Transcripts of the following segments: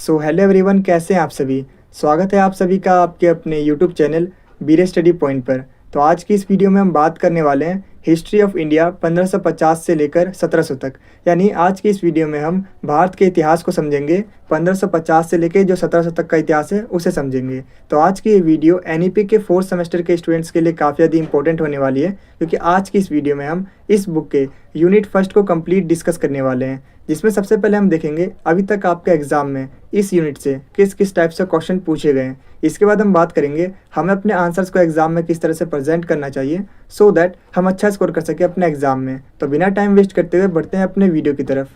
So hello everyone, कैसे हैं आप सभी। स्वागत है आप सभी का आपके अपने यूट्यूब चैनल बीरे स्टडी पॉइंट पर। तो आज की इस वीडियो में हम बात करने वाले हैं हिस्ट्री ऑफ इंडिया 1550 से लेकर 1700 तक। यानी आज की इस वीडियो में हम भारत के इतिहास को समझेंगे। 1550 से लेकर जो 1700 तक का इतिहास है उसे समझेंगे। तो आज की ये वीडियो एनईपी के 4th सेमेस्टर के स्टूडेंट्स के लिए काफ़ी ज़्यादा इंपॉर्टेंट होने वाली है, क्योंकि आज की इस वीडियो में हम इस बुक के यूनिट फर्स्ट को कंप्लीट डिस्कस करने वाले हैं, जिसमें सबसे पहले हम देखेंगे अभी तक आपके एग्जाम में इस यूनिट से किस किस टाइप से क्वेश्चन पूछे गए हैं। इसके बाद हम बात करेंगे हमें अपने आंसर्स को एग्जाम में किस तरह से प्रेजेंट करना चाहिए सो दैट हम अच्छा स्कोर कर सके अपने एग्जाम में। तो बिना टाइम वेस्ट करते हुए बढ़ते हैं अपने वीडियो की तरफ।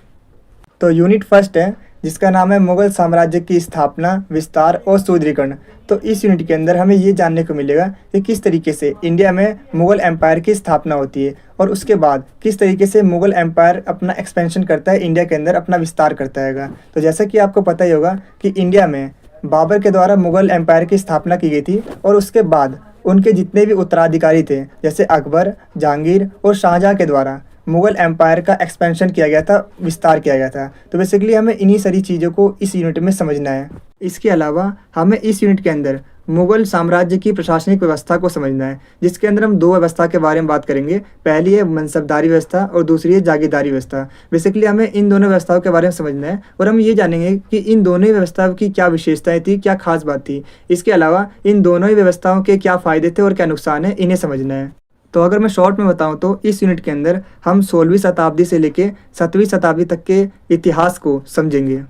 तो यूनिट फर्स्ट है जिसका नाम है मुगल साम्राज्य की स्थापना, विस्तार और सुदृढ़ीकरण। तो इस यूनिट के अंदर हमें ये जानने को मिलेगा कि किस तरीके से इंडिया में मुगल एम्पायर की स्थापना होती है और उसके बाद किस तरीके से मुगल एम्पायर अपना एक्सपेंशन करता है, इंडिया के अंदर अपना विस्तार करता है। तो जैसा कि आपको पता ही होगा कि इंडिया में बाबर के द्वारा मुगल एम्पायर की स्थापना की गई थी और उसके बाद उनके जितने भी उत्तराधिकारी थे जैसे अकबर, जहांगीर और शाहजहाँ के द्वारा मुगल एम्पायर का एक्सपेंशन किया गया था, विस्तार किया गया था। तो बेसिकली हमें इन्हीं सारी चीज़ों को इस यूनिट में समझना है। इसके अलावा हमें इस यूनिट के अंदर मुगल साम्राज्य की प्रशासनिक व्यवस्था को समझना है, जिसके अंदर हम दो व्यवस्था के बारे में बात करेंगे। पहली है मनसबदारी व्यवस्था और दूसरी है जागीरदारी व्यवस्था। बेसिकली हमें इन दोनों व्यवस्थाओं के बारे में समझना है और हम ये जानेंगे कि इन दोनों ही व्यवस्थाओं की क्या विशेषताएं थी, क्या खास बात थी। इसके अलावा इन दोनों ही व्यवस्थाओं के क्या फ़ायदे थे और क्या नुकसान है, इन्हें समझना है। तो अगर मैं शॉर्ट में बताऊं तो इस यूनिट के अंदर हम 16वीं शताब्दी से लेकर 7वीं शताब्दी तक के इतिहास को समझेंगे।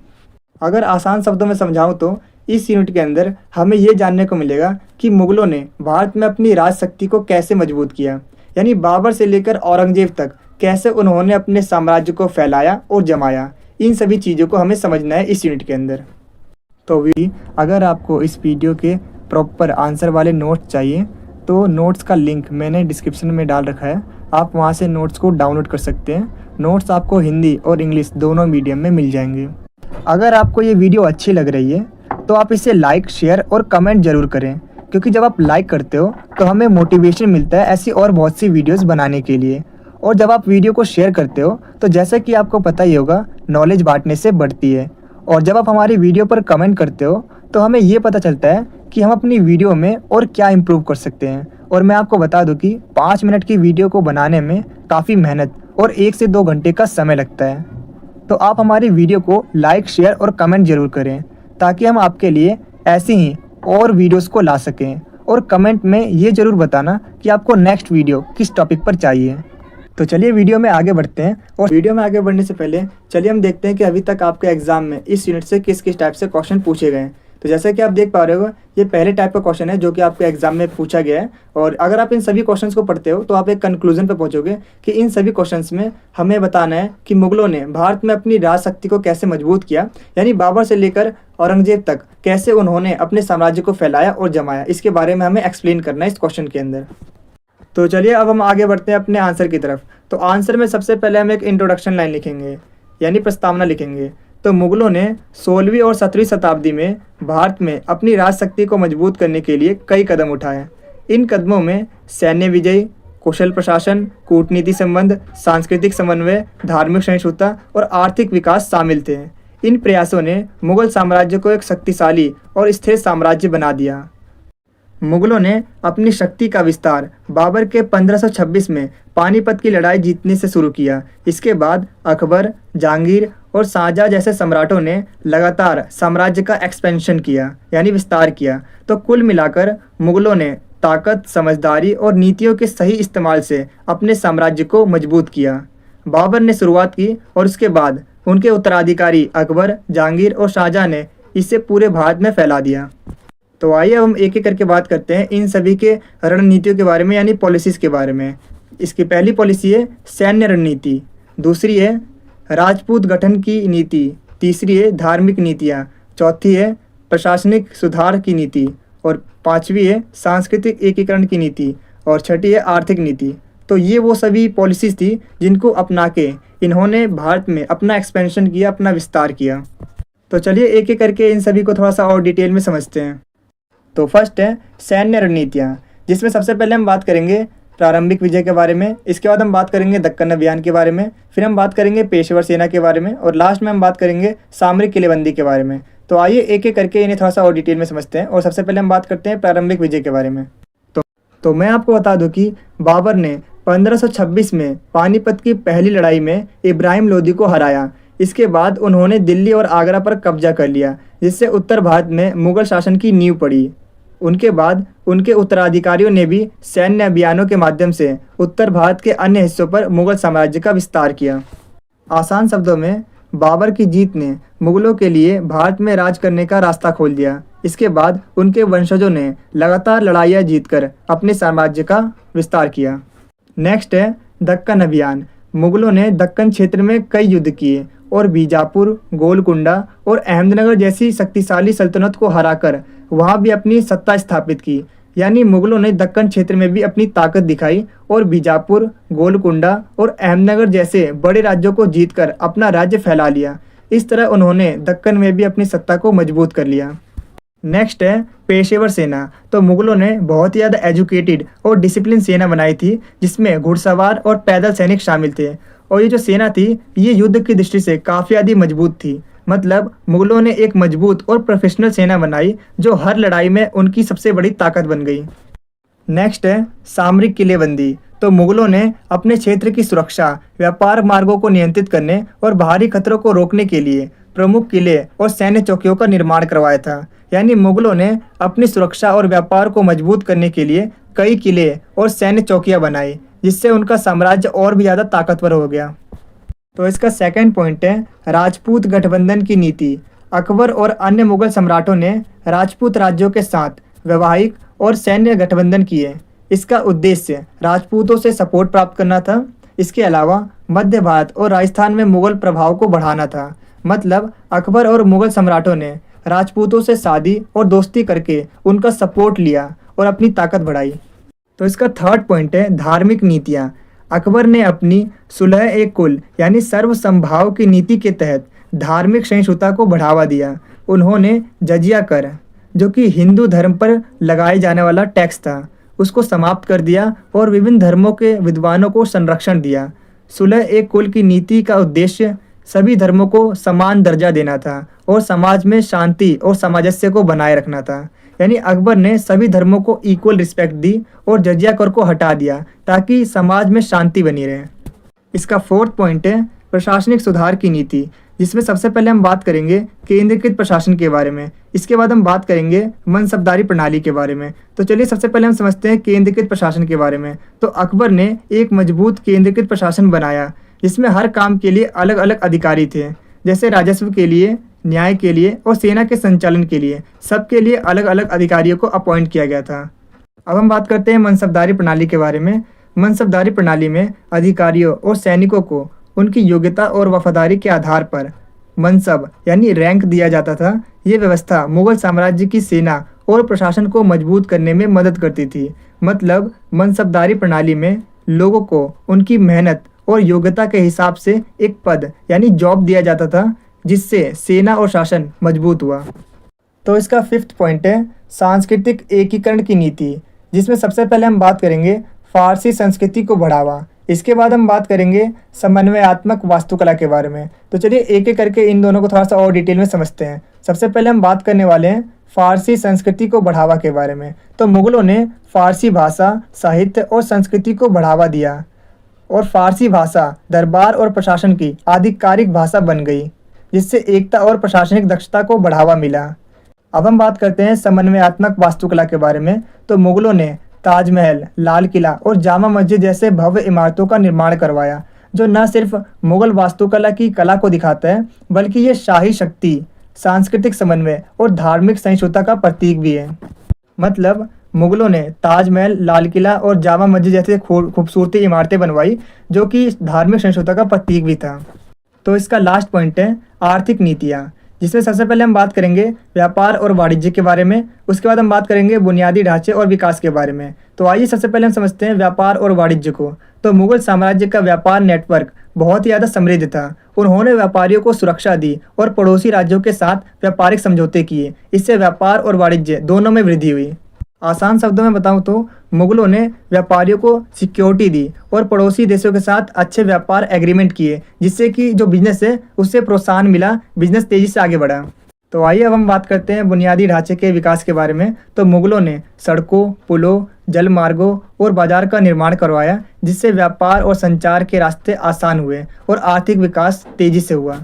अगर आसान शब्दों में समझाऊं तो इस यूनिट के अंदर हमें ये जानने को मिलेगा कि मुगलों ने भारत में अपनी राजशक्ति को कैसे मजबूत किया, यानी बाबर से लेकर औरंगजेब तक कैसे उन्होंने अपने साम्राज्य को फैलाया और जमाया। इन सभी चीज़ों को हमें समझना है इस यूनिट के अंदर। तो भी अगर आपको इस वीडियो के प्रॉपर आंसर वाले नोट्स चाहिए तो नोट्स का लिंक मैंने डिस्क्रिप्शन में डाल रखा है, आप वहां से नोट्स को डाउनलोड कर सकते हैं। नोट्स आपको हिंदी और इंग्लिश दोनों मीडियम में मिल जाएंगे। अगर आपको ये वीडियो अच्छी लग रही है तो आप इसे लाइक, शेयर और कमेंट ज़रूर करें, क्योंकि जब आप लाइक करते हो तो हमें मोटिवेशन मिलता है ऐसी और बहुत सी वीडियोज़ बनाने के लिए। और जब आप वीडियो को शेयर करते हो तो जैसा कि आपको पता ही होगा, नॉलेज बांटने से बढ़ती है। और जब आप हमारी वीडियो पर कमेंट करते हो तो हमें ये पता चलता है कि हम अपनी वीडियो में और क्या इम्प्रूव कर सकते हैं। और मैं आपको बता दूं कि 5 मिनट की वीडियो को बनाने में काफ़ी मेहनत और 1 से 2 घंटे का समय लगता है। तो आप हमारी वीडियो को लाइक, शेयर और कमेंट ज़रूर करें, ताकि हम आपके लिए ऐसी ही और वीडियोस को ला सकें। और कमेंट में ये ज़रूर बताना कि आपको नेक्स्ट वीडियो किस टॉपिक पर चाहिए। तो चलिए वीडियो में आगे बढ़ते हैं। और वीडियो में आगे बढ़ने से पहले चलिए हम देखते हैं कि अभी तक आपके एग्जाम में इस यूनिट से किस किस टाइप से क्वेश्चन पूछे गए हैं। तो जैसा कि आप देख पा रहे हो, ये पहले टाइप का क्वेश्चन है जो कि आपके एग्जाम में पूछा गया है। और अगर आप इन सभी क्वेश्चंस को पढ़ते हो तो आप एक कंक्लूजन पे पहुंचोगे कि इन सभी क्वेश्चंस में हमें बताना है कि मुगलों ने भारत में अपनी राजशक्ति को कैसे मजबूत किया, यानी बाबर से लेकर औरंगजेब तक कैसे उन्होंने अपने साम्राज्य को फैलाया और जमाया। इसके बारे में हमें एक्सप्लेन करना है इस क्वेश्चन के अंदर। तो चलिए अब हम आगे बढ़ते हैं अपने आंसर की तरफ। तो आंसर में सबसे पहले हम एक इंट्रोडक्शन लाइन लिखेंगे, यानी प्रस्तावना लिखेंगे। तो मुगलों ने 16वीं और 17वीं शताब्दी में भारत में अपनी राजशक्ति को मजबूत करने के लिए कई कदम उठाए। इन कदमों में सैन्य विजय, कुशल प्रशासन, कूटनीति संबंध, सांस्कृतिक समन्वय, धार्मिक सहिष्णुता और आर्थिक विकास शामिल थे। इन प्रयासों ने मुगल साम्राज्य को एक शक्तिशाली और स्थिर साम्राज्य बना दिया। मुगलों ने अपनी शक्ति का विस्तार बाबर के 1526 में पानीपत की लड़ाई जीतने से शुरू किया। इसके बाद अकबर, जहांगीर और शाहजहाँ जैसे सम्राटों ने लगातार साम्राज्य का एक्सपेंशन किया, यानी विस्तार किया। तो कुल मिलाकर मुगलों ने ताकत, समझदारी और नीतियों के सही इस्तेमाल से अपने साम्राज्य को मजबूत किया। बाबर ने शुरुआत की और उसके बाद उनके उत्तराधिकारी अकबर, जहांगीर और शाहजहाँ ने इसे पूरे भारत में फैला दिया। तो आइए अब हम एक एक करके बात करते हैं इन सभी के रणनीतियों के बारे में, यानी पॉलिसीज़ के बारे में। इसकी पहली पॉलिसी है सैन्य रणनीति, दूसरी है राजपूत गठन की नीति, तीसरी है धार्मिक नीतियाँ, चौथी है प्रशासनिक सुधार की नीति और पांचवी है सांस्कृतिक एकीकरण की नीति और छठी है आर्थिक नीति। तो ये वो सभी पॉलिसीज़ थी जिनको अपना के इन्होंने भारत में अपना एक्सपेंशन किया, अपना विस्तार किया। तो चलिए एक एक करके इन सभी को थोड़ा सा और डिटेल में समझते हैं। तो फर्स्ट है सैन्य रणनीतियाँ, जिसमें सबसे पहले हम बात करेंगे प्रारंभिक विजय के बारे में। इसके बाद हम बात करेंगे दक्कन अभियान के बारे में, फिर हम बात करेंगे पेशेवर सेना के बारे में और लास्ट में हम बात करेंगे सामरिक किलेबंदी के बारे में। तो आइए एक एक करके इन्हें थोड़ा सा और डिटेल में समझते हैं। और सबसे पहले हम बात करते हैं प्रारंभिक विजय के बारे में। तो मैं आपको बता दूं कि बाबर ने 1526 में पानीपत की पहली लड़ाई में इब्राहिम लोदी को हराया। इसके बाद उन्होंने दिल्ली और आगरा पर कब्जा कर लिया, जिससे उत्तर भारत में मुगल शासन की नींव पड़ी। उनके बाद उनके उत्तराधिकारियों ने भी सैन्य अभियानों के माध्यम से उत्तर भारत के अन्य हिस्सों पर मुगल साम्राज्य का विस्तार किया। आसान शब्दों में बाबर की जीत ने मुगलों के लिए भारत में राज करने का रास्ता खोल दिया। इसके बाद उनके वंशजों ने लगातार लड़ाइयाँ जीतकर अपने साम्राज्य का विस्तार किया। नेक्स्ट है दक्कन अभियान। मुगलों ने दक्कन क्षेत्र में कई युद्ध किए और बीजापुर, गोलकुंडा और अहमदनगर जैसी शक्तिशाली सल्तनत को हराकर वहां भी अपनी सत्ता स्थापित की। यानी मुगलों ने दक्कन क्षेत्र में भी अपनी ताकत दिखाई और बीजापुर, गोलकुंडा और अहमदनगर जैसे बड़े राज्यों को जीतकर अपना राज्य फैला लिया। इस तरह उन्होंने दक्कन में भी अपनी सत्ता को मजबूत कर लिया। नेक्स्ट है पेशेवर सेना। तो मुगलों ने बहुत ही ज़्यादा एजुकेटेड और डिसिप्लिन सेना बनाई थी, जिसमें घुड़सवार और पैदल सैनिक शामिल थे। और ये जो सेना थी ये युद्ध की दृष्टि से काफ़ी ज़्यादा मजबूत थी। मतलब मुगलों ने एक मजबूत और प्रोफेशनल सेना बनाई जो हर लड़ाई में उनकी सबसे बड़ी ताकत बन गई। नेक्स्ट है सामरिक किलेबंदी। तो मुगलों ने अपने क्षेत्र की सुरक्षा, व्यापार मार्गों को नियंत्रित करने और बाहरी खतरों को रोकने के लिए प्रमुख किले और सैन्य चौकियों का निर्माण करवाया था। यानी मुगलों ने अपनी सुरक्षा और व्यापार को मजबूत करने के लिए कई किले और सैन्य चौकियां बनाई, जिससे उनका साम्राज्य और भी ज़्यादा ताकतवर हो गया। तो इसका सेकंड पॉइंट है राजपूत गठबंधन की नीति। अकबर और अन्य मुगल सम्राटों ने राजपूत राज्यों के साथ वैवाहिक और सैन्य गठबंधन किए। इसका उद्देश्य राजपूतों से सपोर्ट प्राप्त करना था। इसके अलावा मध्य भारत और राजस्थान में मुगल प्रभाव को बढ़ाना था। मतलब अकबर और मुगल सम्राटों ने राजपूतों से शादी और दोस्ती करके उनका सपोर्ट लिया और अपनी ताकत बढ़ाई। तो इसका थर्ड पॉइंट है धार्मिक नीतियाँ। अकबर ने अपनी सुलह-ए-कुल यानी सर्वसंभाव की नीति के तहत धार्मिक सहिष्णुता को बढ़ावा दिया। उन्होंने जजिया कर, जो कि हिंदू धर्म पर लगाए जाने वाला टैक्स था, उसको समाप्त कर दिया और विभिन्न धर्मों के विद्वानों को संरक्षण दिया। सुलह-ए-कुल की नीति का उद्देश्य सभी धर्मों को समान दर्जा देना था और समाज में शांति और सामंजस्य को बनाए रखना था। यानी अकबर ने सभी धर्मों को इक्वल रिस्पेक्ट दी और जजिया कर को हटा दिया ताकि समाज में शांति बनी रहे। इसका फोर्थ पॉइंट है प्रशासनिक सुधार की नीति, जिसमें सबसे पहले हम बात करेंगे केंद्रीकृत प्रशासन के बारे में। इसके बाद हम बात करेंगे मनसबदारी प्रणाली के बारे में। तो चलिए सबसे पहले हम समझते हैं केंद्रीकृत प्रशासन के बारे में। तो अकबर ने एक मजबूत केंद्रीकृत प्रशासन बनाया, जिसमें हर काम के लिए अलग अलग अधिकारी थे। जैसे राजस्व के लिए, न्याय के लिए और सेना के संचालन के लिए सबके लिए अलग अलग अधिकारियों को अपॉइंट किया गया था। अब हम बात करते हैं मनसबदारी प्रणाली के बारे में। मनसबदारी प्रणाली में अधिकारियों और सैनिकों को उनकी योग्यता और वफादारी के आधार पर मनसब यानी रैंक दिया जाता था। ये व्यवस्था मुगल साम्राज्य की सेना और प्रशासन को मजबूत करने में मदद करती थी। मतलब मनसबदारी प्रणाली में लोगों को उनकी मेहनत और योग्यता के हिसाब से एक पद यानी जॉब दिया जाता था, जिससे सेना और शासन मजबूत हुआ। तो इसका फिफ्थ पॉइंट है सांस्कृतिक एकीकरण की नीति, जिसमें सबसे पहले हम बात करेंगे फारसी संस्कृति को बढ़ावा। इसके बाद हम बात करेंगे समन्वयात्मक वास्तुकला के बारे में। तो चलिए एक एक करके इन दोनों को थोड़ा सा और डिटेल में समझते हैं। सबसे पहले हम बात करने वाले हैं फारसी संस्कृति को बढ़ावा के बारे में। तो मुगलों ने फारसी भाषा, साहित्य और संस्कृति को बढ़ावा दिया और फारसी भाषा दरबार और प्रशासन की आधिकारिक भाषा बन गई, जिससे एकता और प्रशासनिक दक्षता को बढ़ावा मिला। अब हम बात करते हैं समन्वयात्मक वास्तुकला के बारे में। तो मुगलों ने ताजमहल, लाल किला और जामा मस्जिद जैसे भव्य इमारतों का निर्माण करवाया, जो न सिर्फ मुगल वास्तुकला की कला को दिखाता है, बल्कि ये शाही शक्ति, सांस्कृतिक समन्वय और धार्मिक सहिष्णुता का प्रतीक भी है। मतलब मुगलों ने ताजमहल, लाल किला और जामा मस्जिद जैसे खूबसूरती इमारतें बनवाई, जो कि धार्मिक सहिष्णुता का प्रतीक भी था। तो इसका लास्ट पॉइंट है आर्थिक नीतियाँ, जिसमें सबसे पहले हम बात करेंगे व्यापार और वाणिज्य के बारे में। उसके बाद हम बात करेंगे बुनियादी ढांचे और विकास के बारे में। तो आइए सबसे पहले हम समझते हैं व्यापार और वाणिज्य को। तो मुगल साम्राज्य का व्यापार नेटवर्क बहुत ही ज़्यादा समृद्ध था। उन्होंने व्यापारियों को सुरक्षा दी और पड़ोसी राज्यों के साथ व्यापारिक समझौते किए। इससे व्यापार और वाणिज्य दोनों में वृद्धि हुई। आसान शब्दों में बताऊं तो मुगलों ने व्यापारियों को सिक्योरिटी दी और पड़ोसी देशों के साथ अच्छे व्यापार एग्रीमेंट किए, जिससे कि जो बिजनेस है उससे प्रोत्साहन मिला, बिजनेस तेजी से आगे बढ़ा। तो आइए अब हम बात करते हैं बुनियादी ढांचे के विकास के बारे में। तो मुगलों ने सड़कों, पुलों, जल मार्गों और बाजार का निर्माण करवाया, जिससे व्यापार और संचार के रास्ते आसान हुए और आर्थिक विकास तेजी से हुआ।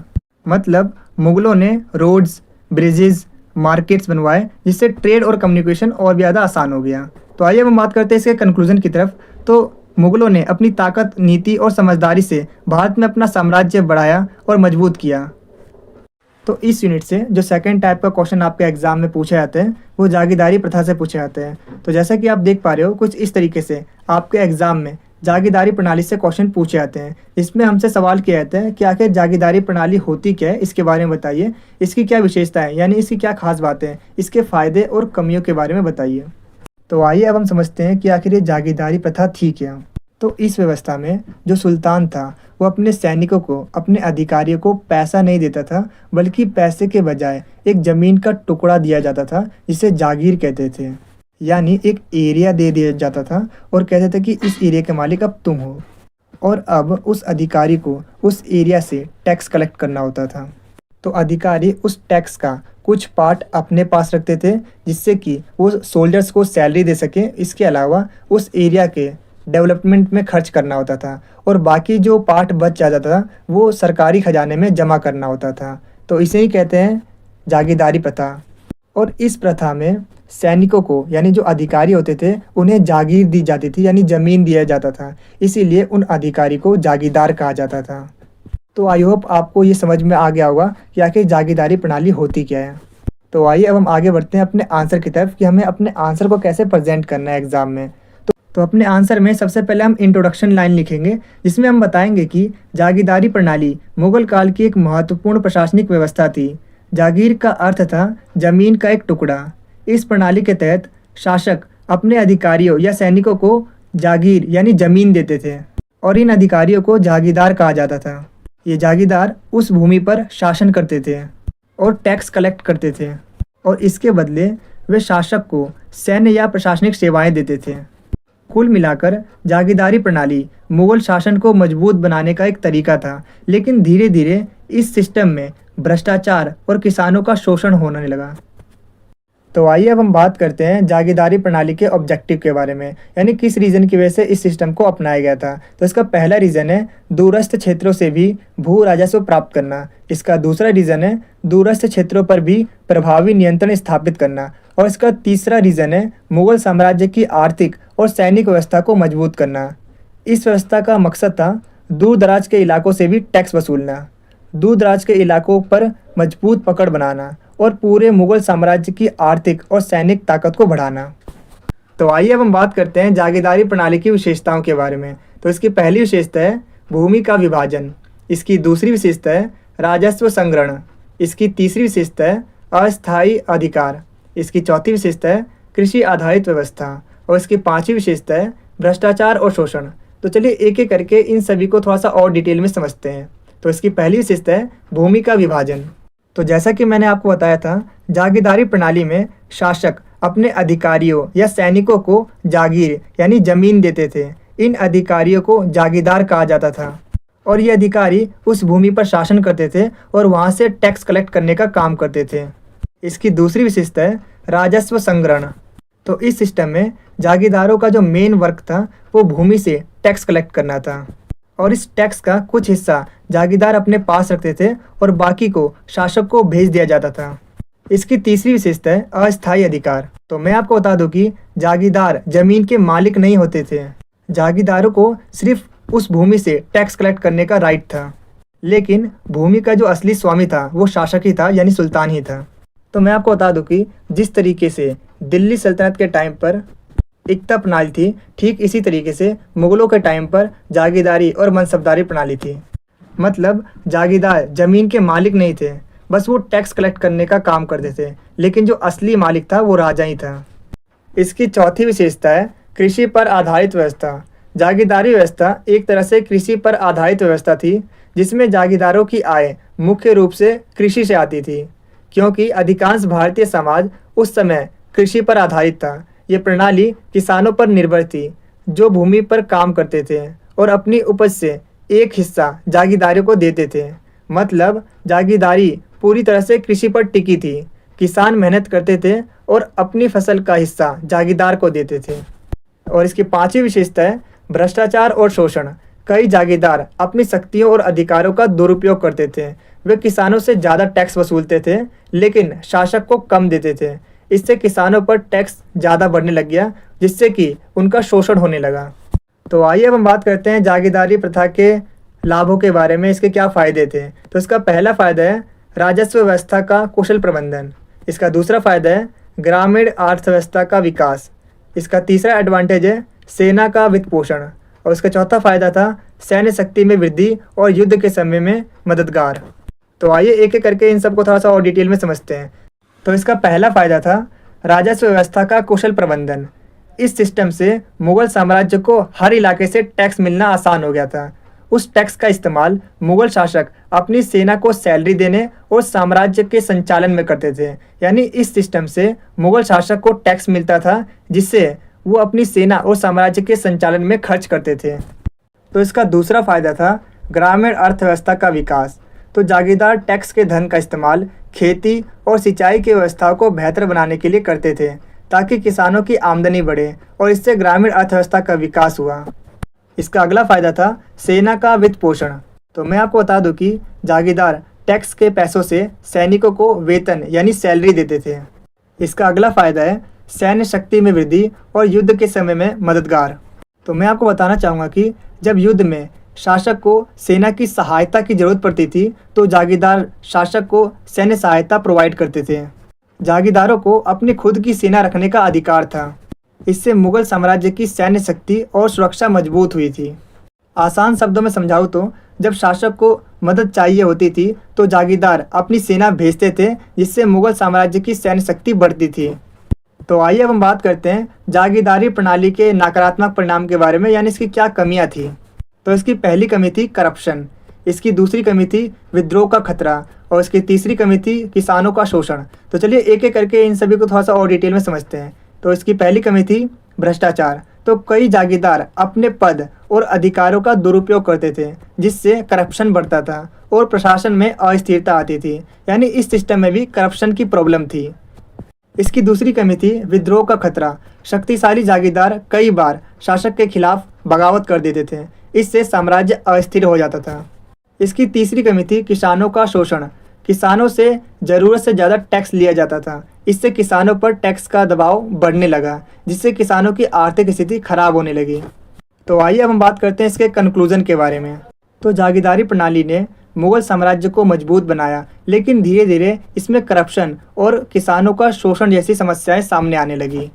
मतलब मुगलों ने रोड्स, ब्रिजेस, मार्केट्स बनवाए, जिससे ट्रेड और कम्युनिकेशन और भी ज़्यादा आसान हो गया। तो आइए अब हम बात करते हैं इसके कंक्लूजन की तरफ। तो मुगलों ने अपनी ताकत, नीति और समझदारी से भारत में अपना साम्राज्य बढ़ाया और मजबूत किया। तो इस यूनिट से जो सेकंड टाइप का क्वेश्चन आपके एग्जाम में पूछे जाते हैं वो जागीरदारी प्रथा से पूछे जाते हैं। तो जैसा कि आप देख पा रहे हो, कुछ इस तरीके से आपके एग्जाम में जागीरदारी प्रणाली से क्वेश्चन पूछे जाते हैं। इसमें हमसे सवाल किया जाता है कि आखिर जागीरदारी प्रणाली होती क्या है, इसके बारे में बताइए, इसकी क्या विशेषता है, यानी इसकी क्या खास बातें हैं, इसके फ़ायदे और कमियों के बारे में बताइए। तो आइए अब हम समझते हैं कि आखिर ये जागीरदारी प्रथा थी क्या। तो इस व्यवस्था में जो सुल्तान था वो अपने सैनिकों को, अपने अधिकारियों को पैसा नहीं देता था, बल्कि पैसे के बजाय एक ज़मीन का टुकड़ा दिया जाता था, जिसे जागीर कहते थे। यानी एक एरिया दे दिया जाता था और कहते थे कि इस एरिया के मालिक अब तुम हो, और अब उस अधिकारी को उस एरिया से टैक्स कलेक्ट करना होता था। तो अधिकारी उस टैक्स का कुछ पार्ट अपने पास रखते थे, जिससे कि वो सोल्जर्स को सैलरी दे सके। इसके अलावा उस एरिया के डेवलपमेंट में खर्च करना होता था, और बाकी जो पार्ट बच जाता था वो सरकारी खजाने में जमा करना होता था। तो इसे ही कहते हैं जागीरदारी प्रथा। और इस प्रथा में सैनिकों को, यानी जो अधिकारी होते थे, उन्हें जागीर दी जाती थी, यानी ज़मीन दिया जाता था। इसीलिए उन अधिकारी को जागीरदार कहा जाता था। तो आई होप आपको ये समझ में आ गया होगा कि आखिर जागीरदारी प्रणाली होती क्या है। तो आइए अब हम आगे बढ़ते हैं अपने आंसर की तरफ कि हमें अपने आंसर को कैसे प्रेजेंट करना है एग्जाम में। तो अपने आंसर में सबसे पहले हम इंट्रोडक्शन लाइन लिखेंगे, जिसमें हम बताएंगे कि जागीरदारी प्रणाली मुगल काल की एक महत्वपूर्ण प्रशासनिक व्यवस्था थी। जागीर का अर्थ था जमीन का एक टुकड़ा। इस प्रणाली के तहत शासक अपने अधिकारियों या सैनिकों को जागीर यानी जमीन देते थे, और इन अधिकारियों को जागीरदार कहा जाता था। ये जागीरदार उस भूमि पर शासन करते थे और टैक्स कलेक्ट करते थे, और इसके बदले वे शासक को सैन्य या प्रशासनिक सेवाएं देते थे। कुल मिलाकर जागीरदारी प्रणाली मुगल शासन को मजबूत बनाने का एक तरीका था, लेकिन धीरे धीरे इस सिस्टम में भ्रष्टाचार और किसानों का शोषण होने लगा। तो आइए अब हम बात करते हैं जागीरदारी प्रणाली के ऑब्जेक्टिव के बारे में, यानी किस रीज़न की वजह से इस सिस्टम को अपनाया गया था। तो इसका पहला रीज़न है दूरस्थ क्षेत्रों से भी भू राजस्व प्राप्त करना। इसका दूसरा रीज़न है दूरस्थ क्षेत्रों पर भी प्रभावी नियंत्रण स्थापित करना। और इसका तीसरा रीज़न है मुगल साम्राज्य की आर्थिक और सैनिक व्यवस्था को मजबूत करना। इस व्यवस्था का मकसद था दूर दराज के इलाकों से भी टैक्स वसूलना, दूर दराज के इलाकों पर मजबूत पकड़ बनाना और पूरे मुगल साम्राज्य की आर्थिक और सैनिक ताकत को बढ़ाना। तो आइए अब हम बात करते हैं जागीरदारी प्रणाली की विशेषताओं के बारे में। तो इसकी पहली विशेषता है भूमि का विभाजन। इसकी दूसरी विशेषता है राजस्व संग्रहण। इसकी तीसरी विशेषता है अस्थायी अधिकार। इसकी चौथी विशेषता है कृषि आधारित व्यवस्था, और इसकी पांचवी विशेषता है भ्रष्टाचार और शोषण। तो चलिए एक एक करके इन सभी को थोड़ा सा और डिटेल में समझते हैं। तो इसकी पहली विशेषता है भूमि का विभाजन। तो जैसा कि मैंने आपको बताया था, जागीरदारी प्रणाली में शासक अपने अधिकारियों या सैनिकों को जागीर यानी जमीन देते थे। इन अधिकारियों को जागीरदार कहा जाता था, और ये अधिकारी उस भूमि पर शासन करते थे और वहाँ से टैक्स कलेक्ट करने का काम करते थे। इसकी दूसरी विशेषता है राजस्व संग्रहण। तो इस सिस्टम में जागीरदारों का जो मेन वर्क था वो भूमि से टैक्स कलेक्ट करना था, और इस टैक्स का कुछ हिस्सा जागीरदार अपने पास रखते थे और बाकी को शासक को भेज दिया जाता था। इसकी तीसरी विशेषता है अस्थायी अधिकार। तो मैं आपको बता दूं कि जागीरदार जमीन के मालिक नहीं होते थे। जागीरदारों को सिर्फ उस भूमि से टैक्स कलेक्ट करने का राइट था, लेकिन भूमि का जो असली स्वामी था वो शासक ही था, यानी सुल्तान ही था। तो मैं आपको बता दूं कि जिस तरीके से दिल्ली सल्तनत के टाइम पर एकता प्रणाली थी, ठीक इसी तरीके से मुगलों के टाइम पर जागीरदारी और मनसबदारी प्रणाली थी। मतलब जागीरदार ज़मीन के मालिक नहीं थे, बस वो टैक्स कलेक्ट करने का काम करते थे, लेकिन जो असली मालिक था वो राजा ही था। इसकी चौथी विशेषता है कृषि पर आधारित व्यवस्था। जागीरदारी व्यवस्था एक तरह से कृषि पर आधारित व्यवस्था थी, जिसमें जागीरदारों की आय मुख्य रूप से कृषि से आती थी, क्योंकि अधिकांश भारतीय समाज उस समय कृषि पर आधारित था। ये प्रणाली किसानों पर निर्भर थी, जो भूमि पर काम करते थे और अपनी उपज से एक हिस्सा जागीरदारों को देते थे। मतलब जागीरदारी पूरी तरह से कृषि पर टिकी थी। किसान मेहनत करते थे और अपनी फसल का हिस्सा जागीरदार को देते थे। और इसकी पांचवी विशेषता है भ्रष्टाचार और शोषण। कई जागीरदार अपनी शक्तियों और अधिकारों का दुरुपयोग करते थे। वे किसानों से ज़्यादा टैक्स वसूलते थे लेकिन शासक को कम देते थे। इससे किसानों पर टैक्स ज़्यादा बढ़ने लग गया, जिससे कि उनका शोषण होने लगा। तो आइए अब हम बात करते हैं जागीरदारी प्रथा के लाभों के बारे में, इसके क्या फ़ायदे थे। तो इसका पहला फ़ायदा है राजस्व व्यवस्था का कुशल प्रबंधन। इसका दूसरा फ़ायदा है ग्रामीण अर्थव्यवस्था का विकास। इसका तीसरा एडवांटेज है सेना का वित्त पोषण। और इसका चौथा फ़ायदा था सैन्य शक्ति में वृद्धि और युद्ध के समय में मददगार। तो आइए एक एक करके इन सबको थोड़ा सा और डिटेल में समझते हैं। तो इसका पहला फ़ायदा था राजस्व व्यवस्था का कुशल प्रबंधन। इस सिस्टम से मुगल साम्राज्य को हर इलाके से टैक्स मिलना आसान हो गया था। उस टैक्स का इस्तेमाल मुगल शासक अपनी सेना को सैलरी देने और साम्राज्य के संचालन में करते थे। यानी इस सिस्टम से मुगल शासक को टैक्स मिलता था, जिससे वो अपनी सेना और साम्राज्य के संचालन में खर्च करते थे। तो इसका दूसरा फ़ायदा था ग्रामीण अर्थव्यवस्था का विकास। तो जागीरदार टैक्स के धन का इस्तेमाल खेती और सिंचाई की व्यवस्थाओं को बेहतर बनाने के लिए करते थे, ताकि किसानों की आमदनी बढ़े और इससे ग्रामीण अर्थव्यवस्था का विकास हुआ। इसका अगला फ़ायदा था सेना का वित्त पोषण। तो मैं आपको बता दूं कि जागीरदार टैक्स के पैसों से सैनिकों को वेतन यानी सैलरी देते थे। इसका अगला फ़ायदा है सैन्य शक्ति में वृद्धि और युद्ध के समय में मददगार। तो मैं आपको बताना चाहूँगा कि जब युद्ध में शासक को सेना की सहायता की ज़रूरत पड़ती थी तो जागीरदार शासक को सैन्य सहायता प्रोवाइड करते थे। जागीरदारों को अपनी खुद की सेना रखने का अधिकार था। इससे मुगल साम्राज्य की सैन्य शक्ति और सुरक्षा मजबूत हुई थी। आसान शब्दों में समझाऊँ तो जब शासक को मदद चाहिए होती थी तो जागीरदार अपनी सेना भेजते थे, जिससे मुगल साम्राज्य की सैन्य शक्ति बढ़ती थी। तो आइए अब हम बात करते हैं जागीरदारी प्रणाली के नकारात्मक परिणाम के बारे में, यानी इसकी क्या कमियां थी। तो इसकी पहली कमी थी करप्शन। इसकी दूसरी कमी थी विद्रोह का खतरा और इसकी तीसरी कमी थी किसानों का शोषण। तो चलिए एक एक करके इन सभी को थोड़ा सा और डिटेल में समझते हैं। तो इसकी पहली कमी थी भ्रष्टाचार। तो कई जागीरदार अपने पद और अधिकारों का दुरुपयोग करते थे, जिससे करप्शन बढ़ता था और प्रशासन में अस्थिरता आती थी। यानी इस सिस्टम में भी करप्शन की प्रॉब्लम थी। इसकी दूसरी कमी थी विद्रोह का खतरा। शक्तिशाली जागीरदार कई बार शासक के खिलाफ बगावत कर देते थे, इससे साम्राज्य अस्थिर हो जाता था। इसकी तीसरी कमी थी किसानों का शोषण। किसानों से ज़रूरत से ज़्यादा टैक्स लिया जाता था। इससे किसानों पर टैक्स का दबाव बढ़ने लगा, जिससे किसानों की आर्थिक स्थिति खराब होने लगी। तो आइए अब हम बात करते हैं इसके कंक्लूजन के बारे में। तो जागीरदारी प्रणाली ने मुगल साम्राज्य को मजबूत बनाया, लेकिन धीरे धीरे इसमें करप्शन और किसानों का शोषण जैसी समस्याएं सामने आने लगी।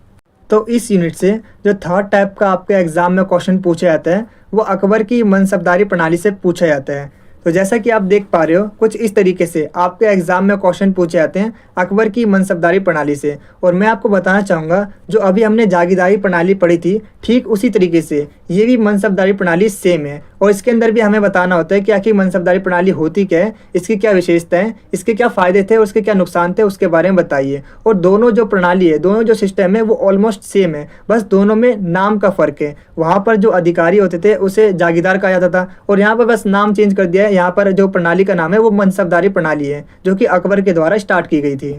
तो इस यूनिट से जो थर्ड टाइप का आपके एग्जाम में क्वेश्चन पूछा जाता है वो अकबर की मनसबदारी प्रणाली से पूछा जाता है। तो जैसा कि आप देख पा रहे हो, कुछ इस तरीके से आपके एग्जाम में क्वेश्चन पूछे जाते हैं अकबर की मनसबदारी प्रणाली से। और मैं आपको बताना चाहूँगा, जो अभी हमने जागीरदारी प्रणाली पढ़ी थी, ठीक उसी तरीके से ये भी मनसबदारी प्रणाली सेम है। और इसके अंदर भी हमें बताना होता है कि आखिर मनसबदारी प्रणाली होती क्या है, इसकी क्या विशेषता है, इसके क्या फ़ायदे थे और उसके क्या नुकसान थे, उसके बारे में बताइए। और दोनों जो प्रणाली है, दोनों जो सिस्टम है वो ऑलमोस्ट सेम है, बस दोनों में नाम का फ़र्क है। वहाँ पर जो अधिकारी होते थे उसे जागीरदार कहा जाता था और यहाँ पर बस नाम चेंज कर दिया है। यहाँ पर जो प्रणाली का नाम है वो मनसबदारी प्रणाली है, जो कि अकबर के द्वारा स्टार्ट की गई थी।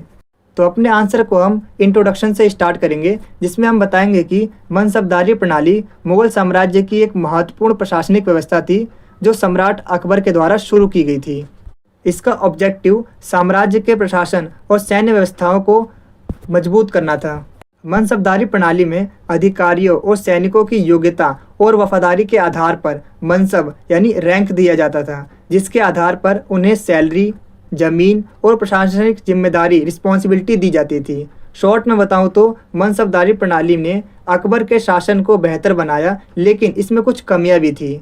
तो अपने आंसर को हम इंट्रोडक्शन से स्टार्ट करेंगे, जिसमें हम बताएंगे कि मनसबदारी प्रणाली मुगल साम्राज्य की एक महत्वपूर्ण प्रशासनिक व्यवस्था थी, जो सम्राट अकबर के द्वारा शुरू की गई थी। इसका ऑब्जेक्टिव साम्राज्य के प्रशासन और सैन्य व्यवस्थाओं को मजबूत करना था। मनसबदारी प्रणाली में अधिकारियों और सैनिकों की योग्यता और वफादारी के आधार पर मनसब यानी रैंक दिया जाता था, जिसके आधार पर उन्हें सैलरी, जमीन और प्रशासनिक जिम्मेदारी रिस्पॉन्सिबिलिटी दी जाती थी। शॉर्ट में बताऊं तो मनसबदारी प्रणाली ने अकबर के शासन को बेहतर बनाया, लेकिन इसमें कुछ कमियां भी थी।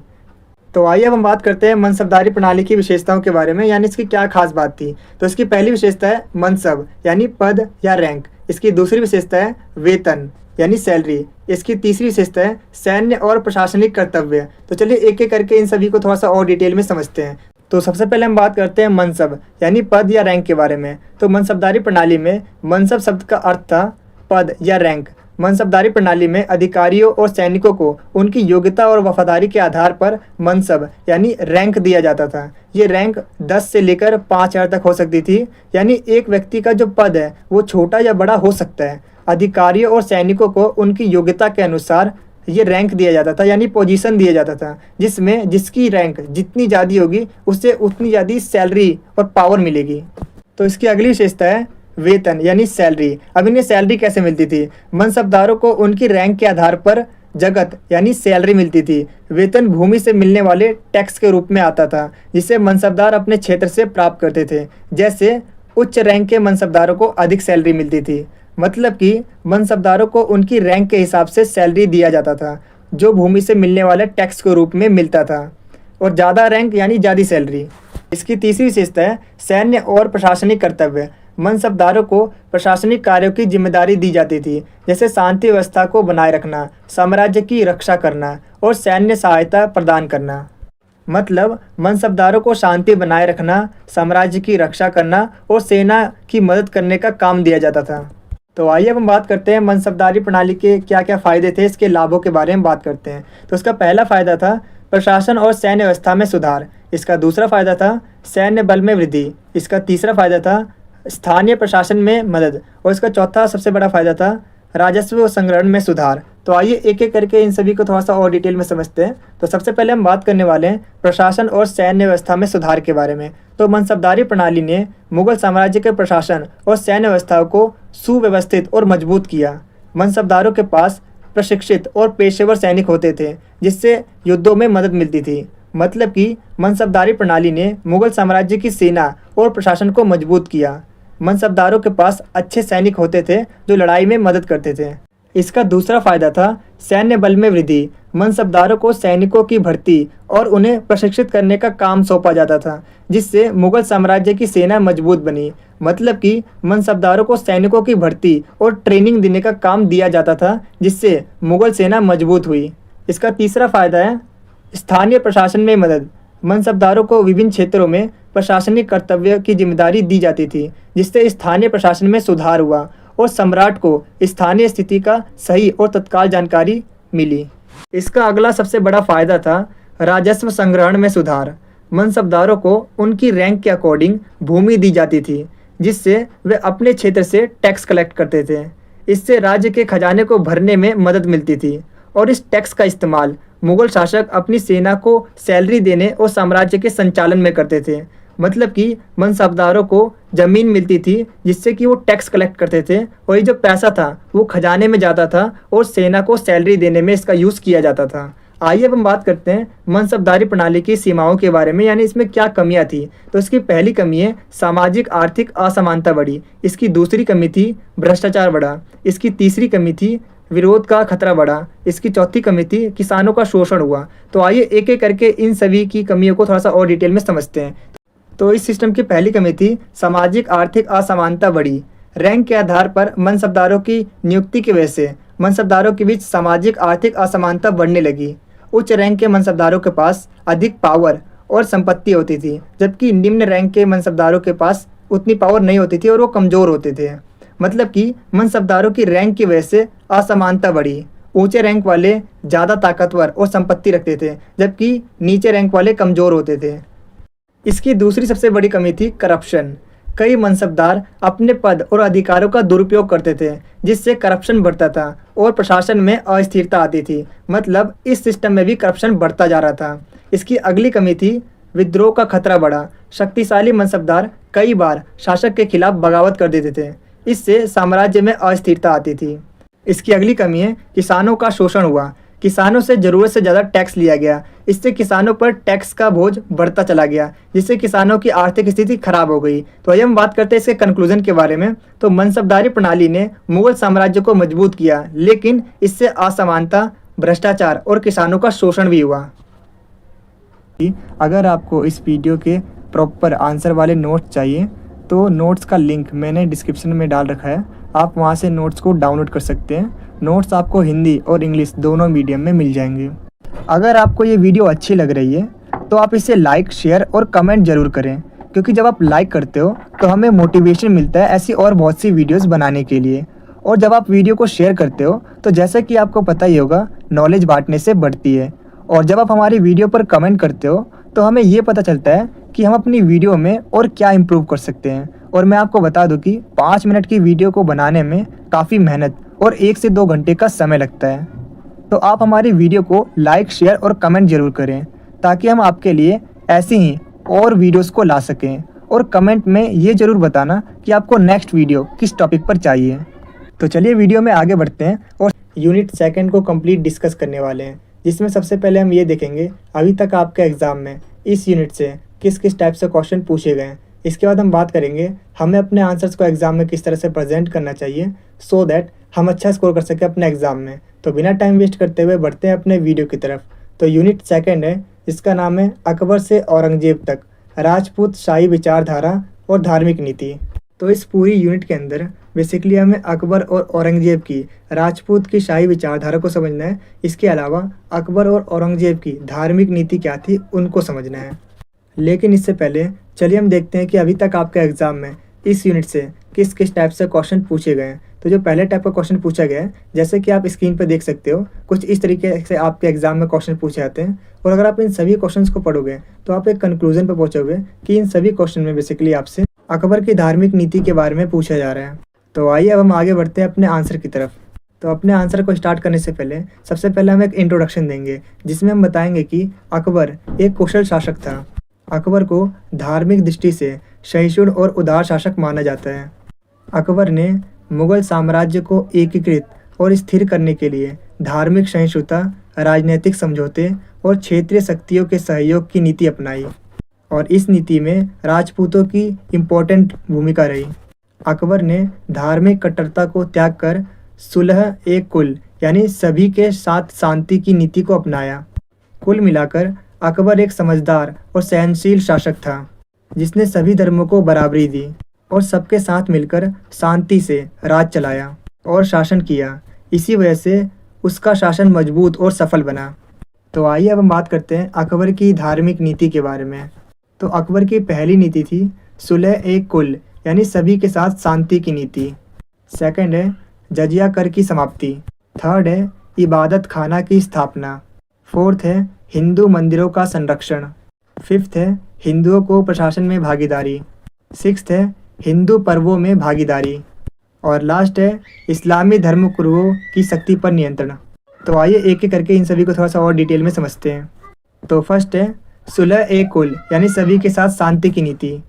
तो आइए अब हम बात करते हैं मनसबदारी प्रणाली की विशेषताओं के बारे में, यानी इसकी क्या खास बात थी। तो इसकी पहली विशेषता है मनसब यानी पद या रैंक। इसकी दूसरी विशेषता है वेतन यानी सैलरी। इसकी तीसरी विशेषता है सैन्य और प्रशासनिक कर्तव्य। तो चलिए एक एक करके इन सभी को थोड़ा सा और डिटेल में समझते हैं। तो सबसे पहले हम बात करते हैं मनसब यानी पद या रैंक के बारे में। तो मनसबदारी प्रणाली में मनसब शब्द का अर्थ था पद या रैंक। मनसबदारी प्रणाली में अधिकारियों और सैनिकों को उनकी योग्यता और वफादारी के आधार पर मनसब यानी रैंक दिया जाता था। ये रैंक 10 से लेकर 5000 तक हो सकती थी, यानी एक व्यक्ति का जो पद है वो छोटा या बड़ा हो सकता है। अधिकारियों और सैनिकों को उनकी योग्यता के अनुसार ये रैंक दिया जाता था, यानी पोजीशन दिया जाता था, जिसमें जिसकी रैंक जितनी ज़्यादा होगी उससे उतनी ज़्यादा सैलरी और पावर मिलेगी। तो इसकी अगली विशेषता है वेतन यानी सैलरी। अब इन्हें सैलरी कैसे मिलती थी? मनसबदारों को उनकी रैंक के आधार पर जगत यानी सैलरी मिलती थी। वेतन भूमि से मिलने वाले टैक्स के रूप में आता था, जिसे मनसबदार अपने क्षेत्र से प्राप्त करते थे। जैसे उच्च रैंक के मनसबदारों को अधिक सैलरी मिलती थी, मतलब कि मनसबदारों को उनकी रैंक के हिसाब से सैलरी दिया जाता था, जो भूमि से मिलने वाले टैक्स के रूप में मिलता था। और ज़्यादा रैंक यानी ज़्यादा सैलरी। इसकी तीसरी विशेषता है सैन्य और प्रशासनिक कर्तव्य। मनसबदारों को प्रशासनिक कार्यों की जिम्मेदारी दी जाती थी, जैसे शांति व्यवस्था को बनाए रखना, साम्राज्य की रक्षा करना और सैन्य सहायता प्रदान करना। मतलब मनसबदारों को शांति बनाए रखना, साम्राज्य की रक्षा करना और सेना की मदद करने का काम दिया जाता था। तो आइए अब हम बात करते हैं मनसबदारी प्रणाली के क्या क्या फ़ायदे थे, इसके लाभों के बारे में बात करते हैं। तो इसका पहला फ़ायदा था प्रशासन और सैन्य व्यवस्था में सुधार। इसका दूसरा फ़ायदा था सैन्य बल में वृद्धि। इसका तीसरा फ़ायदा था स्थानीय प्रशासन में मदद। और इसका चौथा सबसे बड़ा फ़ायदा था राजस्व संग्रहण में सुधार। तो आइए एक एक करके इन सभी को थोड़ा सा और डिटेल में समझते हैं। तो सबसे पहले हम बात करने वाले हैं प्रशासन और सैन्य व्यवस्था में सुधार के बारे में। तो मनसबदारी प्रणाली ने मुगल साम्राज्य के प्रशासन और सैन्य व्यवस्था को सुव्यवस्थित और मजबूत किया। मनसबदारों के पास प्रशिक्षित और पेशेवर सैनिक होते थे, जिससे युद्धों में मदद मिलती थी। मतलब कि मनसबदारी प्रणाली ने मुगल साम्राज्य की सेना और प्रशासन को मजबूत किया। मनसबदारों के पास अच्छे सैनिक होते थे जो लड़ाई में मदद करते थे। इसका दूसरा फायदा था सैन्य बल में वृद्धि। मनसबदारों को सैनिकों की भर्ती और उन्हें प्रशिक्षित करने का काम सौंपा जाता था, जिससे मुगल साम्राज्य की सेना मजबूत बनी। मतलब कि मनसबदारों को सैनिकों की भर्ती और ट्रेनिंग देने का काम दिया जाता था, जिससे मुगल सेना मजबूत हुई। इसका तीसरा फायदा है स्थानीय प्रशासन में मदद। मनसबदारों को विभिन्न क्षेत्रों में प्रशासनिक कर्तव्य की जिम्मेदारी दी जाती थी, जिससे स्थानीय प्रशासन में सुधार हुआ और सम्राट को स्थानीय स्थिति का सही और तत्काल जानकारी मिली। इसका अगला सबसे बड़ा फायदा था राजस्व संग्रहण में सुधार। मनसबदारों को उनकी रैंक के अकॉर्डिंग भूमि दी जाती थी, जिससे वे अपने क्षेत्र से टैक्स कलेक्ट करते थे। इससे राज्य के खजाने को भरने में मदद मिलती थी और इस टैक्स का इस्तेमाल मुगल शासक अपनी सेना को सैलरी देने और साम्राज्य के संचालन में करते थे। मतलब कि मनसबदारों को ज़मीन मिलती थी, जिससे कि वो टैक्स कलेक्ट करते थे और ये जो पैसा था वो खजाने में जाता था और सेना को सैलरी देने में इसका यूज़ किया जाता था। आइए अब हम बात करते हैं मनसबदारी प्रणाली की सीमाओं के बारे में, यानी इसमें क्या कमियां थी। तो इसकी पहली कमी है सामाजिक आर्थिक असमानता बढ़ी। इसकी दूसरी कमी थी भ्रष्टाचार बढ़ा। इसकी तीसरी कमी थी विरोध का खतरा बढ़ा। इसकी चौथी कमी थी किसानों का शोषण हुआ। तो आइए एक एक करके इन सभी की कमियों को थोड़ा सा और डिटेल में समझते हैं। तो इस सिस्टम की पहली कमी थी सामाजिक आर्थिक असमानता बढ़ी। रैंक के आधार पर मनसबदारों की नियुक्ति की वजह से मनसबदारों के बीच सामाजिक आर्थिक असमानता बढ़ने लगी। उच्च रैंक के मनसबदारों के पास अधिक पावर और संपत्ति होती थी, जबकि निम्न रैंक के मनसबदारों के पास उतनी पावर नहीं होती थी और वो कमज़ोर होते थे। मतलब कि मनसबदारों की रैंक की वजह से असमानता बढ़ी। ऊंचे रैंक वाले ज़्यादा ताकतवर और संपत्ति रखते थे, जबकि नीचे रैंक वाले कमज़ोर होते थे। इसकी दूसरी सबसे बड़ी कमी थी करप्शन। कई मनसबदार अपने पद और अधिकारों का दुरुपयोग करते थे, जिससे करप्शन बढ़ता था और प्रशासन में अस्थिरता आती थी। मतलब इस सिस्टम में भी करप्शन बढ़ता जा रहा था। इसकी अगली कमी थी विद्रोह का खतरा बढ़ा। शक्तिशाली मनसबदार कई बार शासक के खिलाफ बगावत कर देते थे, इससे साम्राज्य में अस्थिरता आती थी। इसकी अगली कमी है किसानों का शोषण हुआ। किसानों से ज़रूरत से ज़्यादा टैक्स लिया गया। इससे किसानों पर टैक्स का बोझ बढ़ता चला गया, जिससे किसानों की आर्थिक स्थिति खराब हो गई। तो आइए हम बात करते हैं इसके कंक्लूजन के बारे में। तो मनसबदारी प्रणाली ने मुगल साम्राज्य को मजबूत किया, लेकिन इससे असमानता, भ्रष्टाचार और किसानों का शोषण भी हुआ। अगर आपको इस वीडियो के प्रॉपर आंसर वाले नोट्स चाहिए तो नोट्स का लिंक मैंने डिस्क्रिप्शन में डाल रखा है, आप वहां से नोट्स को डाउनलोड कर सकते हैं। नोट्स आपको हिंदी और इंग्लिश दोनों मीडियम में मिल जाएंगे। अगर आपको ये वीडियो अच्छी लग रही है तो आप इसे लाइक, शेयर और कमेंट ज़रूर करें, क्योंकि जब आप लाइक करते हो तो हमें मोटिवेशन मिलता है ऐसी और बहुत सी वीडियोस बनाने के लिए। और जब आप वीडियो को शेयर करते हो तो जैसे कि आपको पता ही होगा, नॉलेज बांटने से बढ़ती है। और जब आप हमारी वीडियो पर कमेंट करते हो तो हमें ये पता चलता है कि हम अपनी वीडियो में और क्या इम्प्रूव कर सकते हैं। और मैं आपको बता दूं कि 5 मिनट की वीडियो को बनाने में काफ़ी मेहनत और 1 से 2 घंटे का समय लगता है। तो आप हमारी वीडियो को लाइक, शेयर और कमेंट ज़रूर करें ताकि हम आपके लिए ऐसी ही और वीडियोस को ला सकें। और कमेंट में ये ज़रूर बताना कि आपको नेक्स्ट वीडियो किस टॉपिक पर चाहिए। तो चलिए वीडियो में आगे बढ़ते हैं और यूनिट सेकंड को कंप्लीट डिस्कस करने वाले हैं, जिसमें सबसे पहले हम ये देखेंगे अभी तक आपके एग्ज़ाम में इस यूनिट से किस किस टाइप से क्वेश्चन पूछे गए हैं। इसके बाद हम बात करेंगे हमें अपने आंसर्स को एग्ज़ाम में किस तरह से प्रेजेंट करना चाहिए सो दैट हम अच्छा स्कोर कर सकें अपने एग्ज़ाम में। तो बिना टाइम वेस्ट करते हुए बढ़ते हैं अपने वीडियो की तरफ। तो यूनिट सेकंड है, इसका नाम है अकबर से औरंगजेब तक, राजपूत शाही विचारधारा और धार्मिक नीति। तो इस पूरी यूनिट के अंदर बेसिकली हमें अकबर और औरंगजेब की राजपूत की शाही विचारधारा को समझना है। इसके अलावा अकबर और औरंगजेब की धार्मिक नीति क्या थी उनको समझना है। लेकिन इससे पहले चलिए हम देखते हैं कि अभी तक आपके एग्ज़ाम में इस यूनिट से किस किस टाइप से क्वेश्चन पूछे गए हैं। तो जो पहले टाइप का क्वेश्चन पूछा गया है, जैसे कि आप स्क्रीन पर देख सकते हो, कुछ इस तरीके से आपके एग्जाम में क्वेश्चन पूछे जाते हैं। और अगर आप इन सभी क्वेश्चंस को पढ़ोगे तो आप एक कंक्लूजन पर पहुंचोगे कि इन सभी क्वेश्चन में बेसिकली आपसे अकबर की धार्मिक नीति के बारे में पूछा जा रहा है। तो आइए अब हम आगे बढ़ते हैं अपने आंसर की तरफ। तो अपने आंसर को स्टार्ट करने से पहले सबसे पहले हम एक इंट्रोडक्शन देंगे, जिसमें हम बताएंगे कि अकबर एक कुशल शासक था। अकबर को धार्मिक दृष्टि से सहिष्णु और उदार शासक माना जाता है। अकबर ने मुगल साम्राज्य को एकीकृत और स्थिर करने के लिए धार्मिक सहिष्णुता, राजनीतिक समझौते और क्षेत्रीय शक्तियों के सहयोग की नीति अपनाई और इस नीति में राजपूतों की इम्पोर्टेंट भूमिका रही। अकबर ने धार्मिक कट्टरता को त्याग कर सुलह ए कुल यानी सभी के साथ शांति की नीति को अपनाया। कुल मिलाकर अकबर एक समझदार और सहनशील शासक था, जिसने सभी धर्मों को बराबरी दी और सबके साथ मिलकर शांति से राज चलाया और शासन किया। इसी वजह से उसका शासन मजबूत और सफल बना। तो आइए अब हम बात करते हैं अकबर की धार्मिक नीति के बारे में। तो अकबर की पहली नीति थी सुलह ए कुल यानी सभी के साथ शांति की नीति। सेकंड है जजिया कर की समाप्ति। थर्ड है इबादत खाना की स्थापना। फोर्थ है हिंदू मंदिरों का संरक्षण। फिफ्थ है हिंदुओं को प्रशासन में भागीदारी। सिक्स्थ है हिंदू पर्वों में भागीदारी। और लास्ट है इस्लामी धर्म गुरुओं की शक्ति पर नियंत्रण। तो आइए एक एक करके इन सभी को थोड़ा सा और डिटेल में समझते हैं। तो फर्स्ट है सुलह ए कुल यानी सभी के साथ शांति की नीति।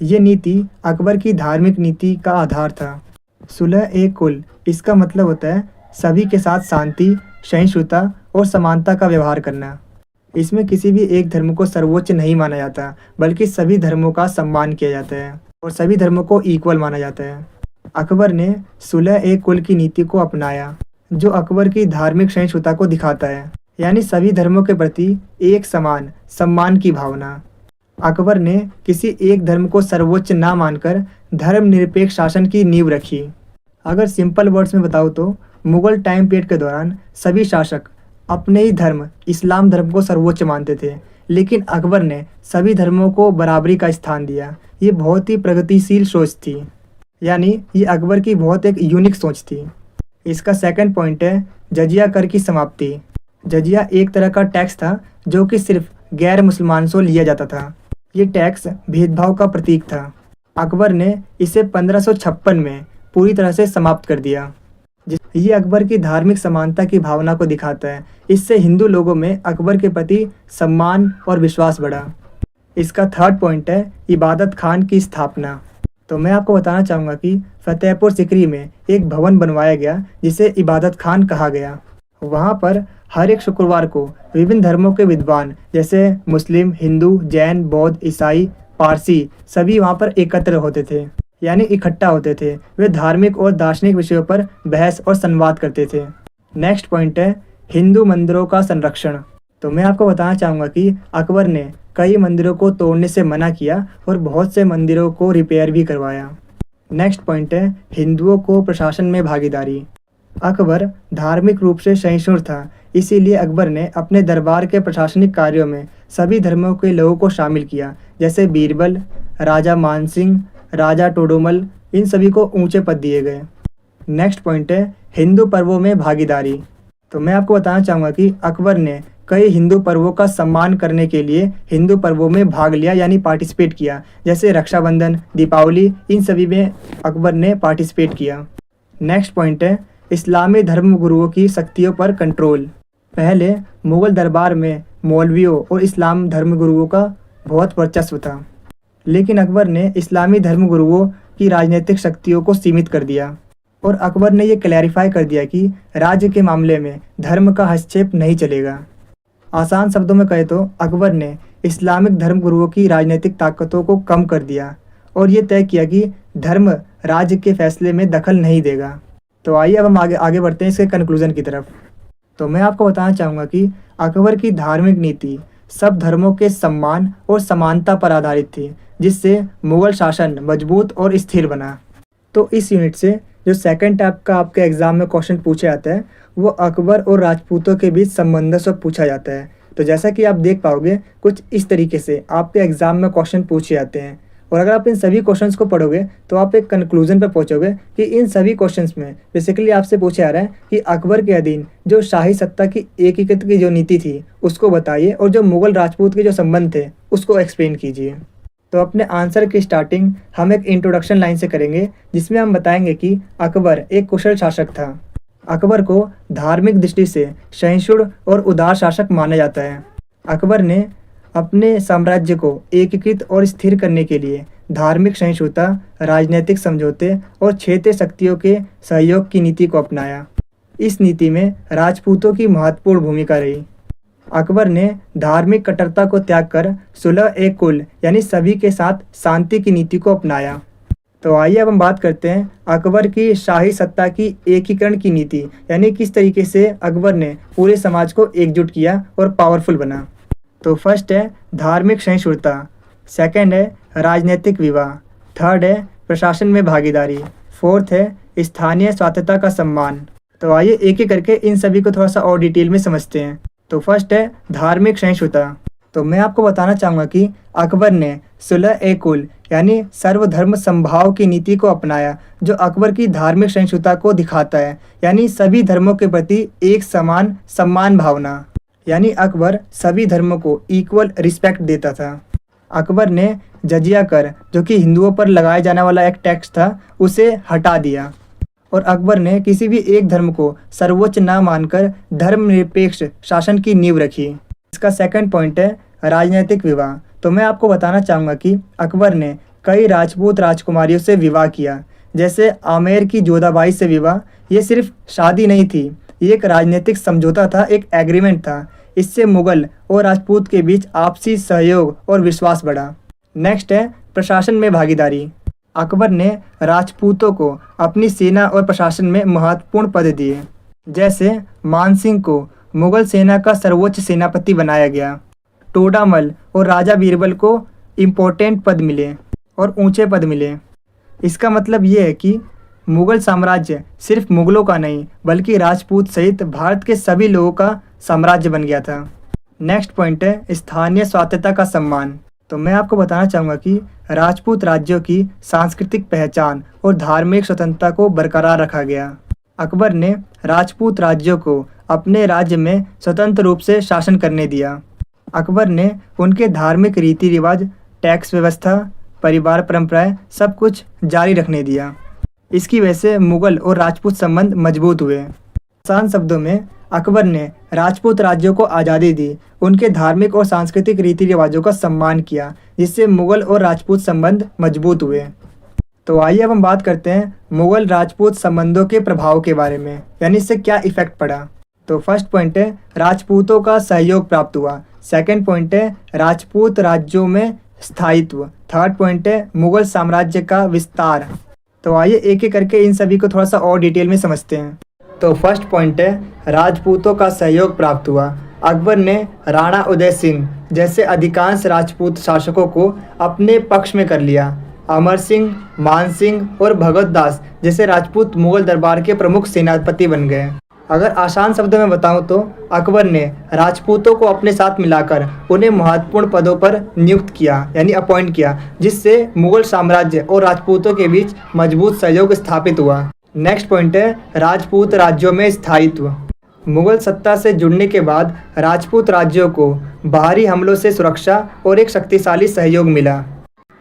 ये नीति अकबर की धार्मिक नीति का आधार था। सुलह ए कुल इसका मतलब होता है सभी के साथ शांति, सहिष्णुता और समानता का व्यवहार करना। इसमें किसी भी एक धर्म को सर्वोच्च नहीं माना जाता, बल्कि सभी धर्मों का सम्मान किया जाता है और सभी धर्मों को इक्वल माना जाता है। अकबर ने सुलह ए कुल की नीति को अपनाया, जो अकबर की धार्मिक सहिष्णुता को दिखाता है, यानी सभी धर्मों के प्रति एक समान सम्मान की भावना। अकबर ने किसी एक धर्म को सर्वोच्च ना मानकर धर्मनिरपेक्ष शासन की नींव रखी। अगर सिंपल वर्ड्स में बताऊँ तो मुगल टाइम पीरियड के दौरान सभी शासक अपने ही धर्म इस्लाम धर्म को सर्वोच्च मानते थे, लेकिन अकबर ने सभी धर्मों को बराबरी का स्थान दिया। ये बहुत ही प्रगतिशील सोच थी, यानी ये अकबर की बहुत एक यूनिक सोच थी। इसका सेकंड पॉइंट है जजिया कर की समाप्ति। जजिया एक तरह का टैक्स था जो कि सिर्फ गैर मुसलमान से लिया जाता था। ये टैक्स भेदभाव का प्रतीक था। अकबर ने इसे 1556 में पूरी तरह से समाप्त कर दिया। ये अकबर की धार्मिक समानता की भावना को दिखाता है। इससे हिंदू लोगों में अकबर के प्रति सम्मान और विश्वास बढ़ा। इसका थर्ड पॉइंट है इबादत खान की स्थापना। तो मैं आपको बताना चाहूँगा कि फतेहपुर सिकरी में एक भवन बनवाया गया जिसे इबादत खान कहा गया। वहाँ पर हर एक शुक्रवार को विभिन्न धर्मों के विद्वान जैसे मुस्लिम, हिंदू, जैन, बौद्ध, ईसाई, पारसी सभी वहाँ पर एकत्र होते थे, यानी इकट्ठा होते थे। वे धार्मिक और दार्शनिक विषयों पर बहस और संवाद करते थे। नेक्स्ट पॉइंट है हिंदू मंदिरों का संरक्षण। तो मैं आपको बताना चाहूँगा कि अकबर ने कई मंदिरों को तोड़ने से मना किया और बहुत से मंदिरों को रिपेयर भी करवाया। नेक्स्ट पॉइंट है हिंदुओं को प्रशासन में भागीदारी। अकबर धार्मिक रूप से सहिष्णु था, इसीलिए अकबर ने अपने दरबार के प्रशासनिक कार्यों में सभी धर्मों के लोगों को शामिल किया, जैसे बीरबल, राजा मानसिंह, राजा टोडरमल, इन सभी को ऊंचे पद दिए गए। नेक्स्ट पॉइंट है हिंदू पर्वों में भागीदारी। तो मैं आपको बताना चाहूँगा कि अकबर ने कई हिंदू पर्वों का सम्मान करने के लिए हिंदू पर्वों में भाग लिया यानी पार्टिसिपेट किया, जैसे रक्षाबंधन, दीपावली, इन सभी में अकबर ने पार्टिसिपेट किया। नेक्स्ट पॉइंट है इस्लामी धर्म गुरुओं की शक्तियों पर कंट्रोल। पहले मुगल दरबार में मौलवियों और इस्लाम धर्म गुरुओं का बहुत वर्चस्व था, लेकिन अकबर ने इस्लामी धर्म गुरुओं की राजनीतिक शक्तियों को सीमित कर दिया और अकबर ने ये क्लैरिफाई कर दिया कि राज्य के मामले में धर्म का हस्तक्षेप नहीं चलेगा। आसान शब्दों में कहे तो अकबर ने इस्लामिक धर्म गुरुओं की राजनीतिक ताकतों को कम कर दिया और ये तय किया कि धर्म राज्य के फैसले में दखल नहीं देगा। तो आइए अब हम आगे बढ़ते हैं इसके कंक्लूजन की तरफ। तो मैं आपको बताना चाहूँगा कि अकबर की धार्मिक नीति सब धर्मों के सम्मान और समानता पर आधारित थी, जिससे मुगल शासन मजबूत और स्थिर बना। तो इस यूनिट से जो सेकंड टाइप का आपके एग्जाम में क्वेश्चन पूछा जाता है वो अकबर और राजपूतों के बीच संबंध से पूछा जाता है। तो जैसा कि आप देख पाओगे कुछ इस तरीके से आपके एग्जाम में क्वेश्चन पूछे जाते हैं और अगर आप इन सभी क्वेश्चंस को पढ़ोगे तो आप एक कंक्लूजन पर पहुंचोगे कि इन सभी क्वेश्चंस में बेसिकली आपसे पूछा जा रहा है कि अकबर के अधीन जो शाही सत्ता की एकीकृत की जो नीति थी उसको बताइए और जो मुगल राजपूत के जो संबंध थे उसको एक्सप्लेन कीजिए। तो अपने आंसर की स्टार्टिंग हम एक इंट्रोडक्शन लाइन से करेंगे जिसमें हम बताएंगे कि अकबर एक कुशल शासक था। अकबर को धार्मिक दृष्टि से सहिष्णु और उदार शासक माना जाता है। अकबर ने अपने साम्राज्य को एकीकृत और स्थिर करने के लिए धार्मिक सहिष्णुता, राजनीतिक समझौते और क्षेत्रीय शक्तियों के सहयोग की नीति को अपनाया। इस नीति में राजपूतों की महत्वपूर्ण भूमिका रही। अकबर ने धार्मिक कट्टरता को त्याग कर सुलह ए कुल यानी सभी के साथ शांति की नीति को अपनाया। तो आइए अब हम बात करते हैं अकबर की शाही सत्ता की एकीकरण की नीति, यानी किस तरीके से अकबर ने पूरे समाज को एकजुट किया और पावरफुल बना। तो फर्स्ट है धार्मिक सहिष्णुता, सेकंड है राजनीतिक विवाह, थर्ड है प्रशासन में भागीदारी, फोर्थ है स्थानीय स्वायत्तता का सम्मान। तो आइए एक एक करके इन सभी को थोड़ा सा और डिटेल में समझते हैं। तो फर्स्ट है धार्मिक सहिष्णुता। तो मैं आपको बताना चाहूँगा कि अकबर ने सुलह ए कुल यानी सर्वधर्म समभाव की नीति को अपनाया, जो अकबर की धार्मिक सहिष्णुता को दिखाता है, यानी सभी धर्मों के प्रति एक समान सम्मान भावना, यानी अकबर सभी धर्मों को इक्वल रिस्पेक्ट देता था। अकबर ने जजिया कर, जो कि हिंदुओं पर लगाया जाने वाला एक टैक्स था, उसे हटा दिया और अकबर ने किसी भी एक धर्म को सर्वोच्च न मानकर धर्मनिरपेक्ष शासन की नींव रखी। इसका सेकंड पॉइंट है राजनीतिक विवाह। तो मैं आपको बताना चाहूँगा कि अकबर ने कई राजपूत राजकुमारियों से विवाह किया, जैसे आमेर की जोधाबाई से विवाह। ये सिर्फ शादी नहीं थी, ये एक राजनीतिक समझौता था, एक एग्रीमेंट था। इससे मुगल और राजपूत के बीच आपसी सहयोग और विश्वास बढ़ा। नेक्स्ट है प्रशासन में भागीदारी। अकबर ने राजपूतों को अपनी सेना और प्रशासन में महत्वपूर्ण पद दिए, जैसे मानसिंह को मुगल सेना का सर्वोच्च सेनापति बनाया गया। टोडामल और राजा बीरबल को इम्पोर्टेंट पद मिले और ऊंचे पद मिले। इसका मतलब ये है कि मुगल साम्राज्य सिर्फ मुगलों का नहीं बल्कि राजपूत सहित भारत के सभी लोगों का साम्राज्य बन गया था। नेक्स्ट पॉइंट है स्थानीय स्वायत्तता का सम्मान। तो मैं आपको बताना चाहूँगा कि राजपूत राज्यों की सांस्कृतिक पहचान और धार्मिक स्वतंत्रता को बरकरार रखा गया। अकबर ने राजपूत राज्यों को अपने राज्य में स्वतंत्र रूप से शासन करने दिया। अकबर ने उनके धार्मिक रीति रिवाज, टैक्स व्यवस्था, परिवार परंपराएं सब कुछ जारी रखने दिया। इसकी वजह से मुगल और राजपूत संबंध मजबूत हुए। आसान शब्दों में अकबर ने राजपूत राज्यों को आज़ादी दी, उनके धार्मिक और सांस्कृतिक रीति रिवाजों का सम्मान किया, जिससे मुगल और राजपूत संबंध मजबूत हुए। तो आइए अब हम बात करते हैं मुगल राजपूत संबंधों के प्रभाव के बारे में, यानी इससे क्या इफेक्ट पड़ा। तो फर्स्ट पॉइंट है राजपूतों का सहयोग प्राप्त हुआ, सेकंड पॉइंट है राजपूत राज्यों में स्थायित्व, थर्ड पॉइंट है मुगल साम्राज्य का विस्तार। तो आइए एक एक करके इन सभी को थोड़ा सा और डिटेल में समझते हैं। तो फर्स्ट पॉइंट है राजपूतों का सहयोग प्राप्त हुआ। अकबर ने राणा उदय सिंह जैसे अधिकांश राजपूत शासकों को अपने पक्ष में कर लिया। अमर सिंह, मान सिंह और भगत दास जैसे राजपूत मुगल दरबार के प्रमुख सेनापति बन गए। अगर आसान शब्दों में बताऊं तो अकबर ने राजपूतों को अपने साथ मिलाकर उन्हें महत्वपूर्ण पदों पर नियुक्त किया, यानी अपॉइंट किया, जिससे मुगल साम्राज्य और राजपूतों के बीच मजबूत सहयोग स्थापित हुआ। नेक्स्ट पॉइंट है राजपूत राज्यों में स्थायित्व। मुगल सत्ता से जुड़ने के बाद राजपूत राज्यों को बाहरी हमलों से सुरक्षा और एक शक्तिशाली सहयोग मिला।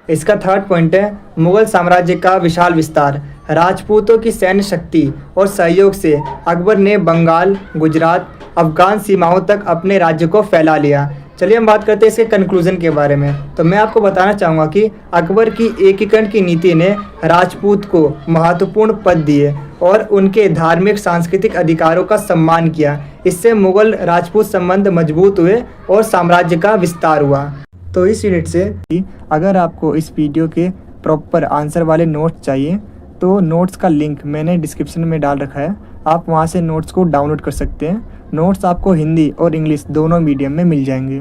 इसका थर्ड पॉइंट है मुगल साम्राज्य का विशाल विस्तार। राजपूतों की सैन्य शक्ति और सहयोग से अकबर ने बंगाल, गुजरात, अफगान सीमाओं तक अपने राज्य को फैला लिया। चलिए हम बात करते हैं इसके कंक्लूजन के बारे में। तो मैं आपको बताना चाहूँगा कि अकबर की एकीकरण की नीति ने राजपूत को महत्वपूर्ण पद दिए और उनके धार्मिक सांस्कृतिक अधिकारों का सम्मान किया। इससे मुगल राजपूत संबंध मजबूत हुए और साम्राज्य का विस्तार हुआ। तो इस यूनिट से अगर आपको इस वीडियो के प्रॉपर आंसर वाले नोट्स चाहिए तो नोट्स का लिंक मैंने डिस्क्रिप्शन में डाल रखा है, आप वहां से नोट्स को डाउनलोड कर सकते हैं। नोट्स आपको हिंदी और इंग्लिश दोनों मीडियम में मिल जाएंगे।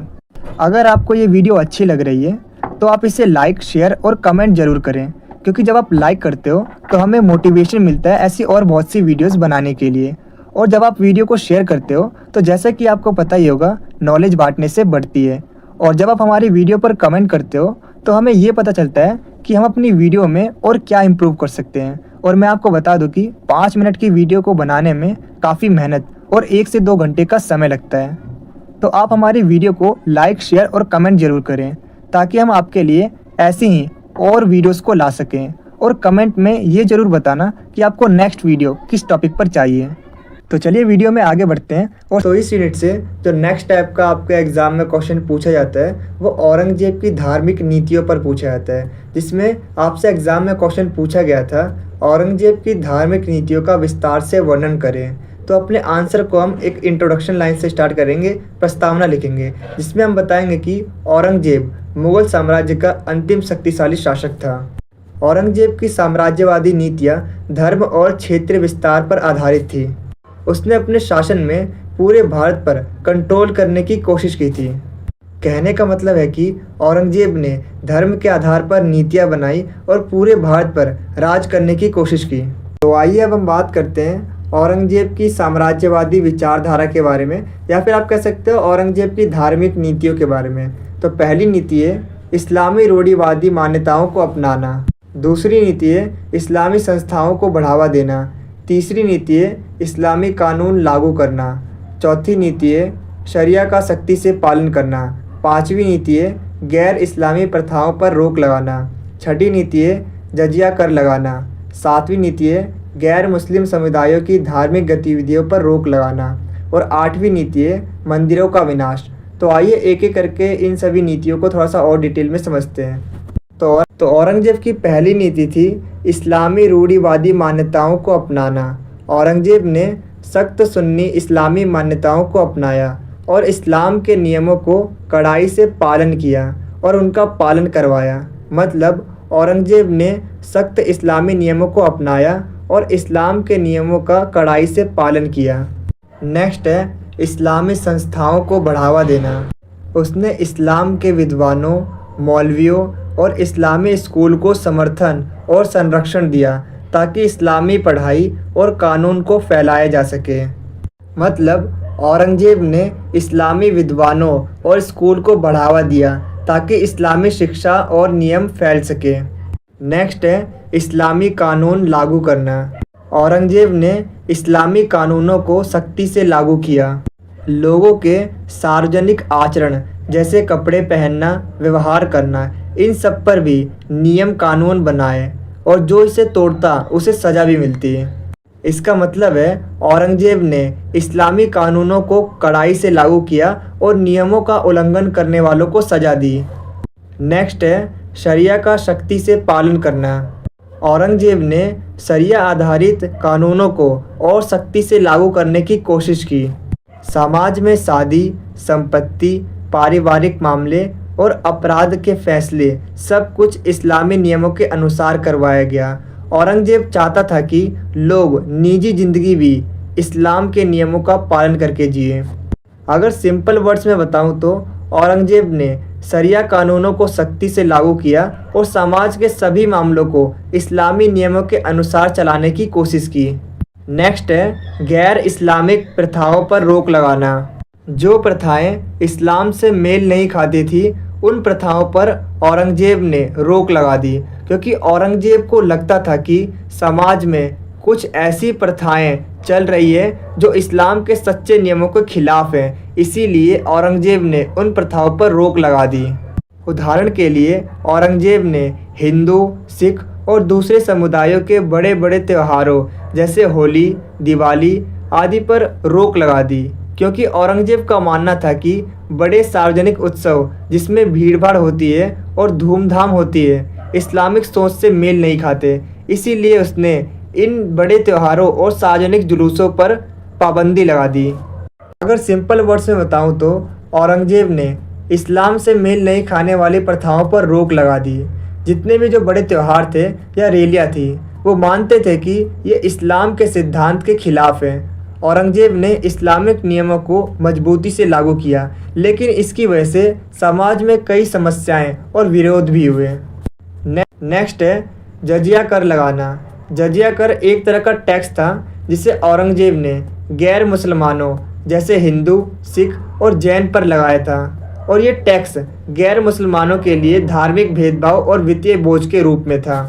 अगर आपको ये वीडियो अच्छी लग रही है तो आप इसे लाइक, शेयर और कमेंट ज़रूर करें, क्योंकि जब आप लाइक करते हो तो हमें मोटिवेशन मिलता है ऐसी और बहुत सी वीडियोज़ बनाने के लिए। और जब आप वीडियो को शेयर करते हो तो जैसा कि आपको पता ही होगा, नॉलेज बांटने से बढ़ती है। और जब आप हमारी वीडियो पर कमेंट करते हो तो हमें ये पता चलता है कि हम अपनी वीडियो में और क्या इम्प्रूव कर सकते हैं। और मैं आपको बता दूं कि 5 मिनट की वीडियो को बनाने में काफ़ी मेहनत और 1 से 2 घंटे का समय लगता है। तो आप हमारी वीडियो को लाइक, शेयर और कमेंट ज़रूर करें, ताकि हम आपके लिए ऐसी ही और वीडियोज़ को ला सकें। और कमेंट में ये ज़रूर बताना कि आपको नेक्स्ट वीडियो किस टॉपिक पर चाहिए। तो चलिए वीडियो में आगे बढ़ते हैं। और तो इस यूनिट से जो नेक्स्ट टाइप का आपके एग्जाम में क्वेश्चन पूछा जाता है वो औरंगजेब की धार्मिक नीतियों पर पूछा जाता है, जिसमें आपसे एग्जाम में क्वेश्चन पूछा गया था औरंगजेब की धार्मिक नीतियों का विस्तार से वर्णन करें। तो अपने आंसर को हम एक इंट्रोडक्शन लाइन से स्टार्ट करेंगे, प्रस्तावना लिखेंगे, जिसमें हम बताएंगे कि औरंगजेब मुगल साम्राज्य का अंतिम शक्तिशाली शासक था। औरंगजेब की साम्राज्यवादी नीतियाँ धर्म और क्षेत्र विस्तार पर आधारित थी। उसने अपने शासन में पूरे भारत पर कंट्रोल करने की कोशिश की थी। कहने का मतलब है कि औरंगजेब ने धर्म के आधार पर नीतियां बनाई और पूरे भारत पर राज करने की कोशिश की। तो आइए अब हम बात करते हैं औरंगजेब की साम्राज्यवादी विचारधारा के बारे में, या फिर आप कह सकते हो औरंगजेब की धार्मिक नीतियों के बारे में। तो पहली नीति है इस्लामी रूढ़िवादी मान्यताओं को अपनाना। दूसरी नीति है इस्लामी संस्थाओं को बढ़ावा देना। तीसरी नीति है इस्लामी कानून लागू करना। चौथी नीति है शरिया का सख्ती से पालन करना। पांचवी नीति है गैर इस्लामी प्रथाओं पर रोक लगाना। छठी नीति है जजिया कर लगाना। सातवीं नीति है गैर मुस्लिम समुदायों की धार्मिक गतिविधियों पर रोक लगाना। और आठवीं नीति है मंदिरों का विनाश। तो आइए एक एक करके इन सभी नीतियों को थोड़ा सा और डिटेल में समझते हैं। तो औरंगजेब की पहली नीति थी इस्लामी रूढ़िवादी मान्यताओं को अपनाना। औरंगजेब ने सख्त सुन्नी इस्लामी मान्यताओं को अपनाया और इस्लाम के नियमों को कड़ाई से पालन किया और उनका पालन करवाया। मतलब औरंगजेब ने सख्त इस्लामी नियमों को अपनाया और इस्लाम के नियमों का कड़ाई से पालन किया। नेक्स्ट है इस्लामी संस्थाओं को बढ़ावा देना। उसने इस्लाम के विद्वानों, मौलवियों और इस्लामी स्कूल को समर्थन और संरक्षण दिया, ताकि इस्लामी पढ़ाई और कानून को फैलाया जा सके। मतलब औरंगजेब ने इस्लामी विद्वानों और स्कूल को बढ़ावा दिया ताकि इस्लामी शिक्षा और नियम फैल सके। नेक्स्ट है इस्लामी कानून लागू करना। औरंगजेब ने इस्लामी कानूनों को सख्ती से लागू किया। लोगों के सार्वजनिक आचरण जैसे कपड़े पहनना, व्यवहार करना, इन सब पर भी नियम कानून बनाए और जो इसे तोड़ता उसे सज़ा भी मिलती है। इसका मतलब है औरंगजेब ने इस्लामी कानूनों को कड़ाई से लागू किया और नियमों का उल्लंघन करने वालों को सज़ा दी। नेक्स्ट है शरिया का सख्ती से पालन करना। औरंगजेब ने शरिया आधारित कानूनों को और सख्ती से लागू करने की कोशिश की। समाज में शादी, संपत्ति, पारिवारिक मामले और अपराध के फैसले सब कुछ इस्लामी नियमों के अनुसार करवाया गया। औरंगजेब चाहता था कि लोग निजी ज़िंदगी भी इस्लाम के नियमों का पालन करके जिए। अगर सिंपल वर्ड्स में बताऊं तो औरंगजेब ने शरिया कानूनों को सख्ती से लागू किया और समाज के सभी मामलों को इस्लामी नियमों के अनुसार चलाने की कोशिश की। नेक्स्ट है गैर इस्लामिक प्रथाओं पर रोक लगाना। जो प्रथाएं इस्लाम से मेल नहीं खाती थी उन प्रथाओं पर औरंगजेब ने रोक लगा दी, क्योंकि औरंगजेब को लगता था कि समाज में कुछ ऐसी प्रथाएं चल रही है जो इस्लाम के सच्चे नियमों के खिलाफ हैं, इसीलिए औरंगजेब ने उन प्रथाओं पर रोक लगा दी। उदाहरण के लिए औरंगजेब ने हिंदू, सिख और दूसरे समुदायों के बड़े बड़े त्योहारों जैसे होली, दिवाली आदि पर रोक लगा दी, क्योंकि औरंगजेब का मानना था कि बड़े सार्वजनिक उत्सव जिसमें भीड़भाड़ होती है और धूमधाम होती है इस्लामिक सोच से मेल नहीं खाते। इसीलिए उसने इन बड़े त्योहारों और सार्वजनिक जुलूसों पर पाबंदी लगा दी। अगर सिंपल वर्ड्स में बताऊं तो औरंगजेब ने इस्लाम से मेल नहीं खाने वाली प्रथाओं पर रोक लगा दी। जितने भी जो बड़े त्यौहार थे या रैलियां थी वो मानते थे कि ये इस्लाम के सिद्धांत के खिलाफ हैं। औरंगजेब ने इस्लामिक नियमों को मजबूती से लागू किया, लेकिन इसकी वजह से समाज में कई समस्याएं और विरोध भी हुए। नेक्स्ट है जजिया कर लगाना। जजिया कर एक तरह का टैक्स था जिसे औरंगजेब ने गैर मुसलमानों जैसे हिंदू, सिख और जैन पर लगाया था, और ये टैक्स गैर मुसलमानों के लिए धार्मिक भेदभाव और वित्तीय बोझ के रूप में था।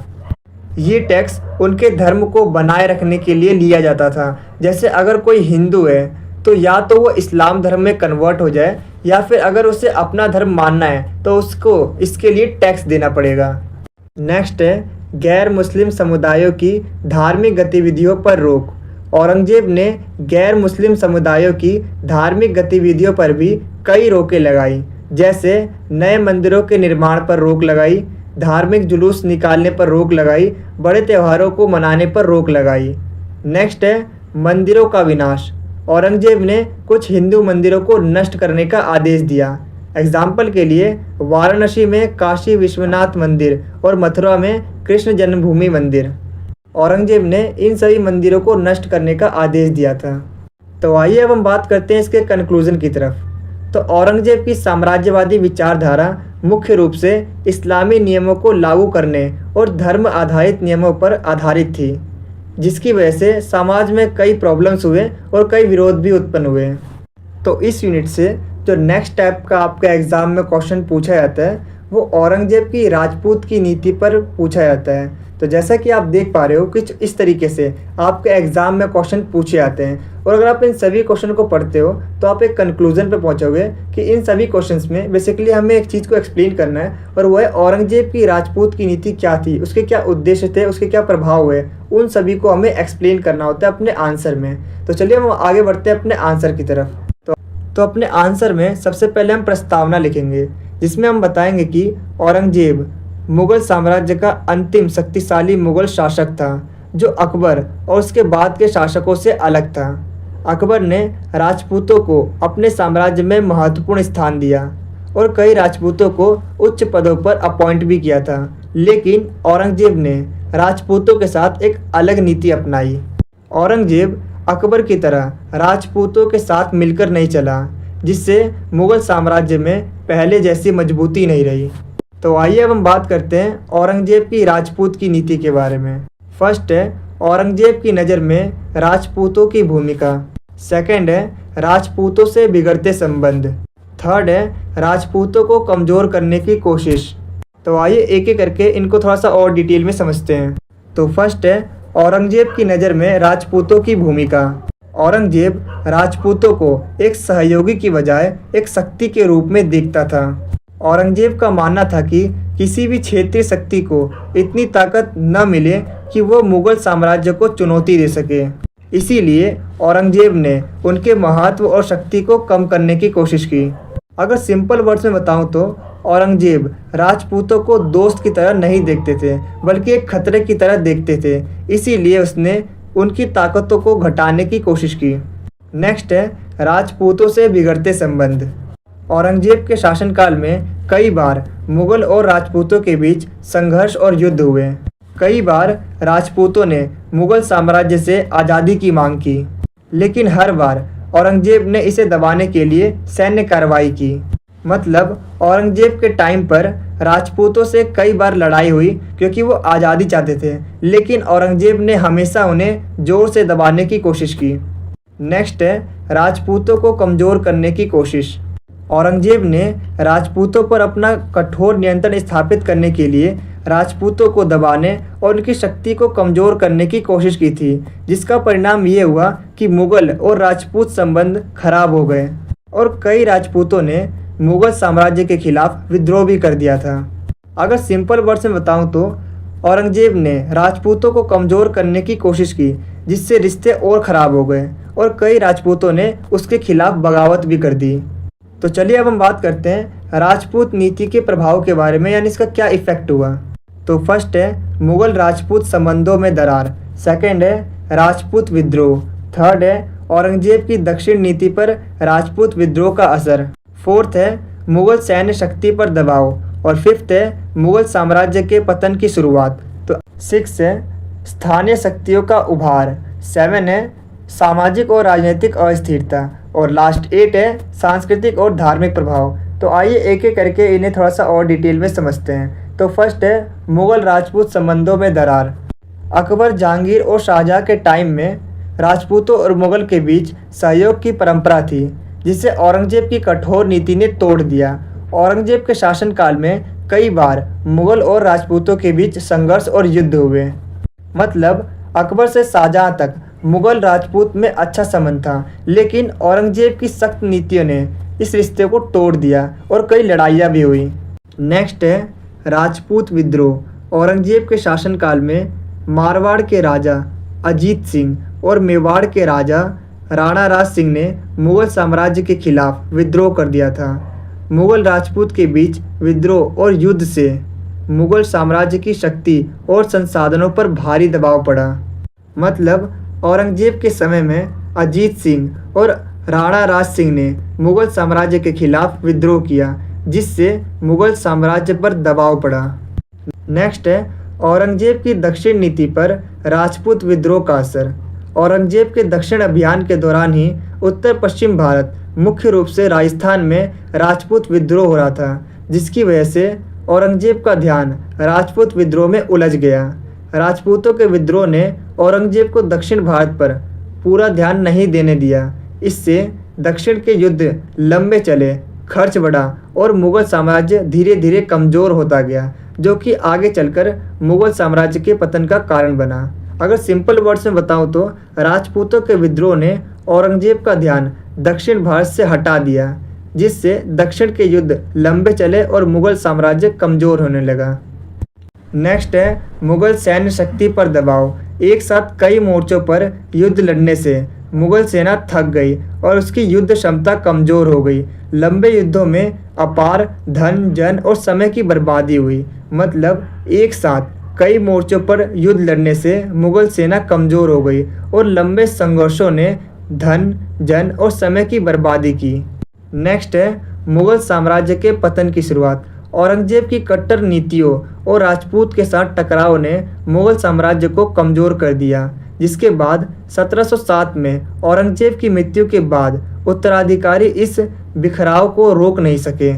ये टैक्स उनके धर्म को बनाए रखने के लिए लिया जाता था। जैसे अगर कोई हिंदू है तो या तो वो इस्लाम धर्म में कन्वर्ट हो जाए, या फिर अगर उसे अपना धर्म मानना है तो उसको इसके लिए टैक्स देना पड़ेगा। नेक्स्ट है गैर मुस्लिम समुदायों की धार्मिक गतिविधियों पर रोक। औरंगजेब ने गैर मुस्लिम समुदायों की धार्मिक गतिविधियों पर भी कई रोकें लगाई, जैसे नए मंदिरों के निर्माण पर रोक लगाई, धार्मिक जुलूस निकालने पर रोक लगाई, बड़े त्योहारों को मनाने पर रोक लगाई। नेक्स्ट है मंदिरों का विनाश। औरंगजेब ने कुछ हिंदू मंदिरों को नष्ट करने का आदेश दिया। एग्जाम्पल के लिए वाराणसी में काशी विश्वनाथ मंदिर और मथुरा में कृष्ण जन्मभूमि मंदिर। औरंगजेब ने इन सभी मंदिरों को नष्ट करने का आदेश दिया था। तो आइए अब हम बात करते हैं इसके कंक्लूजन की तरफ। तो औरंगजेब की साम्राज्यवादी विचारधारा मुख्य रूप से इस्लामी नियमों को लागू करने और धर्म आधारित नियमों पर आधारित थी, जिसकी वजह से समाज में कई प्रॉब्लम्स हुए और कई विरोध भी उत्पन्न हुए। तो इस यूनिट से जो नेक्स्ट टाइप का आपका एग्ज़ाम में क्वेश्चन पूछा जाता है वो औरंगजेब की राजपूत की नीति पर पूछा जाता है। तो जैसा कि आप देख पा रहे हो कुछ इस तरीके से आपके एग्ज़ाम में क्वेश्चन पूछे जाते हैं, और अगर आप इन सभी क्वेश्चन को पढ़ते हो तो आप एक कंक्लूजन पे पहुंचोगे कि इन सभी क्वेश्चंस में बेसिकली हमें एक चीज़ को एक्सप्लेन करना है, और वो है औरंगजेब की राजपूत की नीति क्या थी, उसके क्या उद्देश्य थे, उसके क्या प्रभाव हुए, उन सभी को हमें एक्सप्लेन करना होता है अपने आंसर में। तो चलिए हम आगे बढ़ते हैं अपने आंसर की तरफ। तो अपने आंसर में सबसे पहले हम प्रस्तावना लिखेंगे, जिसमें हम बताएंगे कि औरंगजेब मुगल साम्राज्य का अंतिम शक्तिशाली मुगल शासक था जो अकबर और उसके बाद के शासकों से अलग था। अकबर ने राजपूतों को अपने साम्राज्य में महत्वपूर्ण स्थान दिया और कई राजपूतों को उच्च पदों पर अपॉइंट भी किया था, लेकिन औरंगजेब ने राजपूतों के साथ एक अलग नीति अपनाई। औरंगजेब अकबर की तरह राजपूतों के साथ मिलकर नहीं चला, जिससे मुगल साम्राज्य में पहले जैसी मजबूती नहीं रही। तो आइए अब हम बात करते हैं औरंगजेब की राजपूत की नीति के बारे में। फर्स्ट है औरंगजेब की नज़र में राजपूतों की भूमिका। सेकंड है राजपूतों से बिगड़ते संबंध। थर्ड है राजपूतों को कमज़ोर करने की कोशिश। तो आइए एक एक करके इनको थोड़ा सा और डिटेल में समझते हैं। तो फर्स्ट है औरंगजेब की नज़र में राजपूतों की भूमिका। औरंगजेब राजपूतों को एक सहयोगी की बजाय एक शक्ति के रूप में देखता था। औरंगजेब का मानना था कि किसी भी क्षेत्रीय शक्ति को इतनी ताकत न मिले कि वो मुगल साम्राज्य को चुनौती दे सके। इसीलिए औरंगजेब ने उनके महत्व और शक्ति को कम करने की कोशिश की। अगर सिंपल वर्ड्स में बताऊं तो औरंगजेब राजपूतों को दोस्त की तरह नहीं देखते थे, बल्कि एक खतरे की तरह देखते थे। इसीलिए उसने उनकी ताकतों को घटाने की कोशिश की। नेक्स्ट है राजपूतों से बिगड़ते संबंध। औरंगजेब के शासनकाल में कई बार मुगल और राजपूतों के बीच संघर्ष और युद्ध हुए। कई बार राजपूतों ने मुगल साम्राज्य से आज़ादी की मांग की, लेकिन हर बार औरंगजेब ने इसे दबाने के लिए सैन्य कार्रवाई की। मतलब औरंगजेब के टाइम पर राजपूतों से कई बार लड़ाई हुई क्योंकि वो आज़ादी चाहते थे, लेकिन औरंगजेब ने हमेशा उन्हें ज़ोर से दबाने की कोशिश की। नेक्स्ट है राजपूतों को कमज़ोर करने की कोशिश। औरंगजेब ने राजपूतों पर अपना कठोर नियंत्रण स्थापित करने के लिए राजपूतों को दबाने और उनकी शक्ति को कमज़ोर करने की कोशिश की थी, जिसका परिणाम ये हुआ कि मुग़ल और राजपूत संबंध खराब हो गए और कई राजपूतों ने मुग़ल साम्राज्य के खिलाफ विद्रोह भी कर दिया था। अगर सिंपल वर्ड्स में बताऊं तो औरंगजेब ने राजपूतों को कमज़ोर करने की कोशिश की, जिससे रिश्ते और ख़राब हो गए और कई राजपूतों ने उसके खिलाफ बगावत भी कर दी। तो चलिए अब हम बात करते हैं राजपूत नीति के प्रभाव के बारे में, यानी इसका क्या इफ़ेक्ट हुआ। तो फर्स्ट है मुग़ल राजपूत संबंधों में दरार, सेकंड है राजपूत विद्रोह, थर्ड है औरंगजेब की दक्षिण नीति पर राजपूत विद्रोह का असर, फोर्थ है मुग़ल सैन्य शक्ति पर दबाव और फिफ्थ है मुग़ल साम्राज्य के पतन की शुरुआत। तो सिक्स है स्थानीय शक्तियों का उभार, सेवन है सामाजिक और राजनीतिक अस्थिरता और लास्ट एट है सांस्कृतिक और धार्मिक प्रभाव। तो आइए एक एक करके इन्हें थोड़ा सा और डिटेल में समझते हैं। तो फर्स्ट है मुग़ल राजपूत संबंधों में दरार। अकबर, जहांगीर और शाहजहाँ के टाइम में राजपूतों और मुग़ल के बीच सहयोग की परंपरा थी, जिसे औरंगजेब की कठोर नीति ने तोड़ दिया। औरंगजेब के शासनकाल में कई बार मुग़ल और राजपूतों के बीच संघर्ष और युद्ध हुए। मतलब अकबर से शाहजहाँ तक मुग़ल राजपूत में अच्छा संबंध था, लेकिन औरंगजेब की सख्त नीतियों ने इस रिश्ते को तोड़ दिया और कई लड़ाइयाँ भी हुई। नेक्स्ट है राजपूत विद्रोह। औरंगजेब के शासनकाल में मारवाड़ के राजा अजीत सिंह और मेवाड़ के राजा राणा राज सिंह ने मुग़ल साम्राज्य के खिलाफ विद्रोह कर दिया था। मुग़ल राजपूत के बीच विद्रोह और युद्ध से मुग़ल साम्राज्य की शक्ति और संसाधनों पर भारी दबाव पड़ा। मतलब औरंगजेब के समय में अजीत सिंह और राणा राज सिंह ने मुग़ल साम्राज्य के खिलाफ विद्रोह किया, जिससे मुग़ल साम्राज्य पर दबाव पड़ा। नेक्स्ट है औरंगजेब की दक्षिण नीति पर राजपूत विद्रोह का असर। औरंगजेब के दक्षिण अभियान के दौरान ही उत्तर पश्चिम भारत, मुख्य रूप से राजस्थान में राजपूत विद्रोह हो रहा था, जिसकी वजह से औरंगजेब का ध्यान राजपूत विद्रोह में उलझ गया। राजपूतों के विद्रोह ने औरंगजेब को दक्षिण भारत पर पूरा ध्यान नहीं देने दिया। इससे दक्षिण के युद्ध लंबे चले, खर्च बढ़ा और मुग़ल साम्राज्य धीरे धीरे कमज़ोर होता गया, जो कि आगे चलकर मुग़ल साम्राज्य के पतन का कारण बना। अगर सिंपल वर्ड्स में बताऊं तो राजपूतों के विद्रोह ने औरंगजेब का ध्यान दक्षिण भारत से हटा दिया, जिससे दक्षिण के युद्ध लंबे चले और मुग़ल साम्राज्य कमज़ोर होने लगा। नेक्स्ट है मुग़ल सैन्य शक्ति पर दबाव। एक साथ कई मोर्चों पर युद्ध लड़ने से मुग़ल सेना थक गई और उसकी युद्ध क्षमता कमज़ोर हो गई। लंबे युद्धों में अपार धन, जन और समय की बर्बादी हुई। मतलब एक साथ कई मोर्चों पर युद्ध लड़ने से मुग़ल सेना कमज़ोर हो गई और लंबे संघर्षों ने धन, जन और समय की बर्बादी की। नेक्स्ट है मुग़ल साम्राज्य के पतन की शुरुआत। औरंगजेब की कट्टर नीतियों और राजपूत के साथ टकराव ने मुग़ल साम्राज्य को कमज़ोर कर दिया, जिसके बाद 1707 में औरंगजेब की मृत्यु के बाद उत्तराधिकारी इस बिखराव को रोक नहीं सके,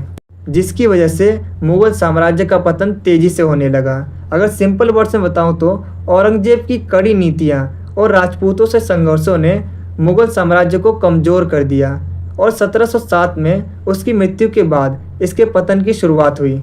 जिसकी वजह से मुग़ल साम्राज्य का पतन तेज़ी से होने लगा। अगर सिंपल वर्ड्स में बताऊं तो औरंगजेब की कड़ी नीतियां और राजपूतों से संघर्षों ने मुग़ल साम्राज्य को कमज़ोर कर दिया और 1707 में उसकी मृत्यु के बाद इसके पतन की शुरुआत हुई।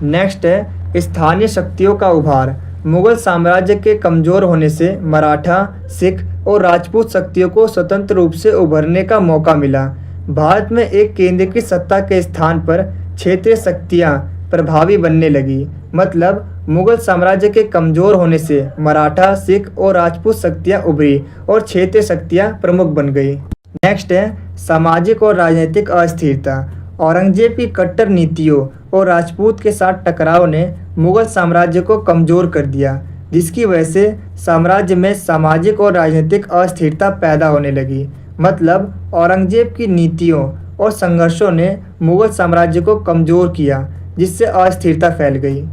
नेक्स्ट है स्थानीय शक्तियों का उभार। मुग़ल साम्राज्य के कमज़ोर होने से मराठा, सिख और राजपूत शक्तियों को स्वतंत्र रूप से उभरने का मौका मिला। भारत में एक केंद्रीकृत सत्ता के स्थान पर क्षेत्रीय शक्तियाँ प्रभावी बनने लगी। मतलब मुग़ल साम्राज्य के कमज़ोर होने से मराठा, सिख और राजपूत शक्तियाँ उभरी और क्षेत्रीय शक्तियाँ प्रमुख बन गई। नेक्स्ट है सामाजिक और राजनीतिक अस्थिरता। औरंगजेब की कट्टर नीतियों और राजपूत के साथ टकराव ने मुग़ल साम्राज्य को कमज़ोर कर दिया, जिसकी वजह से साम्राज्य में सामाजिक और राजनीतिक अस्थिरता पैदा होने लगी। मतलब औरंगजेब की नीतियों और संघर्षों ने मुग़ल साम्राज्य को कमज़ोर किया, जिससे अस्थिरता फैल गई।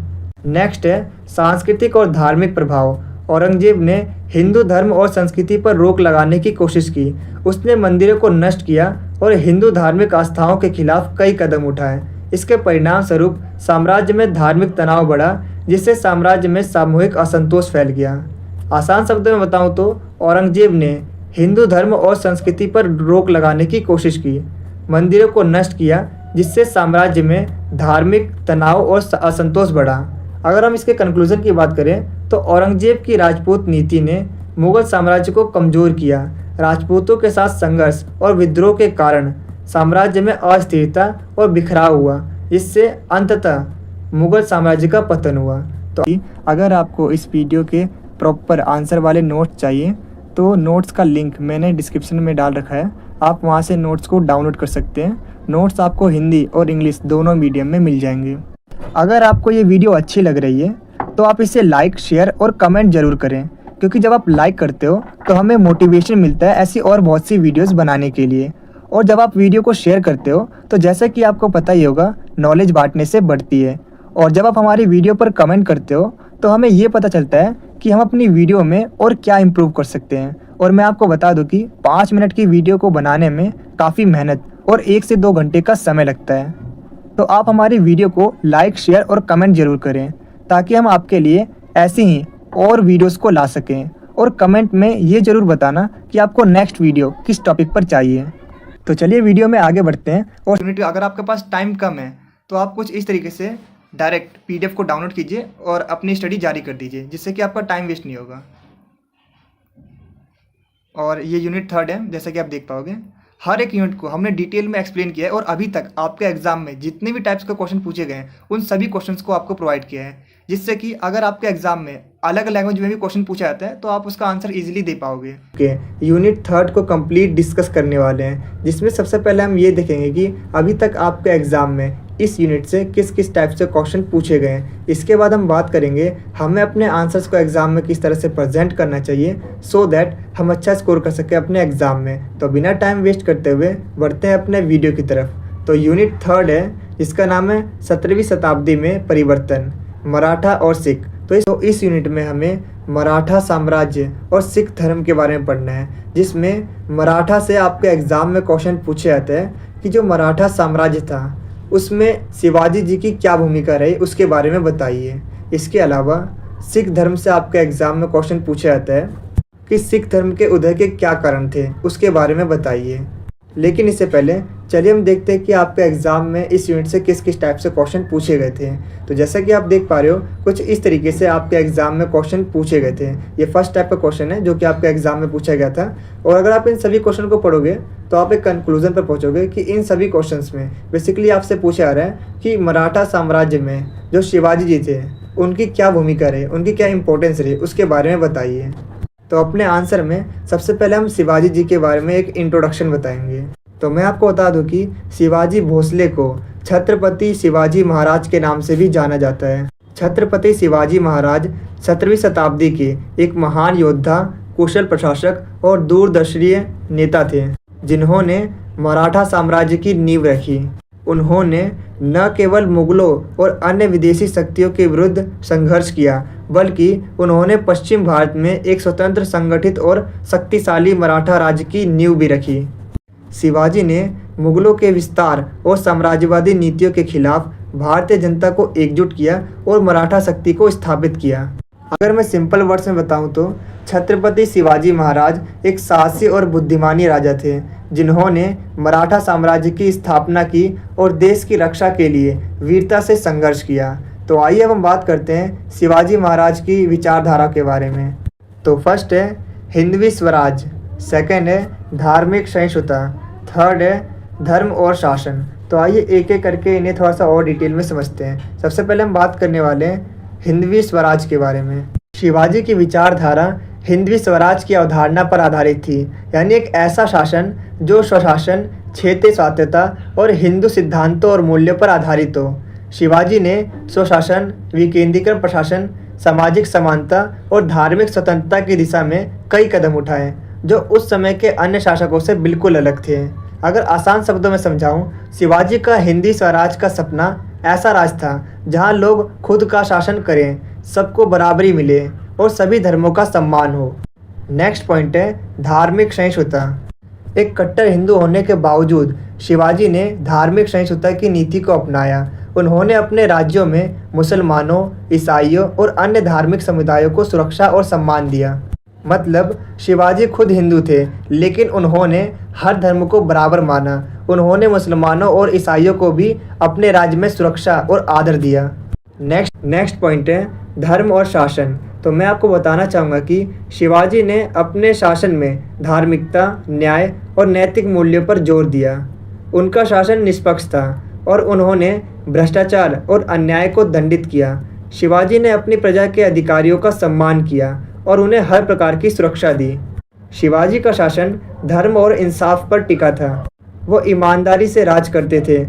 नेक्स्ट है सांस्कृतिक और धार्मिक प्रभाव। औरंगजेब ने हिंदू धर्म और संस्कृति पर रोक लगाने की कोशिश की। उसने मंदिरों को नष्ट किया और हिंदू धार्मिक आस्थाओं के खिलाफ कई कदम उठाए। इसके परिणाम स्वरूप साम्राज्य में धार्मिक तनाव बढ़ा, जिससे साम्राज्य में सामूहिक असंतोष फैल गया। आसान शब्दों में बताऊं तो औरंगजेब ने हिंदू धर्म और संस्कृति पर रोक लगाने की कोशिश की, मंदिरों को नष्ट किया, जिससे साम्राज्य में धार्मिक तनाव और असंतोष बढ़ा। अगर हम इसके कंक्लूजन की बात करें तो औरंगजेब की राजपूत नीति ने मुगल साम्राज्य को कमज़ोर किया। राजपूतों के साथ संघर्ष और विद्रोह के कारण साम्राज्य में अस्थिरता और बिखराव हुआ, जिससे अंततः मुगल साम्राज्य का पतन हुआ। तो अगर आपको इस वीडियो के प्रॉपर आंसर वाले नोट्स चाहिए तो नोट्स का लिंक मैंने डिस्क्रिप्शन में डाल रखा है, आप वहां से नोट्स को डाउनलोड कर सकते हैं। नोट्स आपको हिंदी और इंग्लिश दोनों मीडियम में मिल जाएंगे। अगर आपको ये वीडियो अच्छी लग रही है तो आप इसे लाइक, शेयर और कमेंट ज़रूर करें, क्योंकि जब आप लाइक करते हो तो हमें मोटिवेशन मिलता है ऐसी और बहुत सी वीडियोस बनाने के लिए। और जब आप वीडियो को शेयर करते हो तो जैसा कि आपको पता ही होगा, नॉलेज बांटने से बढ़ती है। और जब आप हमारी वीडियो पर कमेंट करते हो तो हमें ये पता चलता है कि हम अपनी वीडियो में और क्या इम्प्रूव कर सकते हैं। और मैं आपको बता दूं कि 5 मिनट की वीडियो को बनाने में काफ़ी मेहनत और 1 से 2 घंटे का समय लगता है। तो आप हमारी वीडियो को लाइक, शेयर और कमेंट जरूर करें, ताकि हम आपके लिए ऐसी ही और वीडियोस को ला सकें। और कमेंट में ये ज़रूर बताना कि आपको नेक्स्ट वीडियो किस टॉपिक पर चाहिए। तो चलिए वीडियो में आगे बढ़ते हैं। और अगर आपके पास टाइम कम है तो आप कुछ इस तरीके से डायरेक्ट PDF को डाउनलोड कीजिए और अपनी स्टडी जारी कर दीजिए, जिससे कि आपका टाइम वेस्ट नहीं होगा। और ये यूनिट 3 है, जैसा कि आप देख पाओगे। हर एक यूनिट को हमने डिटेल में एक्सप्लेन किया है और अभी तक आपके एग्जाम में जितने भी टाइप्स के क्वेश्चन पूछे गए हैं उन सभी क्वेश्चंस को आपको प्रोवाइड किया है, जिससे कि अगर आपके एग्जाम में अलग लैंग्वेज में भी क्वेश्चन पूछा जाता है तो आप उसका आंसर इजीली दे पाओगे। यूनिट 3 को कंप्लीट डिस्कस करने वाले हैं, जिसमें सबसे पहले हम ये देखेंगे कि अभी तक आपके एग्जाम में इस यूनिट से किस किस टाइप से क्वेश्चन पूछे गए हैं। इसके बाद हम बात करेंगे हमें अपने आंसर्स को एग्ज़ाम में किस तरह से प्रेजेंट करना चाहिए, सो दैट हम अच्छा स्कोर कर सकें अपने एग्ज़ाम में। तो बिना टाइम वेस्ट करते हुए बढ़ते हैं अपने वीडियो की तरफ। तो यूनिट 3 है, जिसका नाम है 17वीं शताब्दी में परिवर्तन, मराठा और सिख। तो इस यूनिट में हमें मराठा साम्राज्य और सिख धर्म के बारे में पढ़ना है, जिसमें मराठा से आपके एग्ज़ाम में क्वेश्चन पूछे जाते हैं कि जो मराठा साम्राज्य था उसमें शिवाजी जी की क्या भूमिका रही, उसके बारे में बताइए। इसके अलावा सिख धर्म से आपके एग्ज़ाम में क्वेश्चन पूछा जाता है कि सिख धर्म के उदय के क्या कारण थे, उसके बारे में बताइए। लेकिन इससे पहले चलिए हम देखते हैं कि आपके एग्ज़ाम में इस यूनिट से किस किस टाइप से क्वेश्चन पूछे गए थे। तो जैसा कि आप देख पा रहे हो, कुछ इस तरीके से आपके एग्ज़ाम में क्वेश्चन पूछे गए थे। ये फर्स्ट टाइप का क्वेश्चन है जो कि आपके एग्ज़ाम में पूछा गया था। और अगर आप इन सभी क्वेश्चन को पढ़ोगे तो आप एक कंक्लूजन पर पहुँचोगे कि इन सभी क्वेश्चंस में बेसिकली आपसे पूछा जा रहा है कि मराठा साम्राज्य में जो शिवाजी जी थे उनकी क्या भूमिका रही, उनकी क्या इंपॉर्टेंस रही, उसके बारे में बताइए। तो अपने आंसर में सबसे पहले हम शिवाजी जी के बारे में एक इंट्रोडक्शन बताएंगे। तो मैं आपको बता दूं कि शिवाजी भोसले को छत्रपति शिवाजी महाराज के नाम से भी जाना जाता है। छत्रपति शिवाजी महाराज 17वीं शताब्दी के एक महान योद्धा, कुशल प्रशासक और दूरदर्शी नेता थे, जिन्होंने मराठा साम्राज्य की नींव रखी। उन्होंने न केवल मुगलों और अन्य विदेशी शक्तियों के विरुद्ध संघर्ष किया, बल्कि उन्होंने पश्चिम भारत में एक स्वतंत्र, संगठित और शक्तिशाली मराठा राज्य की नींव भी रखी। शिवाजी ने मुगलों के विस्तार और साम्राज्यवादी नीतियों के खिलाफ भारतीय जनता को एकजुट किया और मराठा शक्ति को स्थापित किया। अगर मैं सिंपल वर्ड्स में बताऊं तो छत्रपति शिवाजी महाराज एक साहसी और बुद्धिमानी राजा थे, जिन्होंने मराठा साम्राज्य की स्थापना की और देश की रक्षा के लिए वीरता से संघर्ष किया। तो आइए अब हम बात करते हैं शिवाजी महाराज की विचारधारा के बारे में। तो फर्स्ट है हिंदवी स्वराज, सेकंड है धार्मिक सहिष्णुता, थर्ड है धर्म और शासन। तो आइए एक एक करके इन्हें थोड़ा सा और डिटेल में समझते हैं। सबसे पहले हम बात करने वाले हैं हिंदवी स्वराज के बारे में। शिवाजी की विचारधारा हिंदवी स्वराज की अवधारणा पर आधारित थी, यानी एक ऐसा शासन जो स्वशासन, क्षेत्रीय स्वायत्तता और हिंदू सिद्धांतों और मूल्यों पर आधारित हो। शिवाजी ने स्वशासन, विकेंद्रीकृत प्रशासन, सामाजिक समानता और धार्मिक स्वतंत्रता की दिशा में कई कदम उठाए, जो उस समय के अन्य शासकों से बिल्कुल अलग थे। अगर आसान शब्दों में समझाऊं, शिवाजी का हिंदी स्वराज का सपना ऐसा राज था जहां लोग खुद का शासन करें, सबको बराबरी मिले और सभी धर्मों का सम्मान हो। नेक्स्ट पॉइंट है धार्मिक सहिष्णुता। एक कट्टर हिंदू होने के बावजूद शिवाजी ने धार्मिक सहिष्णुता की नीति को अपनाया। उन्होंने अपने राज्यों में मुसलमानों, ईसाइयों और अन्य धार्मिक समुदायों को सुरक्षा और सम्मान दिया। मतलब शिवाजी खुद हिंदू थे, लेकिन उन्होंने हर धर्म को बराबर माना। उन्होंने मुसलमानों और ईसाइयों को भी अपने राज्य में सुरक्षा और आदर दिया। नेक्स्ट पॉइंट है धर्म और शासन। तो मैं आपको बताना चाहूँगा कि शिवाजी ने अपने शासन में धार्मिकता, न्याय और नैतिक मूल्यों पर जोर दिया। उनका शासन निष्पक्ष था और उन्होंने भ्रष्टाचार और अन्याय को दंडित किया। शिवाजी ने अपनी प्रजा के अधिकारियों का सम्मान किया और उन्हें हर प्रकार की सुरक्षा दी। शिवाजी का शासन धर्म और इंसाफ पर टिका था। वो ईमानदारी से राज करते थे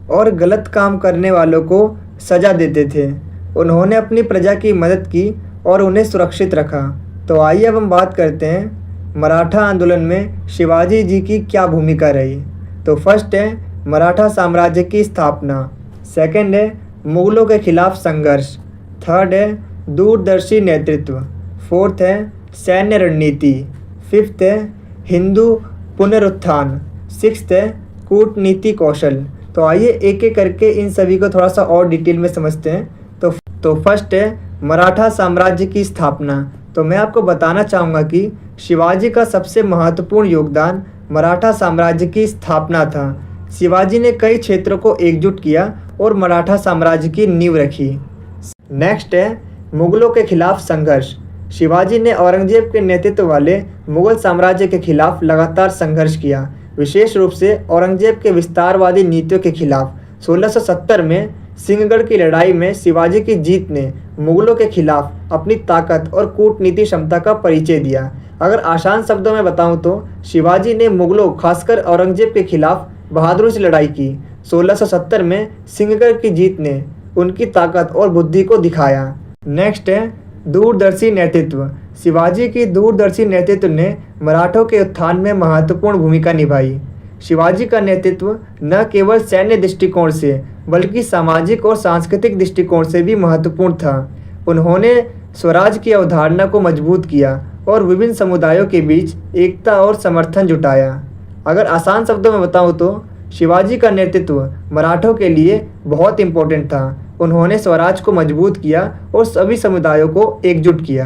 और गलत काम करने वालों को सजा देते थे। उन्होंने अपनी प्रजा की मदद की और उन्हें सुरक्षित रखा। तो आइए अब हम बात करते हैं मराठा आंदोलन में शिवाजी जी की क्या भूमिका रही। तो फर्स्ट है मराठा साम्राज्य की स्थापना, सेकंड है मुगलों के खिलाफ संघर्ष, थर्ड है दूरदर्शी नेतृत्व, फोर्थ है सैन्य रणनीति, फिफ्थ है हिंदू पुनरुत्थान, सिक्स्थ है कूटनीति कौशल। तो आइए एक एक करके इन सभी को थोड़ा सा और डिटेल में समझते हैं। तो फर्स्ट है मराठा साम्राज्य की स्थापना। तो मैं आपको बताना चाहूँगा कि शिवाजी का सबसे महत्वपूर्ण योगदान मराठा साम्राज्य की स्थापना था। शिवाजी ने कई क्षेत्रों को एकजुट किया और मराठा साम्राज्य की नींव रखी। नेक्स्ट है मुगलों के खिलाफ संघर्ष। शिवाजी ने औरंगजेब के नेतृत्व वाले मुगल साम्राज्य के खिलाफ लगातार संघर्ष किया, विशेष रूप से औरंगजेब के विस्तारवादी नीतियों के खिलाफ। 1670 में सिंहगढ़ की लड़ाई में शिवाजी की जीत ने मुगलों के खिलाफ अपनी ताकत और कूटनीति क्षमता का परिचय दिया। अगर आसान शब्दों में बताऊं तो शिवाजी ने मुगलों खासकर औरंगजेब के खिलाफ बहादुरी से लड़ाई की। 1670 में सिंहगढ़ की जीत ने उनकी ताकत और बुद्धि को दिखाया। नेक्स्ट है दूरदर्शी नेतृत्व। शिवाजी की दूरदर्शी नेतृत्व ने मराठों के उत्थान में महत्वपूर्ण भूमिका निभाई। शिवाजी का नेतृत्व न केवल सैन्य दृष्टिकोण से बल्कि सामाजिक और सांस्कृतिक दृष्टिकोण से भी महत्वपूर्ण था। उन्होंने स्वराज की अवधारणा को मजबूत किया और विभिन्न समुदायों के बीच एकता और समर्थन जुटाया। अगर आसान शब्दों में बताऊं तो शिवाजी का नेतृत्व मराठों के लिए बहुत इम्पोर्टेंट था। उन्होंने स्वराज को मजबूत किया और सभी समुदायों को एकजुट किया।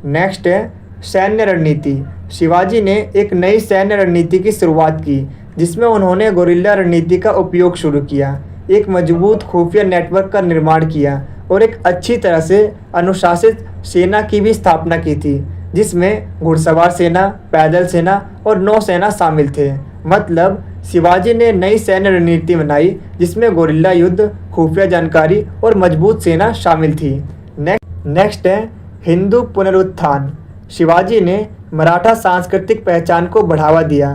नेक्स्ट है सैन्य रणनीति। शिवाजी ने एक नई सैन्य रणनीति की शुरुआत की, जिसमें उन्होंने गुरिल्ला रणनीति का उपयोग शुरू किया, एक मजबूत खुफिया नेटवर्क का निर्माण किया और एक अच्छी तरह से अनुशासित सेना की भी स्थापना की थी, जिसमें घुड़सवार सेना, पैदल सेना और नौसेना शामिल थे। मतलब शिवाजी ने नई सैन्य रणनीति बनाई जिसमें गुरिल्ला युद्ध, खुफिया जानकारी और मजबूत सेना शामिल थी। नेक्स्ट है हिंदू पुनरुत्थान। शिवाजी ने मराठा सांस्कृतिक पहचान को बढ़ावा दिया।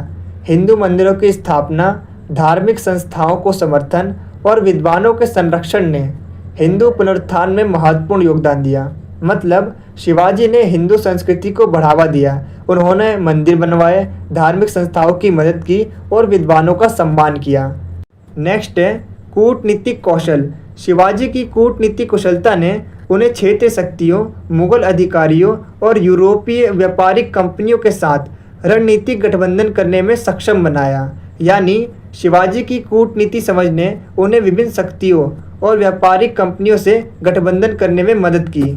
हिंदू मंदिरों की स्थापना, धार्मिक संस्थाओं को समर्थन और विद्वानों के संरक्षण ने हिंदू पुनरुत्थान में महत्वपूर्ण योगदान दिया। मतलब शिवाजी ने हिंदू संस्कृति को बढ़ावा दिया। उन्होंने मंदिर बनवाए, धार्मिक संस्थाओं की मदद की और विद्वानों का सम्मान किया। नेक्स्ट है कूटनीतिक कौशल। शिवाजी की कूटनीतिक कुशलता ने उन्हें क्षेत्रीय शक्तियों, मुगल अधिकारियों और यूरोपीय व्यापारिक कंपनियों के साथ रणनीतिक गठबंधन करने में सक्षम बनाया। यानी शिवाजी की कूटनीति समझ ने उन्हें विभिन्न शक्तियों और व्यापारिक कंपनियों से गठबंधन करने में मदद की।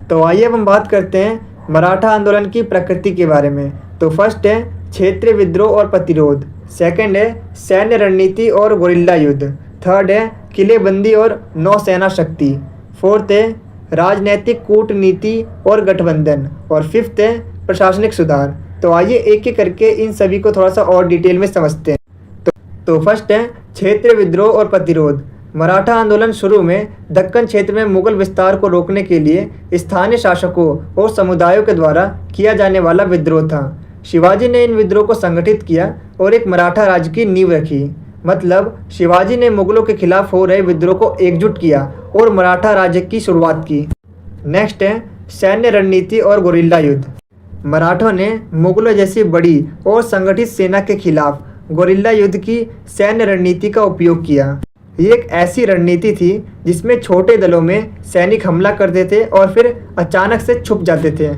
तो आइए अब हम बात करते हैं मराठा आंदोलन की प्रकृति के बारे में। तो फर्स्ट है क्षेत्रीय विद्रोह और प्रतिरोध, सेकंड है सैन्य रणनीति और गुरिल्ला युद्ध, थर्ड है किलेबंदी और नौसेना शक्ति, फोर्थ है राजनैतिक कूटनीति और गठबंधन, और फिफ्थ है प्रशासनिक सुधार। तो आइए एक एक करके इन सभी को थोड़ा सा और डिटेल में समझते हैं। तो फर्स्ट है क्षेत्रीय विद्रोह और प्रतिरोध। मराठा आंदोलन शुरू में दक्कन क्षेत्र में मुगल विस्तार को रोकने के लिए स्थानीय शासकों और समुदायों के द्वारा किया जाने वाला विद्रोह था। शिवाजी ने इन विद्रोह को संगठित किया और एक मराठा राज्य की नींव रखी। मतलब शिवाजी ने मुगलों के खिलाफ हो रहे विद्रोह को एकजुट किया और मराठा राज्य की शुरुआत की। नेक्स्ट है सैन्य रणनीति और गुरिल्ला युद्ध। मराठों ने मुगलों जैसी बड़ी और संगठित सेना के खिलाफ गुरिल्ला युद्ध की सैन्य रणनीति का उपयोग किया। ये एक ऐसी रणनीति थी जिसमें छोटे दलों में सैनिक हमला करते थे और फिर अचानक से छुप जाते थे।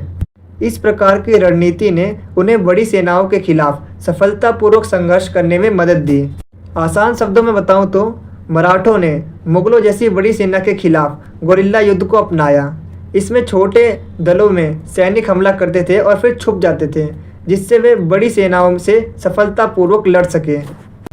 इस प्रकार की रणनीति ने उन्हें बड़ी सेनाओं के खिलाफ सफलतापूर्वक संघर्ष करने में मदद दी। आसान शब्दों में बताऊं तो मराठों ने मुगलों जैसी बड़ी सेना के खिलाफ गुरिल्ला युद्ध को अपनाया। इसमें छोटे दलों में सैनिक हमला करते थे और फिर छुप जाते थे, जिससे वे बड़ी सेनाओं से सफलतापूर्वक लड़ सके।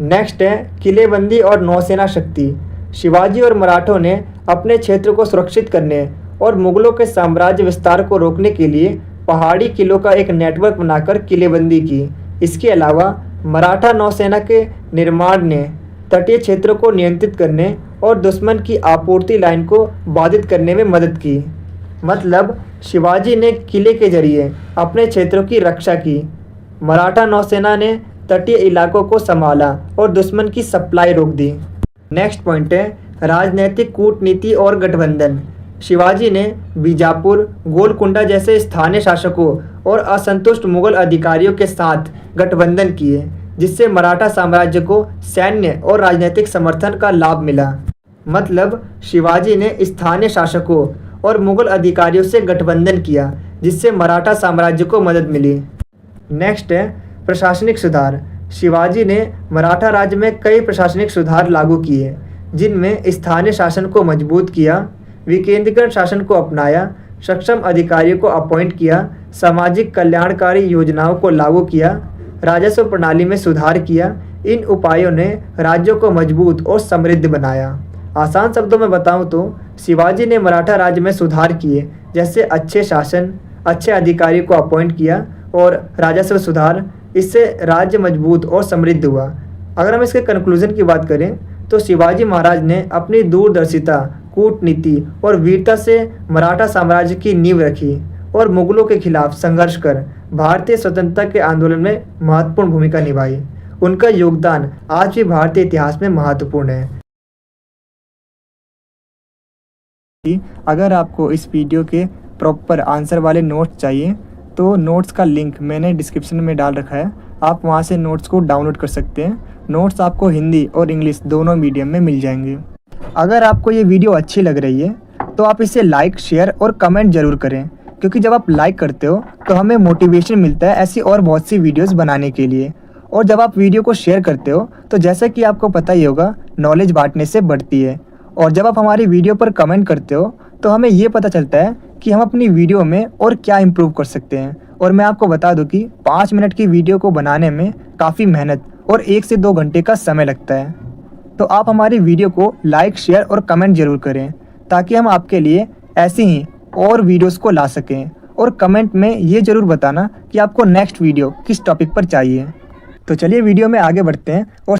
नेक्स्ट है किलेबंदी और नौसेना शक्ति। शिवाजी और मराठों ने अपने क्षेत्र को सुरक्षित करने और मुगलों के साम्राज्य विस्तार को रोकने के लिए पहाड़ी किलों का एक नेटवर्क बनाकर किलेबंदी की। इसके अलावा मराठा नौसेना के निर्माण ने तटीय क्षेत्रों को नियंत्रित करने और दुश्मन की आपूर्ति लाइन को बाधित करने में मदद की। मतलब शिवाजी ने किले के जरिए अपने क्षेत्रों की रक्षा की, मराठा नौसेना ने तटीय इलाकों को संभाला और दुश्मन की सप्लाई रोक दी। नेक्स्ट पॉइंट है राजनीतिक कूटनीति और गठबंधन। शिवाजी ने बीजापुर, गोलकुंडा जैसे स्थानीय शासकों और असंतुष्ट मुगल अधिकारियों के साथ गठबंधन किए, जिससे मराठा साम्राज्य को सैन्य और राजनीतिक समर्थन का लाभ मिला। मतलब शिवाजी ने स्थानीय शासकों और मुगल अधिकारियों से गठबंधन किया, जिससे मराठा साम्राज्य को मदद मिली। नेक्स्ट है प्रशासनिक सुधार। शिवाजी ने मराठा राज्य में कई प्रशासनिक सुधार लागू किए, जिनमें स्थानीय शासन को मजबूत किया, विकेंद्रीकरण शासन को अपनाया, सक्षम अधिकारियों को अपॉइंट किया, सामाजिक कल्याणकारी योजनाओं को लागू किया, राजस्व प्रणाली में सुधार किया। इन उपायों ने राज्यों को मजबूत और समृद्ध बनाया। आसान शब्दों में बताऊं तो शिवाजी ने मराठा राज्य में सुधार किए, जैसे अच्छे शासन, अच्छे अधिकारियों को अपॉइंट किया और राजस्व सुधार। इससे राज्य मजबूत और समृद्ध हुआ। अगर हम इसके कंक्लूजन की बात करें तो शिवाजी महाराज ने अपनी दूरदर्शिता, कूटनीति और वीरता से मराठा साम्राज्य की नींव रखी और मुगलों के खिलाफ संघर्ष कर भारतीय स्वतंत्रता के आंदोलन में महत्वपूर्ण भूमिका निभाई। उनका योगदान आज भी भारतीय इतिहास में महत्वपूर्ण है। अगर आपको इस वीडियो के प्रॉपर आंसर वाले नोट्स चाहिए तो नोट्स का लिंक मैंने डिस्क्रिप्शन में डाल रखा है, आप वहां से नोट्स को डाउनलोड कर सकते हैं। नोट्स आपको हिंदी और इंग्लिश दोनों मीडियम में मिल जाएंगे। अगर आपको ये वीडियो अच्छी लग रही है तो आप इसे लाइक, शेयर और कमेंट ज़रूर करें, क्योंकि जब आप लाइक करते हो तो हमें मोटिवेशन मिलता है ऐसी और बहुत सी वीडियोस बनाने के लिए। और जब आप वीडियो को शेयर करते हो तो जैसा कि आपको पता ही होगा, नॉलेज बांटने से बढ़ती है। और जब आप हमारी वीडियो पर कमेंट करते हो तो हमें ये पता चलता है कि हम अपनी वीडियो में और क्या इम्प्रूव कर सकते हैं। और मैं आपको बता दूं कि 5 मिनट की वीडियो को बनाने में काफ़ी मेहनत और 1 से 2 घंटे का समय लगता है। तो आप हमारी वीडियो को लाइक, शेयर और कमेंट जरूर करें, ताकि हम आपके लिए ऐसी ही और वीडियोस को ला सकें। और कमेंट में ये ज़रूर बताना कि आपको नेक्स्ट वीडियो किस टॉपिक पर चाहिए। तो चलिए वीडियो में आगे बढ़ते हैं। और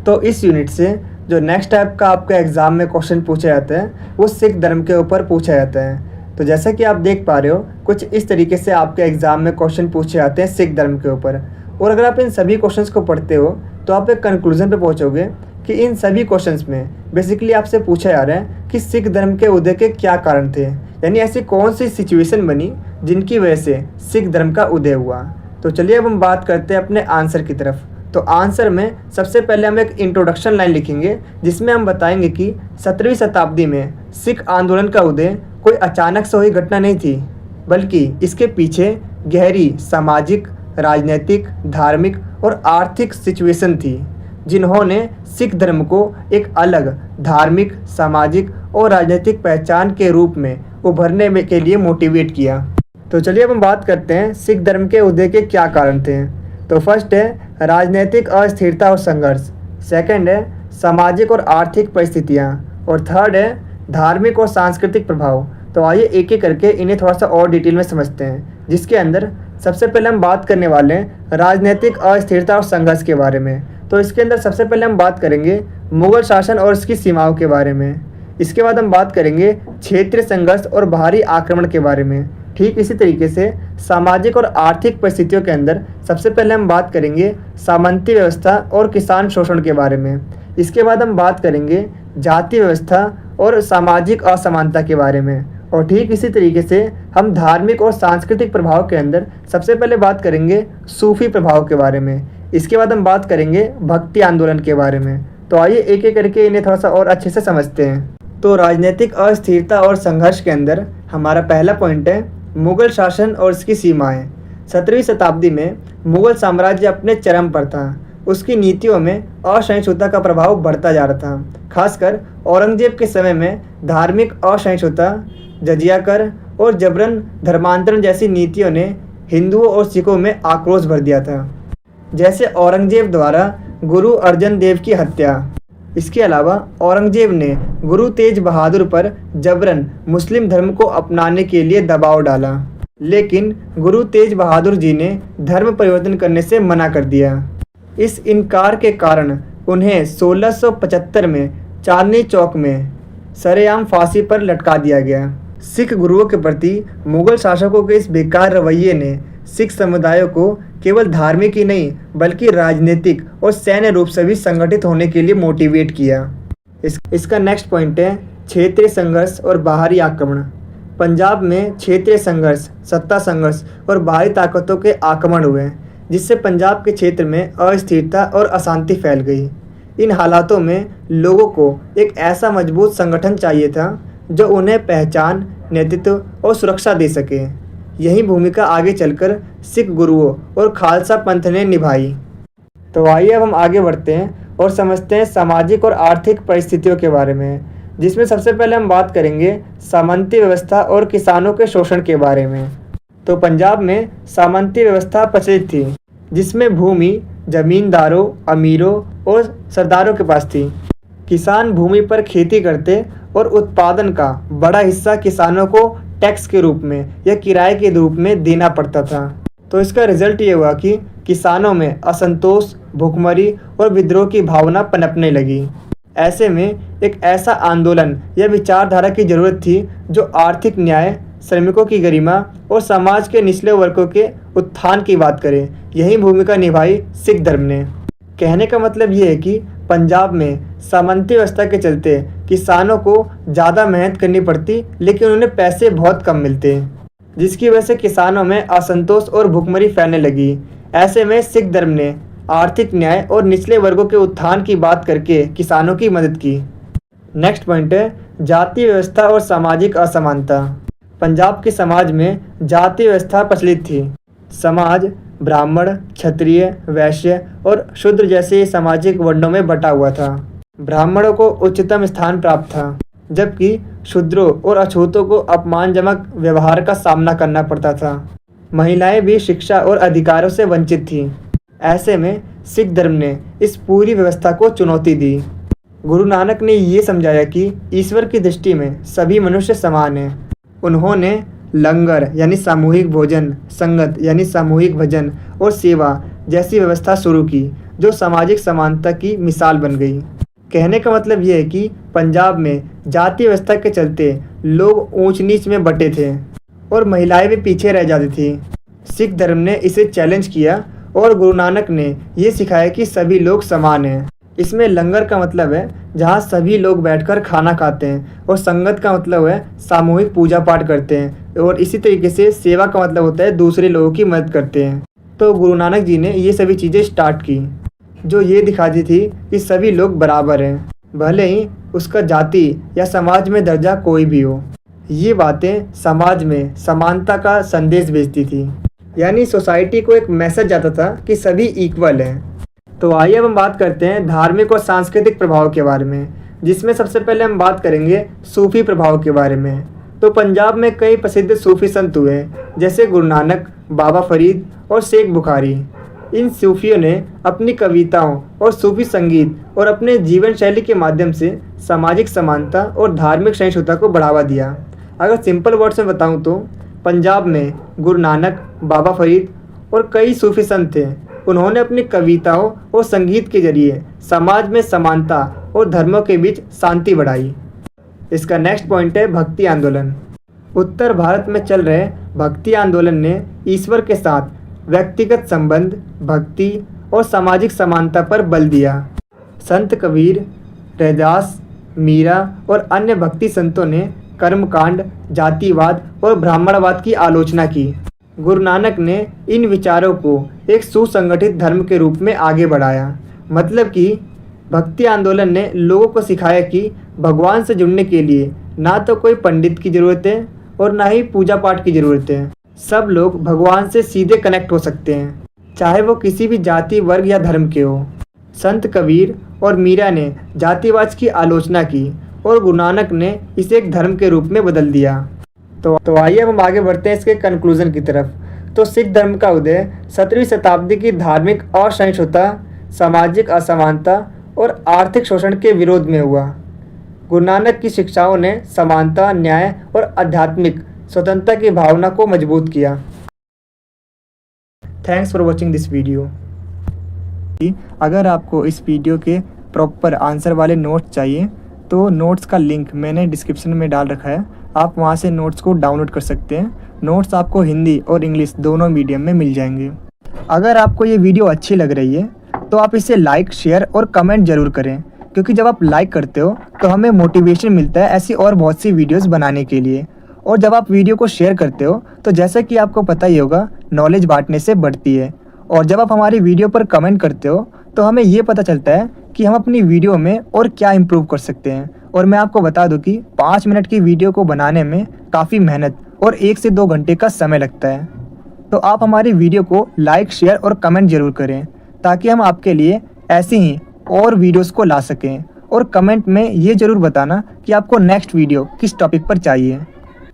तो इस यूनिट से जो नेक्स्ट टाइप का आपके एग्ज़ाम में क्वेश्चन पूछे जाते हैं वो सिख धर्म के ऊपर पूछा जाता है। तो जैसा कि आप देख पा रहे हो, कुछ इस तरीके से आपके एग्ज़ाम में क्वेश्चन पूछे जाते हैं सिख धर्म के ऊपर। और अगर आप इन सभी क्वेश्चंस को पढ़ते हो तो आप एक कंक्लूजन पे पहुंचोगे कि इन सभी क्वेश्चंस में बेसिकली आपसे पूछा जा रहा है कि सिख धर्म के उदय के क्या कारण थे, यानी ऐसी कौन सी सिचुएशन बनी जिनकी वजह से सिख धर्म का उदय हुआ। तो चलिए अब हम बात करते हैं अपने आंसर की तरफ। तो आंसर में सबसे पहले हम एक इंट्रोडक्शन लाइन लिखेंगे, जिसमें हम बताएंगे कि 17वीं शताब्दी में सिख आंदोलन का उदय कोई अचानक से हुई घटना नहीं थी, बल्कि इसके पीछे गहरी सामाजिक, राजनीतिक, धार्मिक और आर्थिक सिचुएशन थी, जिन्होंने सिख धर्म को एक अलग धार्मिक, सामाजिक और राजनीतिक पहचान के रूप में उभरने में के लिए मोटिवेट किया। तो चलिए अब हम बात करते हैं सिख धर्म के उदय के क्या कारण थे। तो फर्स्ट है राजनीतिक अस्थिरता और संघर्ष, सेकंड है सामाजिक और आर्थिक परिस्थितियाँ, और थर्ड है धार्मिक और सांस्कृतिक प्रभाव। तो आइए एक एक करके इन्हें थोड़ा सा और डिटेल में समझते हैं, जिसके अंदर सबसे पहले हम बात करने वाले हैं राजनीतिक अस्थिरता और संघर्ष के बारे में। तो इसके अंदर सबसे पहले हम बात करेंगे मुगल शासन और इसकी सीमाओं के बारे में। इसके बाद हम बात करेंगे क्षेत्रीय संघर्ष और बाहरी आक्रमण के बारे में। ठीक इसी तरीके से सामाजिक और आर्थिक परिस्थितियों के अंदर सबसे पहले हम बात करेंगे सामंती व्यवस्था और किसान शोषण के बारे में। इसके बाद हम बात करेंगे जाति व्यवस्था और सामाजिक असमानता के बारे में। और ठीक इसी तरीके से हम धार्मिक और सांस्कृतिक प्रभाव के अंदर सबसे पहले बात करेंगे सूफी प्रभाव के बारे में। इसके बाद हम बात करेंगे भक्ति आंदोलन के बारे में। तो आइए एक एक करके इन्हें थोड़ा सा और अच्छे से समझते हैं। तो राजनीतिक अस्थिरता और संघर्ष के अंदर हमारा पहला पॉइंट है मुगल शासन और इसकी सीमाएं। 17वीं शताब्दी में मुगल साम्राज्य अपने चरम पर था। उसकी नीतियों में असहिष्णुता का प्रभाव बढ़ता जा रहा था। खासकर औरंगजेब के समय में धार्मिक असहिष्णुता, जजिया कर और जबरन धर्मांतरण जैसी नीतियों ने हिंदुओं और सिखों में आक्रोश भर दिया था। जैसे औरंगजेब द्वारा गुरु अर्जन देव की हत्या। इसके अलावा औरंगजेब ने गुरु तेज बहादुर पर जबरन मुस्लिम धर्म को अपनाने के लिए दबाव डाला, लेकिन गुरु तेज बहादुर जी ने धर्म परिवर्तन करने से मना कर दिया। इस इनकार के कारण उन्हें 1675 में चांदनी चौक में सरेआम फांसी पर लटका दिया गया। सिख गुरुओं के प्रति मुगल शासकों के इस बेकार रवैये ने सिख समुदायों को केवल धार्मिक ही नहीं बल्कि राजनीतिक और सैन्य रूप से भी संगठित होने के लिए मोटिवेट किया। इसका नेक्स्ट पॉइंट है क्षेत्रीय संघर्ष और बाहरी आक्रमण। पंजाब में क्षेत्रीय संघर्ष, सत्ता संघर्ष और बाहरी ताकतों के आक्रमण हुए, जिससे पंजाब के क्षेत्र में अस्थिरता और अशांति फैल गई। इन हालातों में लोगों को एक ऐसा मजबूत संगठन चाहिए था जो उन्हें पहचान, नेतृत्व और सुरक्षा दे सके। यही भूमिका आगे चलकर सिख गुरुओं और खालसा पंथ ने निभाई। तो आइए अब हम आगे बढ़ते हैं और समझते हैं सामाजिक और आर्थिक परिस्थितियों के बारे में, जिसमें सबसे पहले हम बात करेंगे सामंती व्यवस्था और किसानों के शोषण के बारे में। तो पंजाब में सामंती व्यवस्था प्रचलित थी, जिसमें भूमि जमींदारों, अमीरों और सरदारों के पास थी। किसान भूमि पर खेती करते और उत्पादन का बड़ा हिस्सा किसानों को टैक्स के रूप में या किराए के रूप में देना पड़ता था। तो इसका रिजल्ट ये हुआ कि किसानों में असंतोष, भुखमरी और विद्रोह की भावना पनपने लगी। ऐसे में एक ऐसा आंदोलन या विचारधारा की जरूरत थी जो आर्थिक न्याय, श्रमिकों की गरिमा और समाज के निचले वर्गों के उत्थान की बात करे। यही भूमिका निभाई सिख धर्म ने। कहने का मतलब ये है कि पंजाब में सामंती व्यवस्था के चलते किसानों को ज़्यादा मेहनत करनी पड़ती, लेकिन उन्हें पैसे बहुत कम मिलते, जिसकी वजह से किसानों में असंतोष और भुखमरी फैलने लगी। ऐसे में सिख धर्म ने आर्थिक न्याय और निचले वर्गों के उत्थान की बात करके किसानों की मदद की। नेक्स्ट पॉइंट है जाति व्यवस्था और सामाजिक असमानता। पंजाब के समाज में जाति व्यवस्था प्रचलित थी। समाज ब्राह्मण, क्षत्रिय, वैश्य और शूद्र जैसे सामाजिक वर्णों में बटा हुआ था। ब्राह्मणों को उच्चतम स्थान प्राप्त था, जबकि शूद्रों और अछूतों को अपमानजनक व्यवहार का सामना करना पड़ता था। महिलाएं भी शिक्षा और अधिकारों से वंचित थीं। ऐसे में सिख धर्म ने इस पूरी व्यवस्था को चुनौती दी। गुरु नानक ने ये समझाया कि ईश्वर की दृष्टि में सभी मनुष्य समान हैं। उन्होंने लंगर यानी सामूहिक भोजन, संगत यानी सामूहिक भजन और सेवा जैसी व्यवस्था शुरू की, जो सामाजिक समानता की मिसाल बन गई। कहने का मतलब यह है कि पंजाब में जाति व्यवस्था के चलते लोग ऊंच नीच में बटे थे और महिलाएं भी पीछे रह जाती थी। सिख धर्म ने इसे चैलेंज किया और गुरु नानक ने ये सिखाया कि सभी लोग समान हैं। इसमें लंगर का मतलब है जहाँ सभी लोग बैठकर खाना खाते हैं, और संगत का मतलब है सामूहिक पूजा पाठ करते हैं, और इसी तरीके से सेवा का मतलब होता है दूसरे लोगों की मदद करते हैं। तो गुरु नानक जी ने ये सभी चीज़ें स्टार्ट की, जो ये दिखाती थी कि सभी लोग बराबर हैं, भले ही उसका जाति या समाज में दर्जा कोई भी हो। ये बातें समाज में समानता का संदेश भेजती थी, यानी सोसाइटी को एक मैसेज जाता था कि सभी इक्वल हैं। तो आइए अब हम बात करते हैं धार्मिक और सांस्कृतिक प्रभाव के बारे में, जिसमें सबसे पहले हम बात करेंगे सूफी प्रभाव के बारे में। तो पंजाब में कई प्रसिद्ध सूफी संत हुए, जैसे गुरु नानक, बाबा फरीद और शेख बुखारी। इन सूफियों ने अपनी कविताओं और सूफी संगीत और अपने जीवन शैली के माध्यम से सामाजिक समानता और धार्मिक सहिष्णुता को बढ़ावा दिया। अगर सिंपल वर्ड्स में बताऊं तो पंजाब में गुरु नानक, बाबा फरीद और कई सूफी संत थे। उन्होंने अपनी कविताओं और संगीत के जरिए समाज में समानता और धर्मों के बीच शांति बढ़ाई। इसका नेक्स्ट पॉइंट है भक्ति आंदोलन। उत्तर भारत में चल रहे भक्ति आंदोलन ने ईश्वर के साथ व्यक्तिगत संबंध, भक्ति और सामाजिक समानता पर बल दिया। संत कबीर, रैदास, मीरा और अन्य भक्ति संतों ने कर्मकांड, जातिवाद और ब्राह्मणवाद की आलोचना की। गुरु नानक ने इन विचारों को एक सुसंगठित धर्म के रूप में आगे बढ़ाया। मतलब कि भक्ति आंदोलन ने लोगों को सिखाया कि भगवान से जुड़ने के लिए ना तो कोई पंडित की ज़रूरत है और ना ही पूजा पाठ की ज़रूरत है। सब लोग भगवान से सीधे कनेक्ट हो सकते हैं, चाहे वो किसी भी जाति, वर्ग या धर्म के हो। संत कबीर और मीरा ने जातिवाद की आलोचना की और गुरु नानक ने इसे एक धर्म के रूप में बदल दिया। तो आइए अब हम आगे बढ़ते हैं इसके कंक्लूजन की तरफ। तो सिख धर्म का उदय 17वीं शताब्दी की धार्मिक असहिष्णुता, सामाजिक असमानता और आर्थिक शोषण के विरोध में हुआ। गुरु नानक की शिक्षाओं ने समानता, न्याय और आध्यात्मिक स्वतंत्रता की भावना को मजबूत किया। Thanks for watching this video. अगर आपको इस वीडियो के प्रॉपर आंसर वाले नोट्स चाहिए तो नोट्स का लिंक मैंने डिस्क्रिप्शन में डाल रखा है, आप वहां से नोट्स को डाउनलोड कर सकते हैं। नोट्स आपको हिंदी और इंग्लिश दोनों मीडियम में मिल जाएंगे। अगर आपको ये वीडियो अच्छी लग रही है तो आप इसे लाइक, शेयर और कमेंट ज़रूर करें, क्योंकि जब आप लाइक करते हो तो हमें मोटिवेशन मिलता है ऐसी और बहुत सी वीडियोस बनाने के लिए। और जब आप वीडियो को शेयर करते हो तो जैसा कि आपको पता ही होगा, नॉलेज बांटने से बढ़ती है। और जब आप हमारी वीडियो पर कमेंट करते हो तो हमें ये पता चलता है कि हम अपनी वीडियो में और क्या इम्प्रूव कर सकते हैं। और मैं आपको बता दूं कि 5 मिनट की वीडियो को बनाने में काफ़ी मेहनत और 1 से 2 घंटे का समय लगता है। तो आप हमारी वीडियो को लाइक, शेयर और कमेंट जरूर करें, ताकि हम आपके लिए ऐसे ही और वीडियोस को ला सकें। और कमेंट में ये ज़रूर बताना कि आपको नेक्स्ट वीडियो किस टॉपिक पर चाहिए।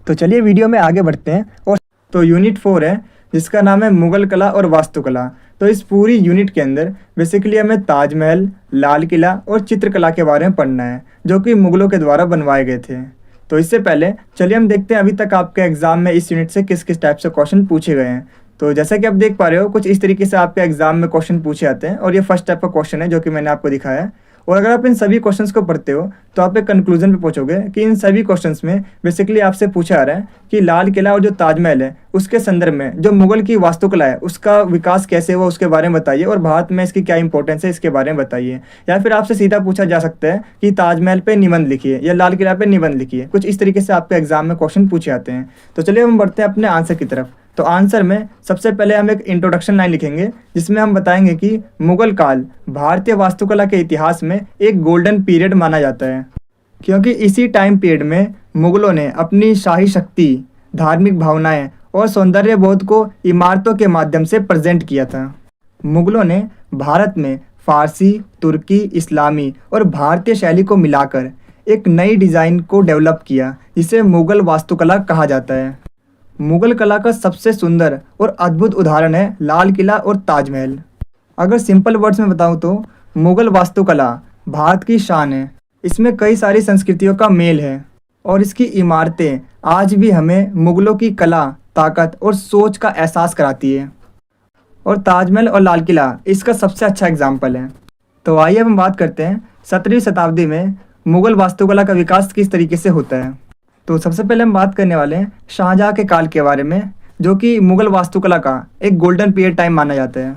तो चलिए वीडियो में आगे बढ़ते हैं। और तो यूनिट 4 है, जिसका नाम है मुगल कला और वास्तुकला। तो इस पूरी यूनिट के अंदर बेसिकली हमें ताजमहल, लाल किला और चित्रकला के बारे में पढ़ना है, जो कि मुगलों के द्वारा बनवाए गए थे। तो इससे पहले चलिए हम देखते हैं अभी तक आपके एग्जाम में इस यूनिट से किस किस टाइप से क्वेश्चन पूछे गए हैं। तो जैसा कि आप देख पा रहे हो, कुछ इस तरीके से आपके एग्जाम में क्वेश्चन पूछे जाते हैं, और ये फर्स्ट टाइप का क्वेश्चन है जो कि मैंने आपको दिखाया है। और अगर आप इन सभी क्वेश्चंस को पढ़ते हो तो आप एक कंक्लूजन पे पहुंचोगे कि इन सभी क्वेश्चंस में बेसिकली आपसे पूछा जा रहा है कि लाल किला और जो ताजमहल है उसके संदर्भ में जो मुगल की वास्तुकला है उसका विकास कैसे हुआ उसके बारे में बताइए, और भारत में इसकी क्या इंपॉर्टेंस है इसके बारे में बताइए। या फिर आपसे सीधा पूछा जा सकता है कि ताजमहल पे निबंध लिखिए या लाल किला पे निबंध लिखिए। कुछ इस तरीके से आपके एग्जाम में क्वेश्चन पूछे जाते हैं। तो चलिए हम बढ़ते हैं अपने आंसर की तरफ। तो आंसर में सबसे पहले हम एक इंट्रोडक्शन लाइन लिखेंगे, जिसमें हम बताएंगे कि मुगल काल भारतीय वास्तुकला के इतिहास में एक गोल्डन पीरियड माना जाता है, क्योंकि इसी टाइम पीरियड में मुगलों ने अपनी शाही शक्ति, धार्मिक भावनाएं और सौंदर्य बोध को इमारतों के माध्यम से प्रेजेंट किया था। मुगलों ने भारत में फारसी, तुर्की, इस्लामी और भारतीय शैली को मिलाकर एक नई डिज़ाइन को डेवलप किया, जिसे मुगल वास्तुकला कहा जाता है। मुगल कला का सबसे सुंदर और अद्भुत उदाहरण है लाल किला और ताजमहल। अगर सिंपल वर्ड्स में बताऊं तो मुगल वास्तुकला भारत की शान है। इसमें कई सारी संस्कृतियों का मेल है और इसकी इमारतें आज भी हमें मुगलों की कला, ताकत और सोच का एहसास कराती है। और ताजमहल और लाल किला इसका सबसे अच्छा एग्जाम्पल है। तो आइए हम बात करते हैं 17वीं शताब्दी में मुगल वास्तुकला का विकास किस तरीके से होता है। तो सबसे पहले हम बात करने वाले हैं शाहजहाँ के काल के बारे में, जो कि मुगल वास्तुकला का एक गोल्डन पीरियड टाइम माना जाता है।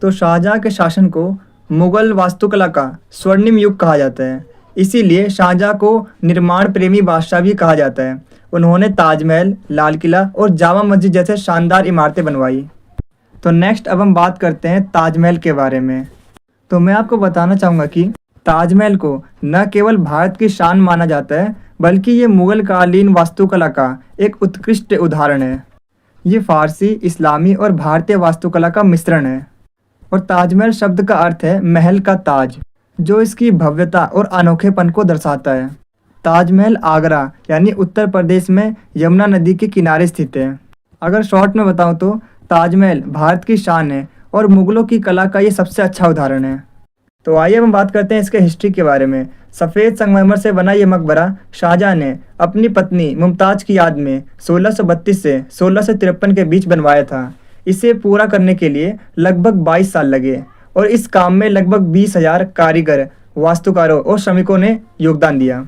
तो शाहजहाँ के शासन को मुगल वास्तुकला का स्वर्णिम युग कहा जाता है, इसीलिए शाहजहाँ को निर्माण प्रेमी बादशाह भी कहा जाता है। उन्होंने ताजमहल, लाल किला और जामा मस्जिद जैसे शानदार इमारतें बनवाई। तो नेक्स्ट अब हम बात करते हैं ताजमहल के बारे में। तो मैं आपको बताना चाहूँगा कि ताजमहल को न केवल भारत की शान माना जाता है, बल्कि ये मुगल कालीन वास्तुकला का एक उत्कृष्ट उदाहरण है। ये फारसी, इस्लामी और भारतीय वास्तुकला का मिश्रण है। और ताजमहल शब्द का अर्थ है महल का ताज, जो इसकी भव्यता और अनोखेपन को दर्शाता है। ताजमहल आगरा यानी उत्तर प्रदेश में यमुना नदी के किनारे स्थित है। अगर शॉर्ट में बताऊं तो ताजमहल भारत की शान है और मुगलों की कला का ये सबसे अच्छा उदाहरण है। तो आइए हम बात करते हैं इसके हिस्ट्री के बारे में। सफ़ेद संगमरमर से बना ये मकबरा शाहजहाँ ने अपनी पत्नी मुमताज़ की याद में 1632 से 1653 के बीच बनवाया था। इसे पूरा करने के लिए लगभग 22 साल लगे और इस काम में लगभग 20,000 कारीगर, वास्तुकारों और श्रमिकों ने योगदान दिया।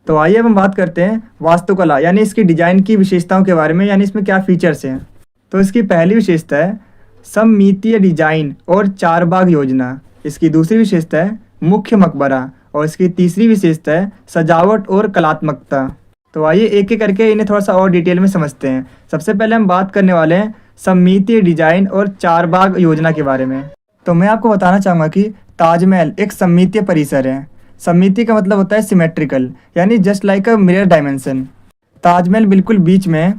तो आइए हम बात करते हैं वास्तुकला यानी इसकी डिजाइन की विशेषताओं के बारे में, यानी इसमें क्या फीचर्स हैं। तो इसकी पहली विशेषता है सममितीय डिजाइन और 4 बाग योजना। इसकी दूसरी विशेषता है मुख्य मकबरा और इसकी तीसरी विशेषता है सजावट और कलात्मकता। तो आइए एक एक करके इन्हें थोड़ा सा और डिटेल में समझते हैं। सबसे पहले हम बात करने वाले हैं सममितीय डिजाइन और 4 बाग योजना के बारे में। तो मैं आपको बताना चाहूँगा कि ताजमहल एक सममितीय परिसर है। सममिति का मतलब होता है सिमेट्रिकल, यानी just like a mirror dimension. Taj Mahal बिल्कुल बीच में है,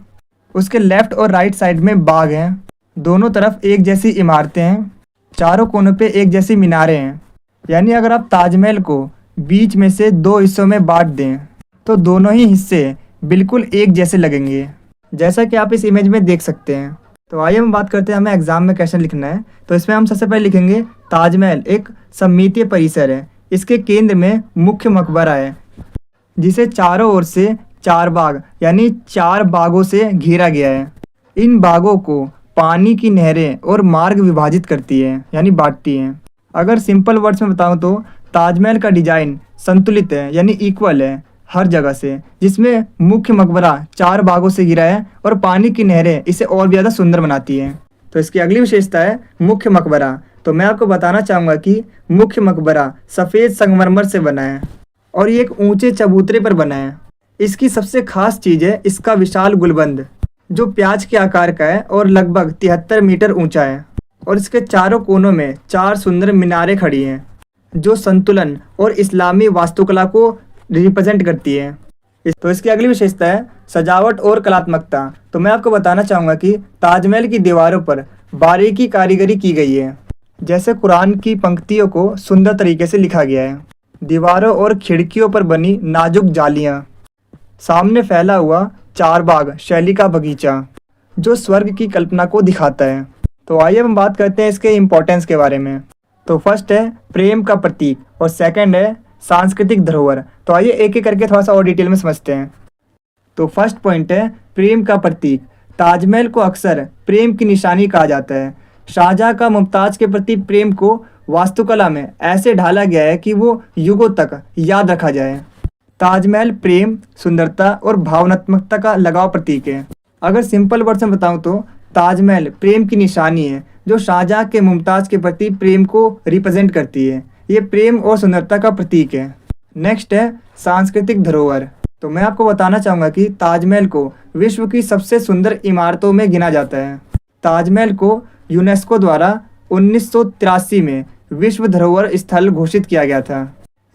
उसके लेफ्ट और राइट साइड में बाग हैं, दोनों तरफ एक जैसी इमारतें हैं, चारों कोनों पे एक जैसी मीनारें हैं। यानी अगर आप ताजमहल को बीच में से 2 हिस्सों में बांट दें तो दोनों ही हिस्से बिल्कुल एक जैसे लगेंगे, जैसा कि आप इस इमेज में देख सकते हैं। तो आइए हम बात करते हैं हमें एग्जाम में कैसे लिखना है। तो इसमें हम सबसे पहले लिखेंगे ताजमहल एक सममितीय परिसर है, इसके केंद्र में मुख्य मकबरा है, जिसे चारों ओर से 4 बाग यानी 4 बागों से घेरा गया है। इन बागों को पानी की नहरें और मार्ग विभाजित करती है यानी बांटती हैं। अगर सिंपल वर्ड्स में बताऊं तो ताजमहल का डिजाइन संतुलित है यानी इक्वल है हर जगह से, जिसमें मुख्य मकबरा 4 बागों से घिरा है और पानी की नहरें इसे और भी ज़्यादा सुंदर बनाती हैं। तो इसकी अगली विशेषता है मुख्य मकबरा। तो मैं आपको बताना चाहूँगा कि मुख्य मकबरा सफ़ेद संगमरमर से बना है और ये एक ऊंचे चबूतरे पर बना है। इसकी सबसे खास चीज़ है इसका विशाल गुलबंद, जो प्याज के आकार का है और लगभग 73 मीटर ऊंचा है। और इसके चारों कोनों में 4 सुंदर मीनारें खड़ी हैं, जो संतुलन और इस्लामी वास्तुकला को रिप्रेजेंट करती है। तो इसकी अगली विशेषता है सजावट और कलात्मकता। तो मैं आपको बताना चाहूँगा कि ताजमहल की दीवारों पर बारीकी कारीगरी की गई है, जैसे कुरान की पंक्तियों को सुंदर तरीके से लिखा गया है। दीवारों और खिड़कियों पर बनी नाजुक जालियाँ, सामने फैला हुआ 4 बाग शैली का बगीचा, जो स्वर्ग की कल्पना को दिखाता है। तो आइए हम बात करते हैं इसके इम्पोर्टेंस के बारे में। तो फर्स्ट है प्रेम का प्रतीक और सेकंड है सांस्कृतिक धरोहर। तो आइए एक एक करके थोड़ा सा और डिटेल में समझते हैं। तो फर्स्ट पॉइंट है प्रेम का प्रतीक। ताजमहल को अक्सर प्रेम की निशानी कहा जाता है। शाहजहां का मुमताज़ के प्रति प्रेम को वास्तुकला में ऐसे ढाला गया है कि वो युगों तक याद रखा जाए। ताजमहल प्रेम, सुंदरता और भावनात्मकता का लगाव प्रतीक है। अगर सिंपल वर्ड में बताऊं तो ताजमहल प्रेम की निशानी है, जो शाहजहां के मुमताज़ के प्रति प्रेम को रिप्रेजेंट करती है। ये प्रेम और सुंदरता का प्रतीक है। नेक्स्ट है सांस्कृतिक धरोहर। तो मैं आपको बताना चाहूँगा कि ताजमहल को विश्व की सबसे सुंदर इमारतों में गिना जाता है। ताजमहल को यूनेस्को द्वारा 1983 में विश्व धरोहर स्थल घोषित किया गया था।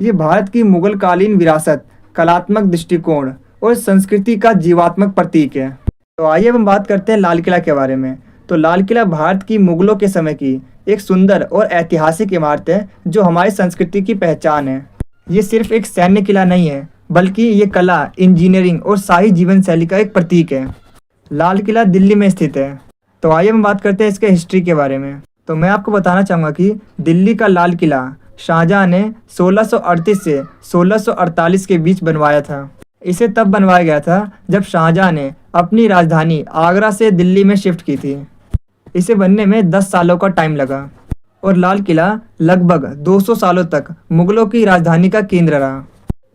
ये भारत की मुगल कालीन विरासत, कलात्मक दृष्टिकोण और संस्कृति का जीवात्मक प्रतीक है। तो आइए हम बात करते हैं लाल किला के बारे में। तो लाल किला भारत की मुगलों के समय की एक सुंदर और ऐतिहासिक इमारत है, जो हमारी संस्कृति की पहचान है। ये सिर्फ एक सैन्य किला नहीं है, बल्कि ये कला, इंजीनियरिंग और शाही जीवन शैली का एक प्रतीक है। लाल किला दिल्ली में स्थित है। तो आइए हम बात करते हैं इसके हिस्ट्री के बारे में। तो मैं आपको बताना चाहूँगा कि दिल्ली का लाल किला शाहजहां ने 1638 से 1648 के बीच बनवाया था। इसे तब बनवाया गया था जब शाहजहां ने अपनी राजधानी आगरा से दिल्ली में शिफ्ट की थी। इसे बनने में 10 सालों का टाइम लगा और लाल किला लगभग 200 सालों तक मुगलों की राजधानी का केंद्र रहा।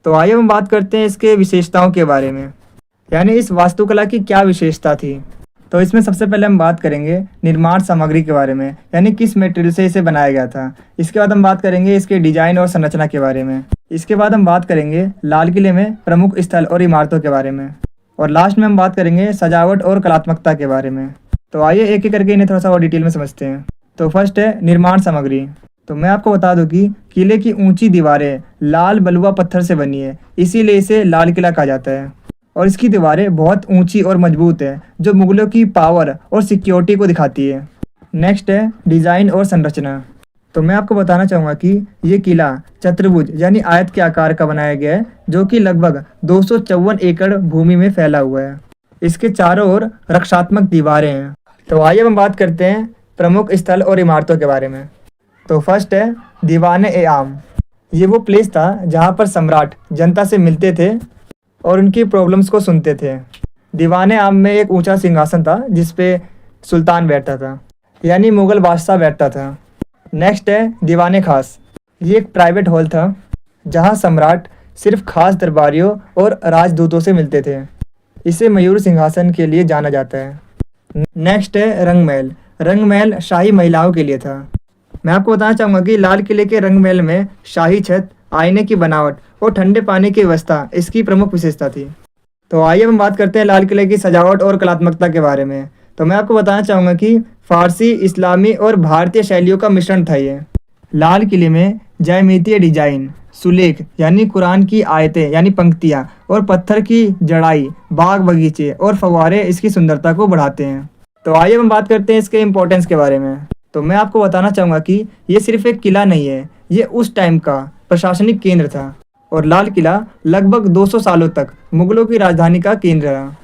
तो आइए हम बात करते हैं इसके विशेषताओं के बारे में, यानी इस वास्तुकला की क्या विशेषता थी। तो इसमें सबसे पहले हम बात करेंगे निर्माण सामग्री के बारे में, यानी किस मटेरियल से इसे बनाया गया था। इसके बाद हम बात करेंगे इसके डिजाइन और संरचना के बारे में। इसके बाद हम बात करेंगे लाल किले में प्रमुख स्थल और इमारतों के बारे में, और लास्ट में हम बात करेंगे सजावट और कलात्मकता के बारे में। तो आइए एक एक करके इन्हें थोड़ा सा और डिटेल में समझते हैं। तो फर्स्ट है निर्माण सामग्री। तो मैं आपको बता दूं कि किले की ऊंची दीवारें लाल बलुआ पत्थर से बनी है, इसीलिए इसे लाल किला कहा जाता है। और इसकी दीवारें बहुत ऊंची और मजबूत है, जो मुगलों की पावर और सिक्योरिटी को दिखाती है। नेक्स्ट है डिज़ाइन और संरचना। तो मैं आपको बताना चाहूँगा कि ये किला चतुर्भुज यानी आयत के आकार का बनाया गया है, जो कि लगभग 254 एकड़ भूमि में फैला हुआ है। इसके चारों ओर रक्षात्मक दीवारें हैं। तो आइए हम बात करते हैं प्रमुख स्थल और इमारतों के बारे में। तो फर्स्ट है दीवान-ए-आम। ये वो प्लेस था जहाँ पर सम्राट जनता से मिलते थे और उनकी प्रॉब्लम्स को सुनते थे। दीवान-ए-आम में एक ऊंचा सिंहासन था जिस पे सुल्तान बैठता था, यानी मुगल बादशाह बैठता था। नेक्स्ट है दीवान-ए-खास। ये एक प्राइवेट हॉल था जहाँ सम्राट सिर्फ खास दरबारियों और राजदूतों से मिलते थे। इसे मयूर सिंहासन के लिए जाना जाता है। नेक्स्ट है रंगमहल। रंगमहल शाही महिलाओं के लिए था। मैं आपको बताना चाहूँगा कि लाल किले के रंगमहल में शाही छत, आईने की बनावट और ठंडे पानी की व्यवस्था इसकी प्रमुख विशेषता थी। तो आइए हम बात करते हैं लाल किले की सजावट और कलात्मकता के बारे में। तो मैं आपको बताना चाहूँगा कि फारसी, इस्लामी और भारतीय शैलियों का मिश्रण था ये। लाल किले में ज्यामितीय डिजाइन, सुलेख यानी कुरान की आयतें यानी पंक्तियाँ और पत्थर की जड़ाई, बाग बगीचे और फव्वारे इसकी सुंदरता को बढ़ाते हैं। तो आइए हम बात करते हैं इसके इम्पोर्टेंस के बारे में। तो मैं आपको बताना चाहूँगा कि ये सिर्फ एक किला नहीं है, ये उस टाइम का प्रशासनिक केंद्र था और लाल किला लगभग 200 सालों तक मुगलों की राजधानी का केंद्र रहा।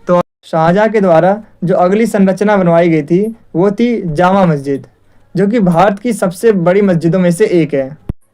तो शाहजहां के द्वारा जो अगली संरचना बनवाई गई थी वो थी जामा मस्जिद, जो कि भारत की सबसे बड़ी मस्जिदों में से एक है।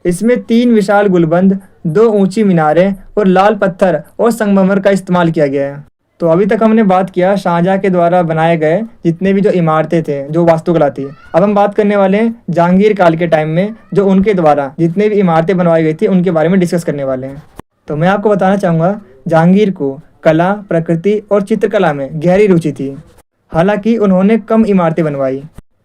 इसमें 3 विशाल गुलबंद, 2 ऊंची मीनारें और लाल पत्थर और संगमरमर का इस्तेमाल किया गया है। तो अभी तक हमने बात किया शाहजहाँ के द्वारा बनाए गए जितने भी जो इमारतें थे, जो वास्तुकला थी। अब हम बात करने वाले हैं जहांगीर काल के टाइम में जो उनके द्वारा जितने भी इमारतें बनवाई गई थी उनके बारे में डिस्कस करने वाले हैं। तो मैं आपको बताना चाहूँगा जहांगीर को कला, प्रकृति और चित्रकला में गहरी रुचि थी। हालांकि उन्होंने कम इमारतें बनवाई,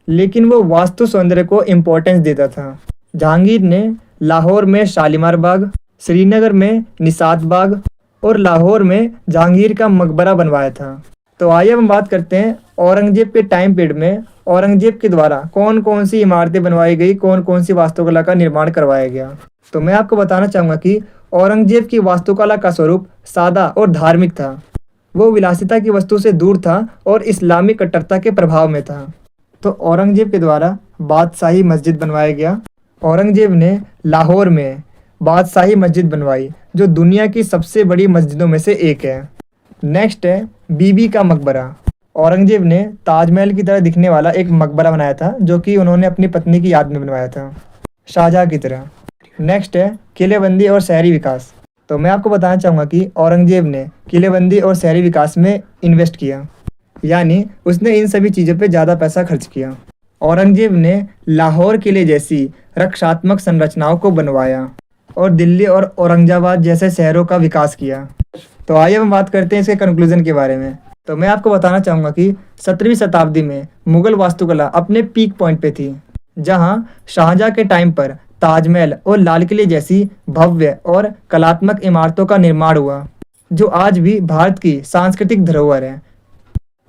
लेकिन वो वास्तु सौंदर्य को इम्पोर्टेंस देता था। जहांगीर ने लाहौर में शालीमार बाग, श्रीनगर में निसात बाग और लाहौर में जहांगीर का मकबरा बनवाया था। तो आइए हम बात करते हैं औरंगजेब के टाइम पीरियड में औरंगजेब के द्वारा कौन कौन सी इमारतें बनवाई गई, कौन कौन सी वास्तुकला का निर्माण करवाया गया। तो मैं आपको बताना चाहूँगा कि औरंगजेब की वास्तुकला का स्वरूप सादा और धार्मिक था। वो विलासिता की वस्तु से दूर था और इस्लामी कट्टरता के प्रभाव में था। तो औरंगजेब के द्वारा बादशाही मस्जिद बनवाया गया। औरंगजेब ने लाहौर में बादशाही मस्जिद बनवाई जो दुनिया की सबसे बड़ी मस्जिदों में से एक है। नेक्स्ट है बीबी का मकबरा। औरंगजेब ने ताजमहल की तरह दिखने वाला एक मकबरा बनाया था जो कि उन्होंने अपनी पत्नी की याद में बनवाया था, शाहजहाँ की तरह। नेक्स्ट है किलेबंदी और शहरी विकास। तो मैं आपको बताना चाहूँगा कि औरंगजेब ने किलेबंदी और शहरी विकास में इन्वेस्ट किया, यानी उसने इन सभी चीज़ों पे ज़्यादा पैसा खर्च किया। औरंगजेब ने लाहौर किले जैसी रक्षात्मक संरचनाओं को बनवाया और दिल्ली और औरंगाबाद जैसे शहरों का विकास किया। तो आइए हम बात करते हैं इसके कंक्लूजन के बारे में। तो मैं आपको बताना चाहूँगा कि 17वीं शताब्दी में मुगल वास्तुकला अपने पीक पॉइंट पे थी, जहाँ शाहजहाँ के टाइम पर ताजमहल और लाल किले जैसी भव्य और कलात्मक इमारतों का निर्माण हुआ, जो आज भी भारत की सांस्कृतिक धरोहर है।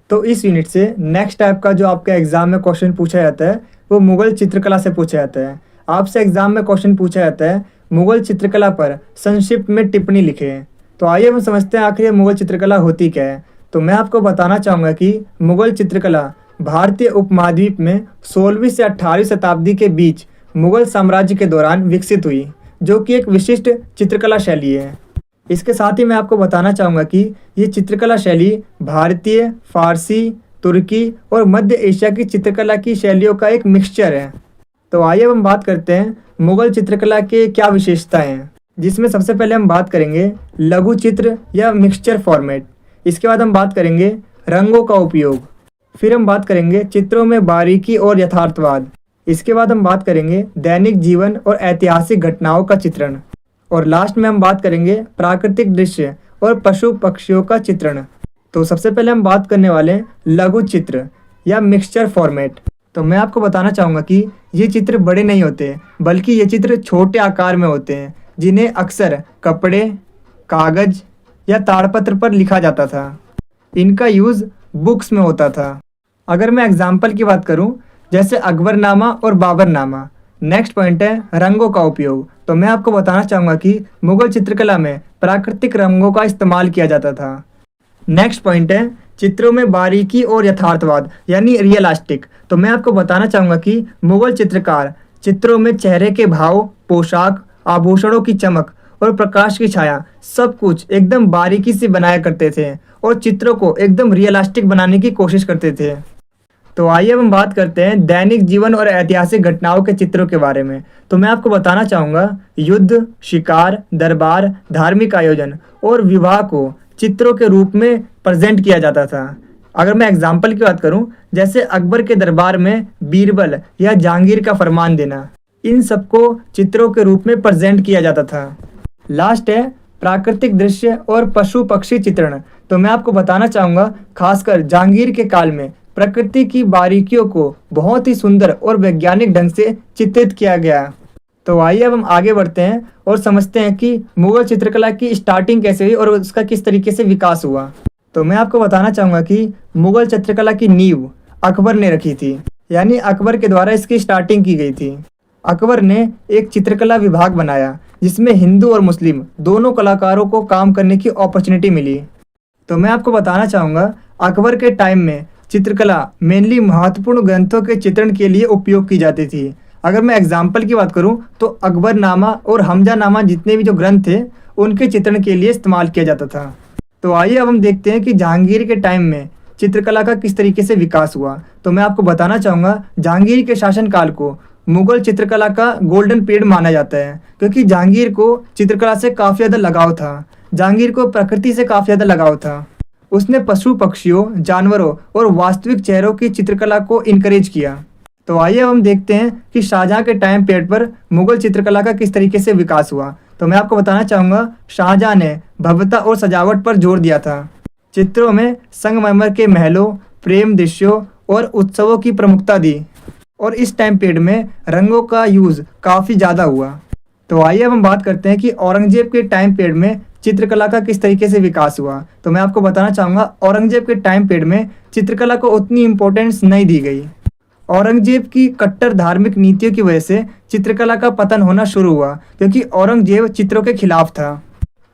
तो इस यूनिट से नेक्स्ट टाइप का जो आपके एग्जाम में क्वेश्चन पूछा जाता है वो मुगल चित्रकला से पूछा जाता है। आपसे एग्जाम में क्वेश्चन पूछा जाता है मुगल चित्रकला पर संक्षिप्त में टिप्पणी लिखें। तो आइए हम समझते हैं आखिर मुगल चित्रकला होती क्या है। तो मैं आपको बताना चाहूँगा कि मुगल चित्रकला भारतीय उपमहाद्वीप में 16वीं से 18वीं शताब्दी के बीच मुगल साम्राज्य के दौरान विकसित हुई, जो कि एक विशिष्ट चित्रकला शैली है। इसके साथ ही मैं आपको बताना चाहूँगा कि ये चित्रकला शैली भारतीय, फारसी, तुर्की और मध्य एशिया की चित्रकला की शैलियों का एक मिक्सचर है। तो आइए हम बात करते हैं मुगल चित्रकला के क्या विशेषताएं हैं, जिसमें सबसे पहले हम बात करेंगे लघु चित्र या मिक्सचर फॉर्मेट। इसके बाद हम बात करेंगे रंगों का उपयोग। फिर हम बात करेंगे चित्रों में बारीकी और यथार्थवाद। इसके बाद हम बात करेंगे दैनिक जीवन और ऐतिहासिक घटनाओं का चित्रण। और लास्ट में हम बात करेंगे प्राकृतिक दृश्य और पशु पक्षियों का चित्रण। तो सबसे पहले हम बात करने वाले हैं लघु चित्र या मिक्सचर फॉर्मेट। तो मैं आपको बताना चाहूँगा कि ये चित्र बड़े नहीं होते, बल्कि ये चित्र छोटे आकार में होते हैं, जिन्हें अक्सर कपड़े, कागज या ताड़पत्र पर लिखा जाता था। इनका यूज़ बुक्स में होता था। अगर मैं एग्जाम्पल की बात करूं, जैसे अकबरनामा और बाबरनामा। नेक्स्ट पॉइंट है रंगों का उपयोग। तो मैं आपको बताना चाहूँगा कि मुगल चित्रकला में प्राकृतिक रंगों का इस्तेमाल किया जाता था। नेक्स्ट पॉइंट है चित्रों में बारीकी और यथार्थवाद यानी रियलिस्टिक। तो मैं आपको बताना चाहूँगा कि मुगल चित्रकार चित्रों में चेहरे के भाव, पोशाक, आभूषणों की चमक और प्रकाश की छाया सब कुछ एकदम बारीकी से बनाया करते थे और चित्रों को एकदम रियलिस्टिक बनाने की कोशिश करते थे। तो आइए हम बात करते हैं दैनिक जीवन और ऐतिहासिक घटनाओं के चित्रों के बारे में। तो मैं आपको बताना चाहूँगा युद्ध, शिकार, दरबार, धार्मिक आयोजन और विवाह को चित्रों के रूप में प्रेजेंट किया जाता था। अगर मैं एग्जाम्पल की बात करूं, जैसे अकबर के दरबार में बीरबल या जहांगीर का फरमान देना, इन सबको चित्रों के रूप में प्रेजेंट किया जाता था। लास्ट है प्राकृतिक दृश्य और पशु पक्षी चित्रण। तो मैं आपको बताना चाहूँगा खासकर जहांगीर के काल में प्रकृति की बारीकियों को बहुत ही सुंदर और वैज्ञानिक ढंग से चित्रित किया गया। तो आइए अब हम आगे बढ़ते हैं और समझते हैं कि मुगल चित्रकला की स्टार्टिंग कैसे हुई और उसका किस तरीके से विकास हुआ। तो मैं आपको बताना चाहूँगा कि मुगल चित्रकला की नींव अकबर ने रखी थी, यानी अकबर के द्वारा इसकी स्टार्टिंग की गई थी। अकबर ने एक चित्रकला विभाग बनाया जिसमें हिंदू और मुस्लिम दोनों कलाकारों को काम करने की अपॉर्चुनिटी मिली। तो मैं आपको बताना चाहूँगा अकबर के टाइम में चित्रकला मेनली महत्वपूर्ण ग्रंथों के चित्रण के लिए उपयोग की जाती थी। अगर मैं एग्जाम्पल की बात करूं तो अकबरनामा और हमजानामा जितने भी जो ग्रंथ थे उनके चित्रण के लिए इस्तेमाल किया जाता था। तो आइए अब हम देखते हैं कि जहांगीर के टाइम में चित्रकला का किस तरीके से विकास हुआ। तो मैं आपको बताना चाहूँगा जहांगीर के शासनकाल को मुगल चित्रकला का गोल्डन पीरियड माना जाता है, क्योंकि जहांगीर को चित्रकला से काफ़ी ज़्यादा लगाव था। जहांगीर को प्रकृति से काफ़ी ज़्यादा लगाव था। उसने पशु पक्षियों, जानवरों और वास्तविक चेहरों की चित्रकला को इनकरेज किया। तो आइए अब हम देखते हैं कि शाहजहां के टाइम पीरियड पर मुगल चित्रकला का किस तरीके से विकास हुआ। तो मैं आपको बताना चाहूँगा, शाहजहां ने भव्यता और सजावट पर जोर दिया था। चित्रों में संगमरमर के महलों, प्रेम दृश्यों और उत्सवों की प्रमुखता दी, और इस टाइम पीरियड में रंगों का यूज़ काफ़ी ज़्यादा हुआ। तो आइए अब हम बात करते हैं कि औरंगजेब के टाइम पीरियड में चित्रकला का किस तरीके से विकास हुआ। तो मैं आपको बताना चाहूँगा, औरंगजेब के टाइम पीरियड में चित्रकला को उतनी इम्पोर्टेंस नहीं दी गई। औरंगजेब की कट्टर धार्मिक नीतियों की वजह से चित्रकला का पतन होना शुरू हुआ, क्योंकि औरंगजेब चित्रों के खिलाफ था।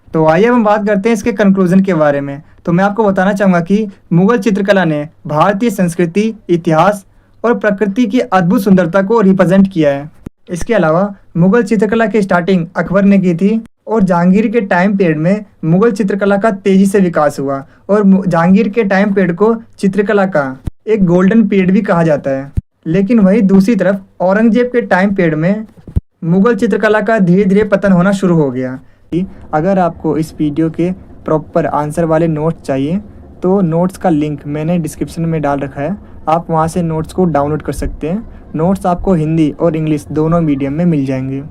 तो आइए हम बात करते हैं इसके कंक्लूजन के बारे में। तो मैं आपको बताना चाहूँगा कि मुगल चित्रकला ने भारतीय संस्कृति, इतिहास और प्रकृति की अद्भुत सुंदरता को रिप्रेजेंट किया है। इसके अलावा मुगल चित्रकला की स्टार्टिंग अकबर ने की थी, और जहांगीर के टाइम पीरियड में मुगल चित्रकला का तेज़ी से विकास हुआ, और जहांगीर के टाइम पीरियड को चित्रकला का एक गोल्डन पीरियड भी कहा जाता है। लेकिन वहीं दूसरी तरफ औरंगजेब के टाइम पीरियड में मुगल चित्रकला का धीरे धीरे पतन होना शुरू हो गया। अगर आपको इस वीडियो के प्रॉपर आंसर वाले नोट्स चाहिए तो नोट्स का लिंक मैंने डिस्क्रिप्शन में डाल रखा है, आप वहां से नोट्स को डाउनलोड कर सकते हैं। नोट्स आपको हिंदी और इंग्लिश दोनों मीडियम में मिल जाएंगे।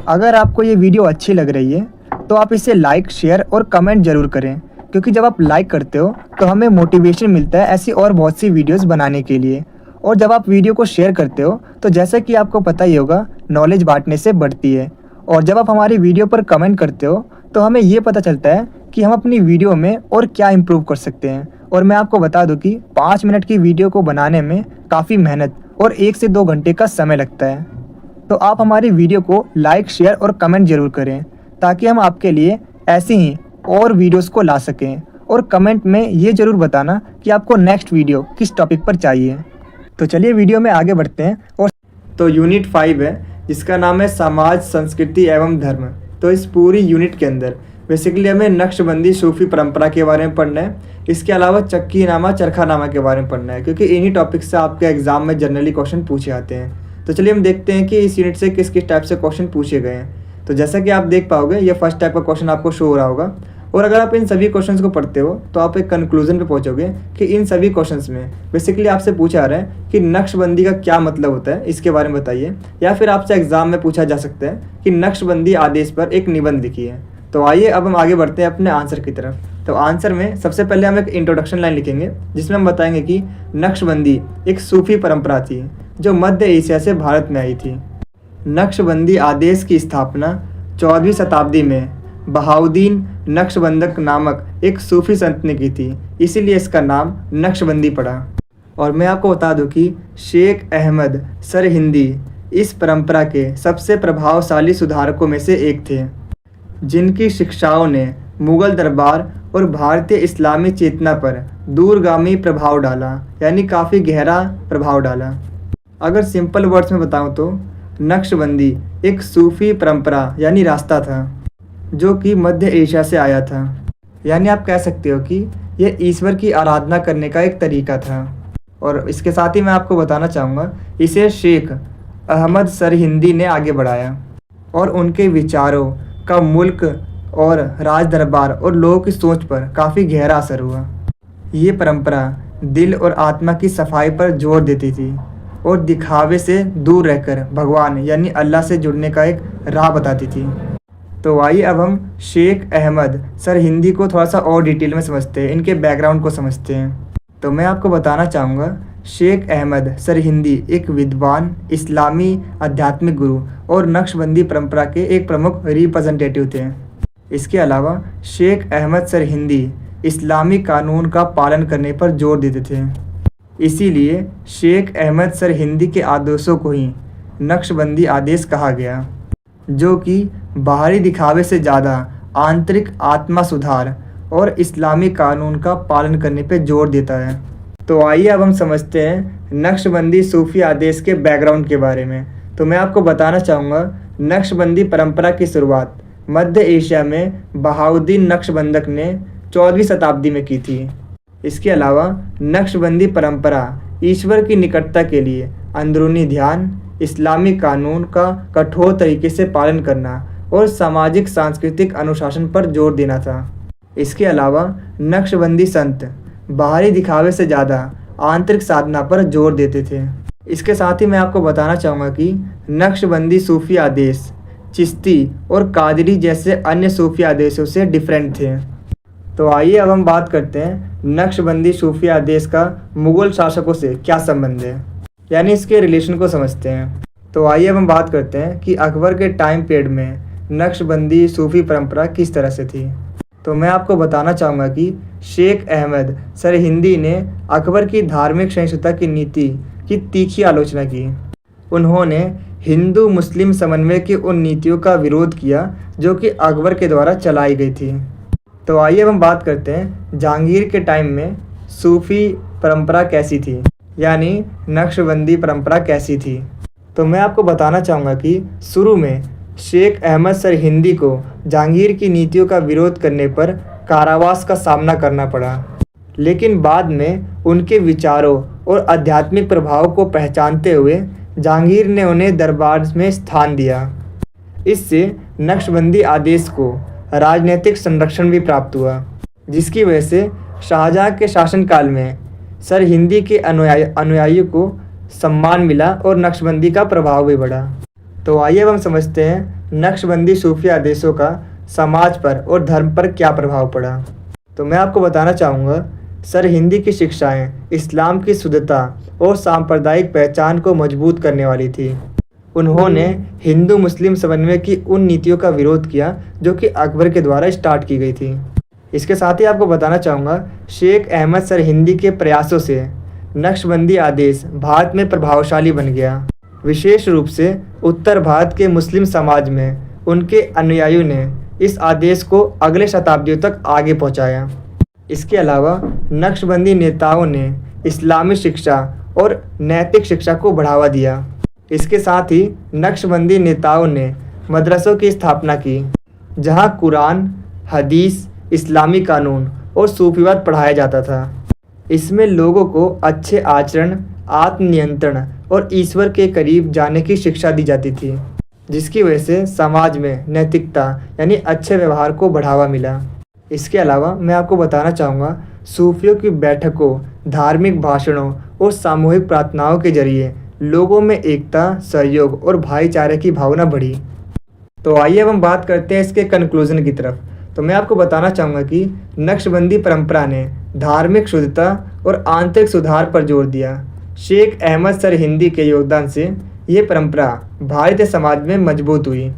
अगर आपको ये वीडियो अच्छी लग रही है तो आप इसे लाइक, शेयर और कमेंट ज़रूर करें, क्योंकि जब आप लाइक करते हो तो हमें मोटिवेशन मिलता है ऐसी और बहुत सी वीडियोस बनाने के लिए। और जब आप वीडियो को शेयर करते हो तो जैसा कि आपको पता ही होगा, नॉलेज बांटने से बढ़ती है। और जब आप हमारी वीडियो पर कमेंट करते हो तो हमें ये पता चलता है कि हम अपनी वीडियो में और क्या इम्प्रूव कर सकते हैं। और मैं आपको बता दूं कि 5 मिनट की वीडियो को बनाने में काफ़ी मेहनत और 1 से 2 घंटे का समय लगता है। तो आप हमारी वीडियो को लाइक, शेयर और कमेंट ज़रूर करें, ताकि हम आपके लिए ऐसे ही और वीडियोस को ला सकें। और कमेंट में ये ज़रूर बताना कि आपको नेक्स्ट वीडियो किस टॉपिक पर चाहिए। तो चलिए वीडियो में आगे बढ़ते हैं। और तो यूनिट 5 है, जिसका नाम है समाज, संस्कृति एवं धर्म। तो इस पूरी यूनिट के अंदर बेसिकली हमें नक्शबंदी सूफी परंपरा के बारे में पढ़ना है। इसके अलावा चक्की नामा, चरखा नामा के बारे में पढ़ना है, क्योंकि इन्हीं टॉपिक से आपके एग्जाम में जनरली क्वेश्चन पूछे आते हैं। तो चलिए हम देखते हैं कि इस यूनिट से किस किस टाइप से क्वेश्चन पूछे गए हैं। तो जैसा कि आप देख पाओगे, ये फर्स्ट टाइप का क्वेश्चन आपको शो हो रहा होगा। और अगर आप इन सभी क्वेश्चंस को पढ़ते हो तो आप एक कंक्लूजन पे पहुंचोगे कि इन सभी क्वेश्चंस में बेसिकली आपसे पूछा रहा है कि नक्शबंदी का क्या मतलब होता है, इसके बारे में बताइए। या फिर आपसे एग्जाम में पूछा जा सकता है कि नक्शबंदी आदेश पर एक निबंध लिखिए। तो आइए अब हम आगे बढ़ते हैं अपने आंसर की तरफ। तो आंसर में सबसे पहले हम एक इंट्रोडक्शन लाइन लिखेंगे, जिसमें हम बताएंगे कि नक्शबंदी एक सूफी परंपरा थी जो मध्य एशिया से भारत में आई थी। नक्शबंदी आदेश की स्थापना 14वीं शताब्दी में बहाउद्दीन नक्शबंदक नामक एक सूफी संत ने की थी, इसीलिए इसका नाम नक्शबंदी पड़ा। और मैं आपको बता दूं कि शेख अहमद सरहिंदी इस परंपरा के सबसे प्रभावशाली सुधारकों में से एक थे, जिनकी शिक्षाओं ने मुगल दरबार और भारतीय इस्लामी चेतना पर दूरगामी प्रभाव डाला, यानी काफ़ी गहरा प्रभाव डाला। अगर सिंपल वर्ड्स में बताऊं तो नक्शबंदी एक सूफी परंपरा यानी रास्ता था जो कि मध्य एशिया से आया था। यानी आप कह सकते हो कि यह ईश्वर की आराधना करने का एक तरीका था। और इसके साथ ही मैं आपको बताना चाहूँगा, इसे शेख अहमद सरहिंदी ने आगे बढ़ाया और उनके विचारों का मुल्क और राज दरबार और लोगों की सोच पर काफ़ी गहरा असर हुआ। ये परंपरा दिल और आत्मा की सफाई पर जोर देती थी और दिखावे से दूर रहकर भगवान यानी अल्लाह से जुड़ने का एक राह बताती थी। तो आइए अब हम शेख अहमद सरहिंदी को थोड़ा सा और डिटेल में समझते हैं, इनके बैकग्राउंड को समझते हैं। तो मैं आपको बताना चाहूँगा, शेख अहमद सरहिंदी एक विद्वान, इस्लामी आध्यात्मिक गुरु और नक्शबंदी परंपरा के एक प्रमुख रिप्रेजेंटेटिव थे। इसके अलावा शेख अहमद सरहिंदी इस्लामी कानून का पालन करने पर जोर देते थे, इसीलिए शेख अहमद सरहिंदी के आदेशों को ही नक्शबंदी आदेश कहा गया, जो कि बाहरी दिखावे से ज़्यादा आंतरिक आत्मा सुधार और इस्लामी कानून का पालन करने पर जोर देता है। तो आइए अब हम समझते हैं नक्शबंदी सूफी आदेश के बैकग्राउंड के बारे में। तो मैं आपको बताना चाहूँगा, नक्शबंदी परंपरा की शुरुआत मध्य एशिया में बहाउद्दीन नक्शबंदक ने 14वीं शताब्दी में की थी। इसके अलावा नक्शबंदी परंपरा ईश्वर की निकटता के लिए अंदरूनी ध्यान, इस्लामी कानून का कठोर तरीके से पालन करना और सामाजिक सांस्कृतिक अनुशासन पर जोर देना था। इसके अलावा नक्शबंदी संत बाहरी दिखावे से ज़्यादा आंतरिक साधना पर जोर देते थे। इसके साथ ही मैं आपको बताना चाहूँगा कि नक्शबंदी सूफी आदेश चिश्ती और कादरी जैसे अन्य सूफी आदेशों से डिफरेंट थे। तो आइए अब हम बात करते हैं नक्शबंदी सूफी आदेश का मुग़ल शासकों से क्या संबंध है, यानी इसके रिलेशन को समझते हैं। तो आइए अब हम बात करते हैं कि अकबर के टाइम पीरियड में नक्शबंदी सूफी परंपरा किस तरह से थी। तो मैं आपको बताना चाहूँगा कि शेख अहमद सरहिंदी ने अकबर की धार्मिक सहिष्णुता की नीति की तीखी आलोचना की। उन्होंने हिंदू मुस्लिम समन्वय की उन नीतियों का विरोध किया जो कि अकबर के द्वारा चलाई गई थी। तो आइए अब हम बात करते हैं जहांगीर के टाइम में सूफ़ी परंपरा कैसी थी, यानी नक्शबंदी परंपरा कैसी थी। तो मैं आपको बताना चाहूँगा कि शुरू में शेख अहमद सरहिंदी को जहांगीर की नीतियों का विरोध करने पर कारावास का सामना करना पड़ा, लेकिन बाद में उनके विचारों और आध्यात्मिक प्रभाव को पहचानते हुए जहांगीर ने उन्हें दरबार में स्थान दिया। इससे नक्शबंदी आदेश को राजनीतिक संरक्षण भी प्राप्त हुआ, जिसकी वजह से शाहजहां के शासनकाल में सरहिंदी के अनुयायियों को सम्मान मिला और नक्शबंदी का प्रभाव भी बढ़ा। तो आइए अब हम समझते हैं नक्शबंदी सूफी आदेशों का समाज पर और धर्म पर क्या प्रभाव पड़ा। तो मैं आपको बताना चाहूँगा सरहिंदी की शिक्षाएं इस्लाम की शुद्धता और सांप्रदायिक पहचान को मजबूत करने वाली थी। उन्होंने हिंदू मुस्लिम समन्वय की उन नीतियों का विरोध किया जो कि अकबर के द्वारा स्टार्ट की गई थी। इसके साथ ही आपको बताना चाहूँगा शेख अहमद सरहिंदी के प्रयासों से नक्शबंदी आदेश भारत में प्रभावशाली बन गया। विशेष रूप से उत्तर भारत के मुस्लिम समाज में उनके अनुयायियों ने इस आदेश को अगले शताब्दियों तक आगे पहुंचाया। इसके अलावा नक्शबंदी नेताओं ने इस्लामी शिक्षा और नैतिक शिक्षा को बढ़ावा दिया। इसके साथ ही नक्शबंदी नेताओं ने मदरसों की स्थापना की, जहां कुरान, हदीस, इस्लामी कानून और सूफीवाद पढ़ाया जाता था। इसमें लोगों को अच्छे आचरण, आत्मनियंत्रण और ईश्वर के करीब जाने की शिक्षा दी जाती थी, जिसकी वजह से समाज में नैतिकता यानी अच्छे व्यवहार को बढ़ावा मिला। इसके अलावा मैं आपको बताना चाहूँगा सूफियों की बैठकों, धार्मिक भाषणों और सामूहिक प्रार्थनाओं के जरिए लोगों में एकता, सहयोग और भाईचारे की भावना बढ़ी। तो आइए अब हम बात करते हैं इसके कंक्लूजन की तरफ। तो मैं आपको बताना चाहूँगा कि नक्शबंदी परंपरा ने धार्मिक शुद्धता और आंतरिक सुधार पर जोर दिया। शेख अहमद सरहिंदी के योगदान से ये परंपरा भारतीय समाज में मजबूत हुई।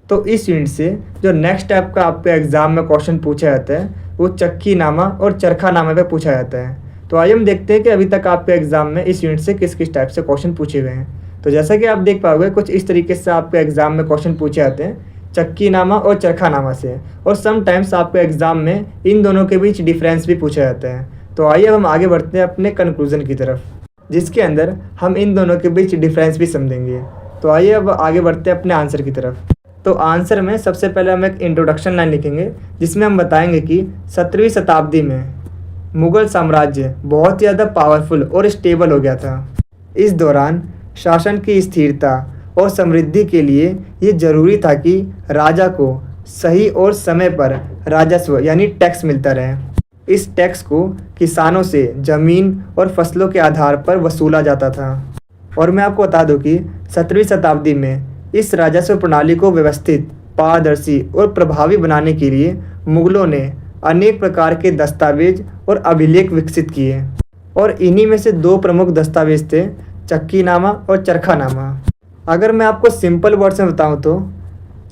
तो इस यूनिट से जो नेक्स्ट टाइप का आपके एग्ज़ाम में क्वेश्चन पूछा जाता है वो चक्की नामा और चरखा नामा पे पूछा जाता है। तो आइए हम देखते हैं कि अभी तक आपके एग्ज़ाम में इस यूनिट से किस किस टाइप से क्वेश्चन पूछे गए हैं। तो जैसा कि आप देख पाओगे कुछ इस तरीके से आपके एग्ज़ाम में क्वेश्चन पूछे जाते हैं चक्की नामा और चरखा नामा से, और समटाइम्स आपके एग्ज़ाम में इन दोनों के बीच डिफरेंस भी पूछा जाता है। तो आइए अब हम आगे बढ़ते हैं अपने कंक्लूजन की तरफ, जिसके अंदर हम इन दोनों के बीच डिफरेंस भी समझेंगे। तो आइए अब आगे बढ़ते हैं अपने आंसर की तरफ। तो आंसर में सबसे पहले हम एक इंट्रोडक्शन लाइन लिखेंगे, जिसमें हम बताएंगे कि 17वीं शताब्दी में मुग़ल साम्राज्य बहुत ज़्यादा पावरफुल और स्टेबल हो गया था। इस दौरान शासन की स्थिरता और समृद्धि के लिए ये ज़रूरी था कि राजा को सही और समय पर राजस्व यानी टैक्स मिलता रहे। इस टैक्स को किसानों से ज़मीन और फसलों के आधार पर वसूला जाता था। और मैं आपको बता दूं कि 17वीं शताब्दी में इस राजस्व प्रणाली को व्यवस्थित, पारदर्शी और प्रभावी बनाने के लिए मुग़लों ने अनेक प्रकार के दस्तावेज और अभिलेख विकसित किए, और इन्हीं में से दो प्रमुख दस्तावेज थे चक्कीनामा और चरखानामा। अगर मैं आपको सिंपल वर्ड्स में बताऊं तो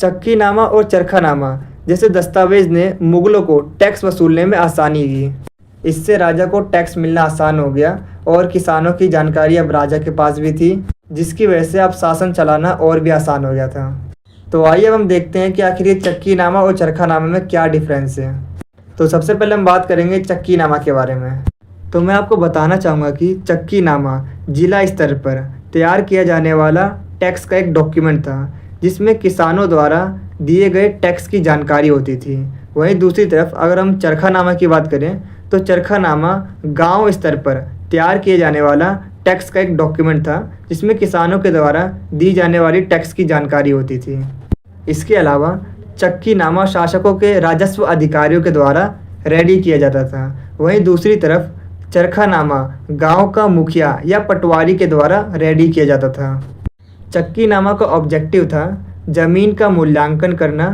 चक्कीनामा और चरखानामा जैसे दस्तावेज ने मुग़लों को टैक्स वसूलने में आसानी की। इससे राजा को टैक्स मिलना आसान हो गया और किसानों की जानकारी अब राजा के पास भी थी, जिसकी वजह से अब शासन चलाना और भी आसान हो गया था। तो आइए अब हम देखते हैं कि आखिर ये चक्कीनामा और चरखानामा में क्या डिफरेंस है। तो सबसे पहले हम बात करेंगे चक्कीनामा के बारे में। तो मैं आपको बताना चाहूँगा कि चक्कीनामा जिला स्तर पर तैयार किया जाने वाला टैक्स का एक डॉक्यूमेंट था, जिसमें किसानों द्वारा दिए गए टैक्स की जानकारी होती थी। वहीं दूसरी तरफ अगर हम चरखानामा की बात करें तो चरखानामा गांव स्तर पर तैयार किए जाने वाला टैक्स का एक डॉक्यूमेंट था जिसमें किसानों के द्वारा दी जाने वाली टैक्स की जानकारी होती थी। इसके अलावा चक्कीनामा शासकों के राजस्व अधिकारियों के द्वारा रेडी किया जाता था। वहीं दूसरी तरफ चरखानामा गांव का मुखिया या पटवारी के द्वारा रेडी किया जाता था। चक्कीनामा का ऑब्जेक्टिव था जमीन का मूल्यांकन करना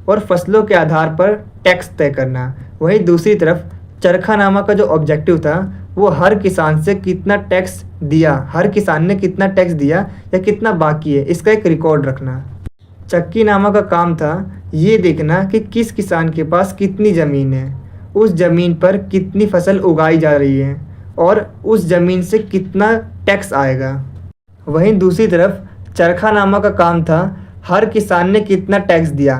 और फसलों के आधार पर टैक्स तय करना। वहीं दूसरी तरफ चरखानामा का जो ऑब्जेक्टिव था वो हर किसान से कितना टैक्स दिया, हर किसान ने कितना टैक्स दिया या कितना बाकी है, इसका एक रिकॉर्ड रखना। चक्कीनामा का काम था ये देखना कि किस किसान के पास कितनी ज़मीन है, उस ज़मीन पर कितनी फसल उगाई जा रही है और उस ज़मीन से कितना टैक्स आएगा। वहीं दूसरी तरफ चरखानामा का काम था हर किसान ने कितना टैक्स दिया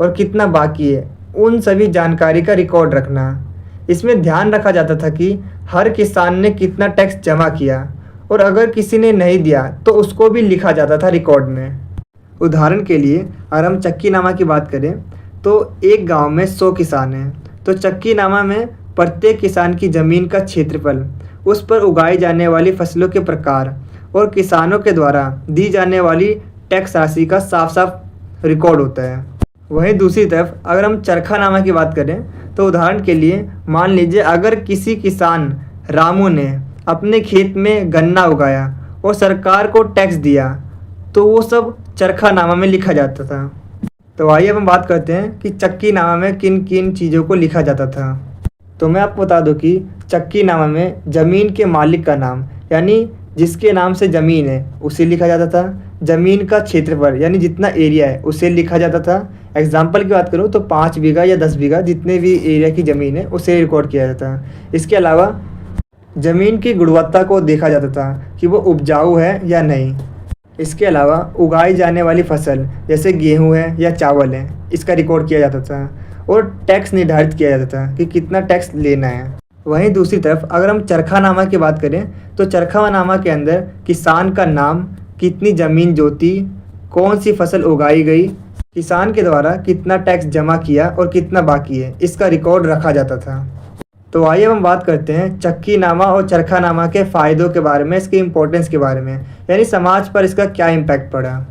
और कितना बाकी है, उन सभी जानकारी का रिकॉर्ड रखना। इसमें ध्यान रखा जाता था कि हर किसान ने कितना टैक्स जमा किया और अगर किसी ने नहीं दिया तो उसको भी लिखा जाता था रिकॉर्ड में। उदाहरण के लिए अगर हम चक्कीनामा की बात करें तो एक गांव में 100 किसान हैं, तो चक्कीनामा में प्रत्येक किसान की ज़मीन का क्षेत्रफल, उस पर उगाई जाने वाली फसलों के प्रकार और किसानों के द्वारा दी जाने वाली टैक्स राशि का साफ साफ रिकॉर्ड होता है। वहीं दूसरी तरफ अगर हम चरखानामा की बात करें तो उदाहरण के लिए मान लीजिए अगर किसी किसान रामू ने अपने खेत में गन्ना उगाया और सरकार को टैक्स दिया तो वो सब चरखानामा में लिखा जाता था। तो आइए अब हम बात करते हैं कि चक्कीनामा में किन किन चीज़ों को लिखा जाता था। तो मैं आपको बता दूं कि चक्कीनामा में ज़मीन के मालिक का नाम यानी जिसके नाम से ज़मीन है उसे लिखा जाता था। ज़मीन का क्षेत्रफल यानी जितना एरिया है उसे लिखा जाता था। एग्जाम्पल की बात करूँ तो 5 बीघा या 10 बीघा जितने भी एरिया की ज़मीन है उसे रिकॉर्ड किया जाता है। इसके अलावा ज़मीन की गुणवत्ता को देखा जाता था कि वो उपजाऊ है या नहीं। इसके अलावा उगाई जाने वाली फसल जैसे गेहूँ है या चावल है इसका रिकॉर्ड किया जाता था और टैक्स निर्धारित किया जाता था कि कितना टैक्स लेना है। वहीं दूसरी तरफ अगर हम चरखानामा की बात करें तो चरखानामा के अंदर किसान का नाम, कितनी ज़मीन जोती, कौन सी फसल उगाई गई, किसान के द्वारा कितना टैक्स जमा किया और कितना बाकी है, इसका रिकॉर्ड रखा जाता था। तो आइए हम बात करते हैं चक्कीनामा और चरखानामा के फ़ायदों के बारे में, इसके इम्पोर्टेंस के बारे में, यानी समाज पर इसका क्या इम्पैक्ट पड़ा।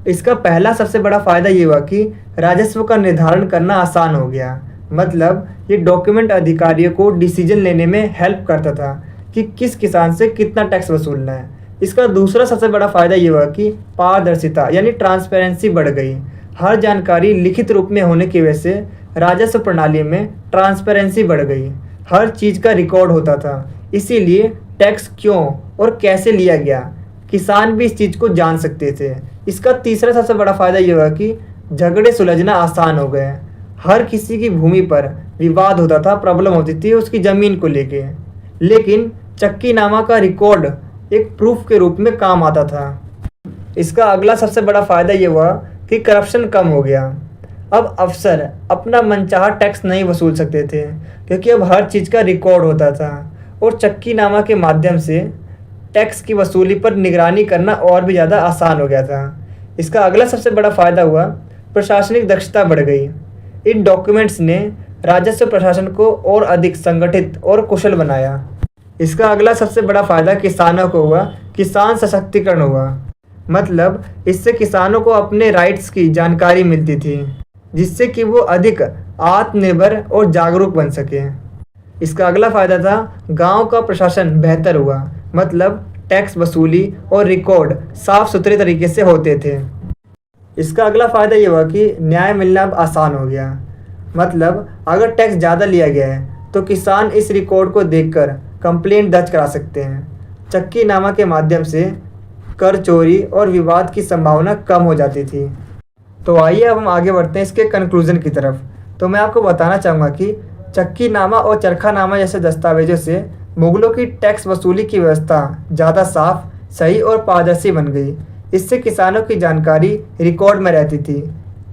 इसका पहला सबसे बड़ा फ़ायदा ये हुआ कि राजस्व का निर्धारण करना आसान हो गया। मतलब ये डॉक्यूमेंट अधिकारियों को डिसीजन लेने में हेल्प करता था कि किस किसान से कितना टैक्स वसूलना है। इसका दूसरा सबसे बड़ा फ़ायदा ये हुआ कि पारदर्शिता यानी ट्रांसपेरेंसी बढ़ गई। हर जानकारी लिखित रूप में होने की वजह से राजस्व प्रणाली में ट्रांसपेरेंसी बढ़ गई। हर चीज़ का रिकॉर्ड होता था, इसीलिए टैक्स क्यों और कैसे लिया गया किसान भी इस चीज़ को जान सकते थे। इसका तीसरा सबसे बड़ा फ़ायदा ये हुआ कि झगड़े सुलझना आसान हो गए। हर किसी की भूमि पर विवाद होता था, प्रॉब्लम होती थी उसकी ज़मीन को लेके, लेकिन चक्कीनामा का रिकॉर्ड एक प्रूफ के रूप में काम आता था। इसका अगला सबसे बड़ा फ़ायदा ये हुआ कि करप्शन कम हो गया। अब अफसर अपना मनचाहा टैक्स नहीं वसूल सकते थे क्योंकि अब हर चीज़ का रिकॉर्ड होता था और चक्कीनामा के माध्यम से टैक्स की वसूली पर निगरानी करना और भी ज़्यादा आसान हो गया था। इसका अगला सबसे बड़ा फ़ायदा हुआ प्रशासनिक दक्षता बढ़ गई। इन डॉक्यूमेंट्स ने राजस्व प्रशासन को और अधिक संगठित और कुशल बनाया। इसका अगला सबसे बड़ा फ़ायदा किसानों को हुआ, किसान सशक्तिकरण हुआ। मतलब इससे किसानों को अपने राइट्स की जानकारी मिलती थी जिससे कि वो अधिक आत्मनिर्भर और जागरूक बन सके। इसका अगला फ़ायदा था गांव का प्रशासन बेहतर हुआ। मतलब टैक्स वसूली और रिकॉर्ड साफ सुथरे तरीके से होते थे। इसका अगला फ़ायदा ये हुआ कि न्याय मिलना अब आसान हो गया। मतलब अगर टैक्स ज़्यादा लिया गया है तो किसान इस रिकॉर्ड को देखकर कंप्लेंट दर्ज करा सकते हैं। चक्कीनामा के माध्यम से कर चोरी और विवाद की संभावना कम हो जाती थी। तो आइए अब हम आगे बढ़ते हैं इसके कंक्लूजन की तरफ। तो मैं आपको बताना चाहूँगा कि चक्कीनामा और चरखानामा जैसे दस्तावेजों से मुगलों की टैक्स वसूली की व्यवस्था ज़्यादा साफ, सही और पारदर्शी बन गई। इससे किसानों की जानकारी रिकॉर्ड में रहती थी,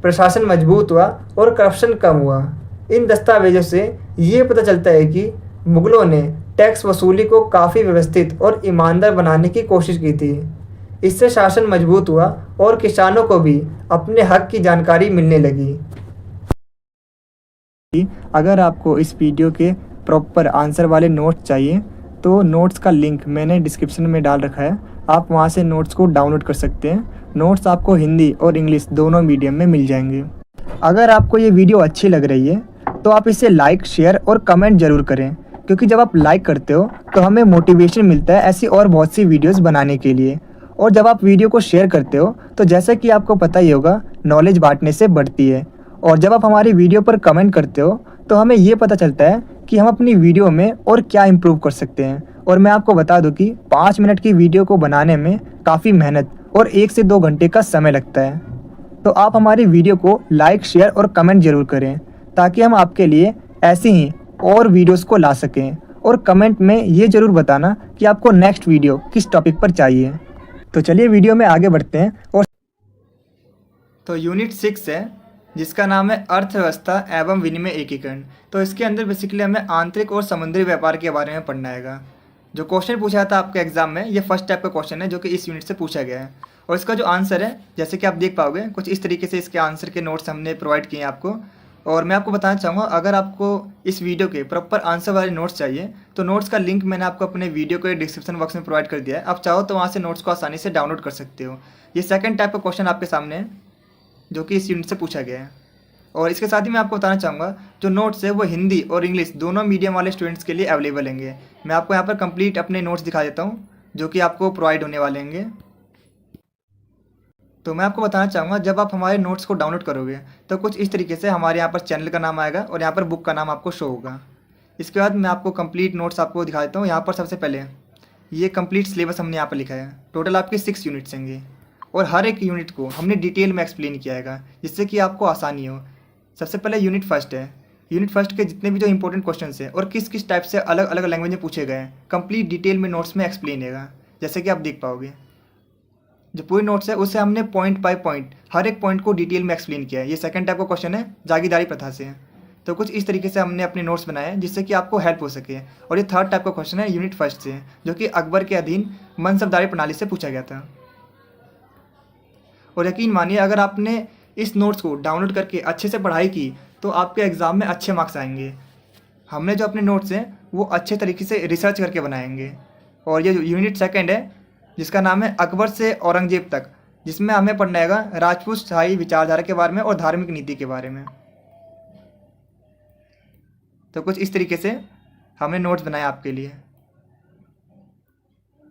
प्रशासन मजबूत हुआ और करप्शन कम हुआ। इन दस्तावेजों से ये पता चलता है कि मुगलों ने टैक्स वसूली को काफ़ी व्यवस्थित और ईमानदार बनाने की कोशिश की थी। इससे शासन मजबूत हुआ और किसानों को भी अपने हक की जानकारी मिलने लगी। अगर आपको इस वीडियो के प्रॉपर आंसर वाले नोट्स चाहिए तो नोट्स का लिंक मैंने डिस्क्रिप्शन में डाल रखा है, आप वहाँ से नोट्स को डाउनलोड कर सकते हैं। नोट्स आपको हिंदी और इंग्लिश दोनों मीडियम में मिल जाएंगे। अगर आपको ये वीडियो अच्छी लग रही है तो आप इसे लाइक, शेयर और कमेंट ज़रूर करें, क्योंकि जब आप लाइक करते हो तो हमें मोटिवेशन मिलता है ऐसी और बहुत सी वीडियोस बनाने के लिए। और जब आप वीडियो को शेयर करते हो तो जैसा कि आपको पता ही होगा, नॉलेज बांटने से बढ़ती है। और जब आप हमारी वीडियो पर कमेंट करते हो तो हमें ये पता चलता है कि हम अपनी वीडियो में और क्या इम्प्रूव कर सकते हैं। और मैं आपको बता दूं कि 5 मिनट की वीडियो को बनाने में काफ़ी मेहनत और 1 से 2 घंटे का समय लगता है। तो आप हमारी वीडियो को लाइक, शेयर और कमेंट ज़रूर करें, ताकि हम आपके लिए ऐसी ही और वीडियोस को ला सकें। और कमेंट में ये ज़रूर बताना कि आपको नेक्स्ट वीडियो किस टॉपिक पर चाहिए। तो चलिए वीडियो में आगे बढ़ते हैं। और तो यूनिट 6 है, जिसका नाम है अर्थव्यवस्था एवं विनिमय एकीकरण। तो इसके अंदर बेसिकली हमें आंतरिक और समुद्री व्यापार के बारे में पढ़ना है। जो क्वेश्चन पूछा था आपके एग्जाम में, ये फर्स्ट टाइप का क्वेश्चन है जो कि इस यूनिट से पूछा गया है। और इसका जो आंसर है, जैसे कि आप देख पाओगे, कुछ इस तरीके से इसके आंसर के नोट्स हमने प्रोवाइड किए हैं आपको। और मैं आपको बताना चाहूँगा, अगर आपको इस वीडियो के प्रॉपर आंसर वाले नोट्स चाहिए तो नोट्स का लिंक मैंने आपको अपने वीडियो के डिस्क्रिप्शन बॉक्स में प्रोवाइड कर दिया है। आप चाहो तो वहाँ से नोट्स को आसानी से डाउनलोड कर सकते हो। ये सेकंड टाइप का क्वेश्चन आपके सामने है जो कि इस यूनिट से पूछा गया है। और इसके साथ ही मैं आपको बताना चाहूँगा, जो नोट्स है वो हिंदी और इंग्लिश दोनों मीडियम वाले स्टूडेंट्स के लिए अवेलेबल होंगे। मैं आपको यहाँ पर कंप्लीट अपने नोट्स दिखा देता हूँ जो कि आपको प्रोवाइड होने वाले होंगे। तो मैं आपको बताना चाहूँगा, जब आप हमारे नोट्स को डाउनलोड करोगे तो कुछ इस तरीके से हमारे यहाँ पर चैनल का नाम आएगा और यहाँ पर बुक का नाम आपको शो होगा। इसके बाद मैं आपको कंप्लीट नोट्स आपको दिखा देता हूँ। यहाँ पर सबसे पहले ये कंप्लीट सिलेबस हमने यहाँ पर लिखा है। टोटल आपके 6 यूनिट्स होंगे और हर एक यूनिट को हमने डिटेल में एक्सप्लेन किया है, जिससे कि आपको आसानी हो। सबसे पहले यूनिट फर्स्ट है। यूनिट फर्स्ट के जितने भी जो इंपॉर्टेंट क्वेश्चन है और किस किस टाइप से अलग अलग लैंग्वेज में पूछे गए हैं, कंप्लीट डिटेल में नोट्स में एक्सप्लेन है, जैसे कि आप देख पाओगे। जो पूरी नोट्स है उसे हमने पॉइंट बाय पॉइंट हर एक पॉइंट को डिटेल में एक्सप्लेन किया है। ये सेकंड टाइप का क्वेश्चन है, जागीरदारी प्रथा से। तो कुछ इस तरीके से हमने अपने नोट्स बनाए हैं जिससे कि आपको हेल्प हो सके। और ये थर्ड टाइप का क्वेश्चन है यूनिट फर्स्ट से, जो कि अकबर के अधीन मनसबदारी प्रणाली से पूछा गया था। और यकीन मानिए, अगर आपने इस नोट्स को डाउनलोड करके अच्छे से पढ़ाई की तो आपके एग्ज़ाम में अच्छे मार्क्स आएंगे। हमने जो अपने नोट्स हैं वो अच्छे तरीके से रिसर्च करके बनाएंगे। और ये यूनिट सेकंड है, जिसका नाम है अकबर से औरंगजेब तक, जिसमें हमें पढ़ना है राजपूत शाही विचारधारा के बारे में और धार्मिक नीति के बारे में। तो कुछ इस तरीके से हमने नोट्स बनाए आपके लिए।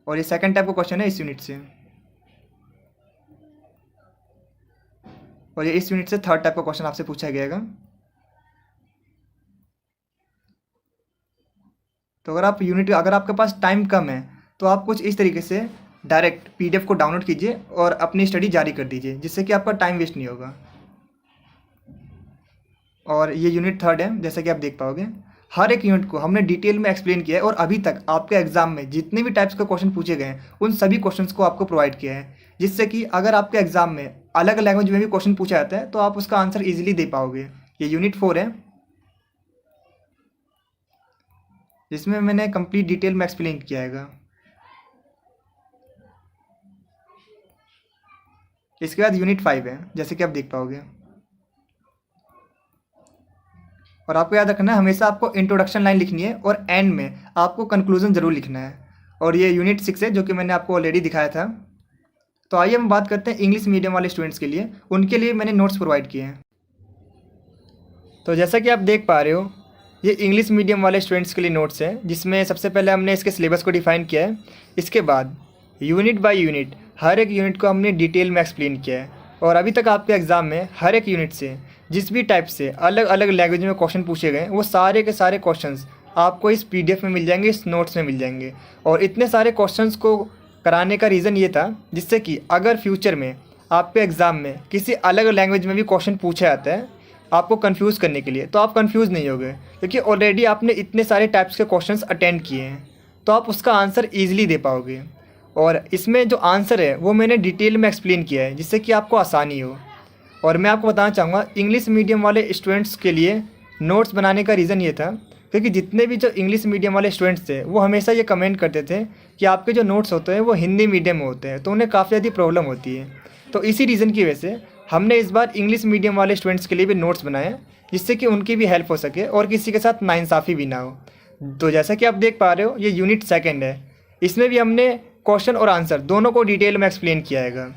और ये सेकंड टाइप का क्वेश्चन है इस यूनिट से। और ये इस यूनिट से थर्ड टाइप का क्वेश्चन आपसे पूछा गया। तो अगर आपके पास टाइम कम है तो आप कुछ इस तरीके से डायरेक्ट पीडीएफ को डाउनलोड कीजिए और अपनी स्टडी जारी कर दीजिए, जिससे कि आपका टाइम वेस्ट नहीं होगा। और ये यूनिट थर्ड है, जैसे कि आप देख पाओगे। हर एक यूनिट को हमने डिटेल में एक्सप्लेन किया है और अभी तक आपके एग्जाम में जितने भी टाइप्स के क्वेश्चन पूछे गए हैं उन सभी क्वेश्चंस को आपको प्रोवाइड किया है, जिससे कि अगर आपके एग्जाम में अलग लैंग्वेज में भी क्वेश्चन पूछा जाता है तो आप उसका आंसर ईजिली दे पाओगे। ये यूनिट 4 है, जिसमें मैंने कंप्लीट डिटेल में एक्सप्लेन किया है। इसके बाद यूनिट 5 है, जैसे कि आप देख पाओगे। और आपको याद रखना है, हमेशा आपको इंट्रोडक्शन लाइन लिखनी है और एंड में आपको कंक्लूजन जरूर लिखना है। और ये यूनिट 6 है, जो कि मैंने आपको ऑलरेडी दिखाया था। तो आइए हम बात करते हैं इंग्लिश मीडियम वाले स्टूडेंट्स के लिए। उनके लिए मैंने नोट्स प्रोवाइड किए हैं। तो जैसा कि आप देख पा रहे हो, ये इंग्लिश मीडियम वाले स्टूडेंट्स के लिए नोट्स हैं, जिसमें सबसे पहले हमने इसके सिलेबस को डिफाइन किया है। इसके बाद यूनिट बाय यूनिट हर एक यूनिट को हमने डिटेल में एक्सप्लेन किया है। और अभी तक आपके एग्ज़ाम में हर एक यूनिट से जिस भी टाइप से अलग अलग लैंग्वेज में क्वेश्चन पूछे गए, वो सारे के सारे क्वेश्चंस आपको इस पीडीएफ में मिल जाएंगे, इस नोट्स में मिल जाएंगे। और इतने सारे क्वेश्चंस को कराने का रीज़न ये था, जिससे कि अगर फ्यूचर में आपके एग्ज़ाम में किसी अलग लैंग्वेज में भी क्वेश्चन पूछा जाता है आपको कंफ्यूज करने के लिए, तो आप कंफ्यूज नहीं होगे, क्योंकि ऑलरेडी आपने इतने सारे टाइप्स के क्वेश्चंस अटेंड किए हैं, तो आप उसका आंसर ईजिली दे पाओगे। और इसमें जो आंसर है वो मैंने डिटेल में एक्सप्लेन किया है, जिससे कि आपको आसानी हो। और मैं आपको बताना चाहूँगा, इंग्लिश मीडियम वाले स्टूडेंट्स के लिए नोट्स बनाने का रीज़न ये था, क्योंकि जितने भी जो इंग्लिश मीडियम वाले स्टूडेंट्स थे वो हमेशा ये कमेंट करते थे कि आपके जो नोट्स होते हैं वो हिंदी मीडियम में होते हैं, तो उन्हें काफ़ी ज़्यादा प्रॉब्लम होती है। तो इसी रीज़न की वजह से हमने इस बार इंग्लिश मीडियम वाले स्टूडेंट्स के लिए भी नोट्स बनाए, जिससे कि उनकी भी हेल्प हो सके और किसी के साथ नाइंसाफ़ी भी ना हो। तो जैसा कि आप देख पा रहे हो ये यूनिट सेकंड है। इसमें भी हमने क्वेश्चन और आंसर दोनों को डिटेल में एक्सप्लेन किया है।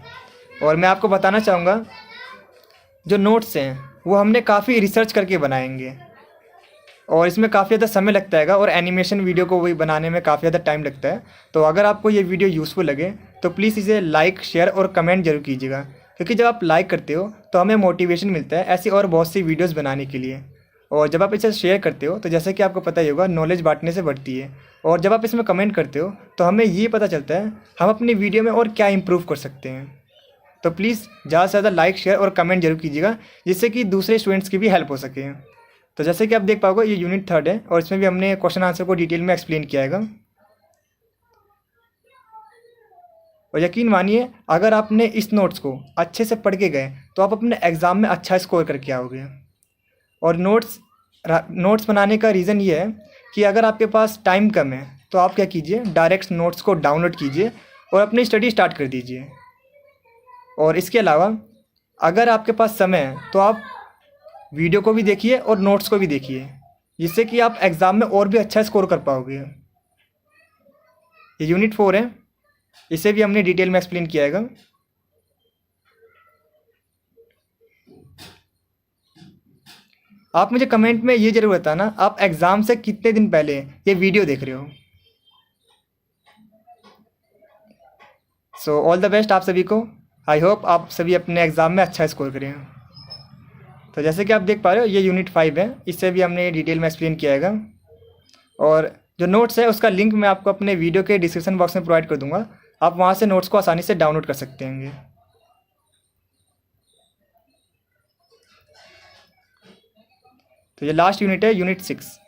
और मैं आपको बताना चाहूँगा जो नोट्स हैं वो हमने काफ़ी रिसर्च करके बनाएंगे और इसमें काफ़ी ज़्यादा समय लगता है और एनिमेशन वीडियो को वही बनाने में काफ़ी ज़्यादा टाइम लगता है। तो अगर आपको ये वीडियो यूज़फुल लगे तो प्लीज़ इसे लाइक, शेयर और कमेंट जरूर कीजिएगा, क्योंकि जब आप लाइक करते हो तो हमें मोटिवेशन मिलता है ऐसी और बहुत सी वीडियोज़ बनाने के लिए। और जब आप इसे शेयर करते हो तो जैसे कि आपको पता ही होगा, नॉलेज बांटने से बढ़ती है। और जब आप इसमें कमेंट करते हो तो हमें ये पता चलता है हम अपनी वीडियो में और क्या इम्प्रूव कर सकते हैं। तो प्लीज़ ज़्यादा से ज़्यादा लाइक, शेयर और कमेंट जरूर कीजिएगा, जिससे कि दूसरे स्टूडेंट्स की भी हेल्प हो सके। तो जैसे कि आप देख पाओगे ये यूनिट थर्ड है और इसमें भी हमने क्वेश्चन आंसर को डिटेल में एक्सप्लेन किया है। और यकीन मानिए अगर आपने इस नोट्स को अच्छे से पढ़ के गए तो आप अपने एग्ज़ाम में अच्छा स्कोर करके आओगे। और नोट्स बनाने का रीज़न ये है कि अगर आपके पास टाइम कम है तो आप क्या कीजिए, डायरेक्ट नोट्स को डाउनलोड कीजिए और अपनी स्टडी स्टार्ट कर दीजिए। और इसके अलावा अगर आपके पास समय है तो आप वीडियो को भी देखिए और नोट्स को भी देखिए, जिससे कि आप एग्ज़ाम में और भी अच्छा स्कोर कर पाओगे। ये यूनिट 4 है, इसे भी हमने डिटेल में एक्सप्लेन किया है। आप मुझे कमेंट में ये जरूर बताना आप एग्ज़ाम से कितने दिन पहले ये वीडियो देख रहे हो। सो ऑल द बेस्ट आप सभी को। आई होप आप सभी अपने एग्ज़ाम में अच्छा स्कोर करें। तो जैसे कि आप देख पा रहे हो ये यूनिट 5 है, इससे भी हमने डिटेल में एक्सप्लेन किया है। और जो नोट्स है उसका लिंक मैं आपको अपने वीडियो के डिस्क्रिप्शन बॉक्स में प्रोवाइड कर दूंगा, आप वहाँ से नोट्स को आसानी से डाउनलोड कर सकते हैं। तो ये लास्ट यूनिट है, यूनिट 6।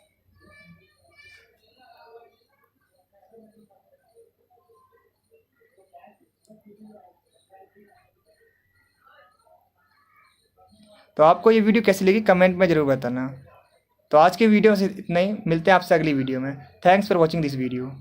तो आपको ये वीडियो कैसी लगी कमेंट में ज़रूर बताना। तो आज के वीडियो से इतना ही, मिलते हैं आपसे अगली वीडियो में। Thanks for watching this video.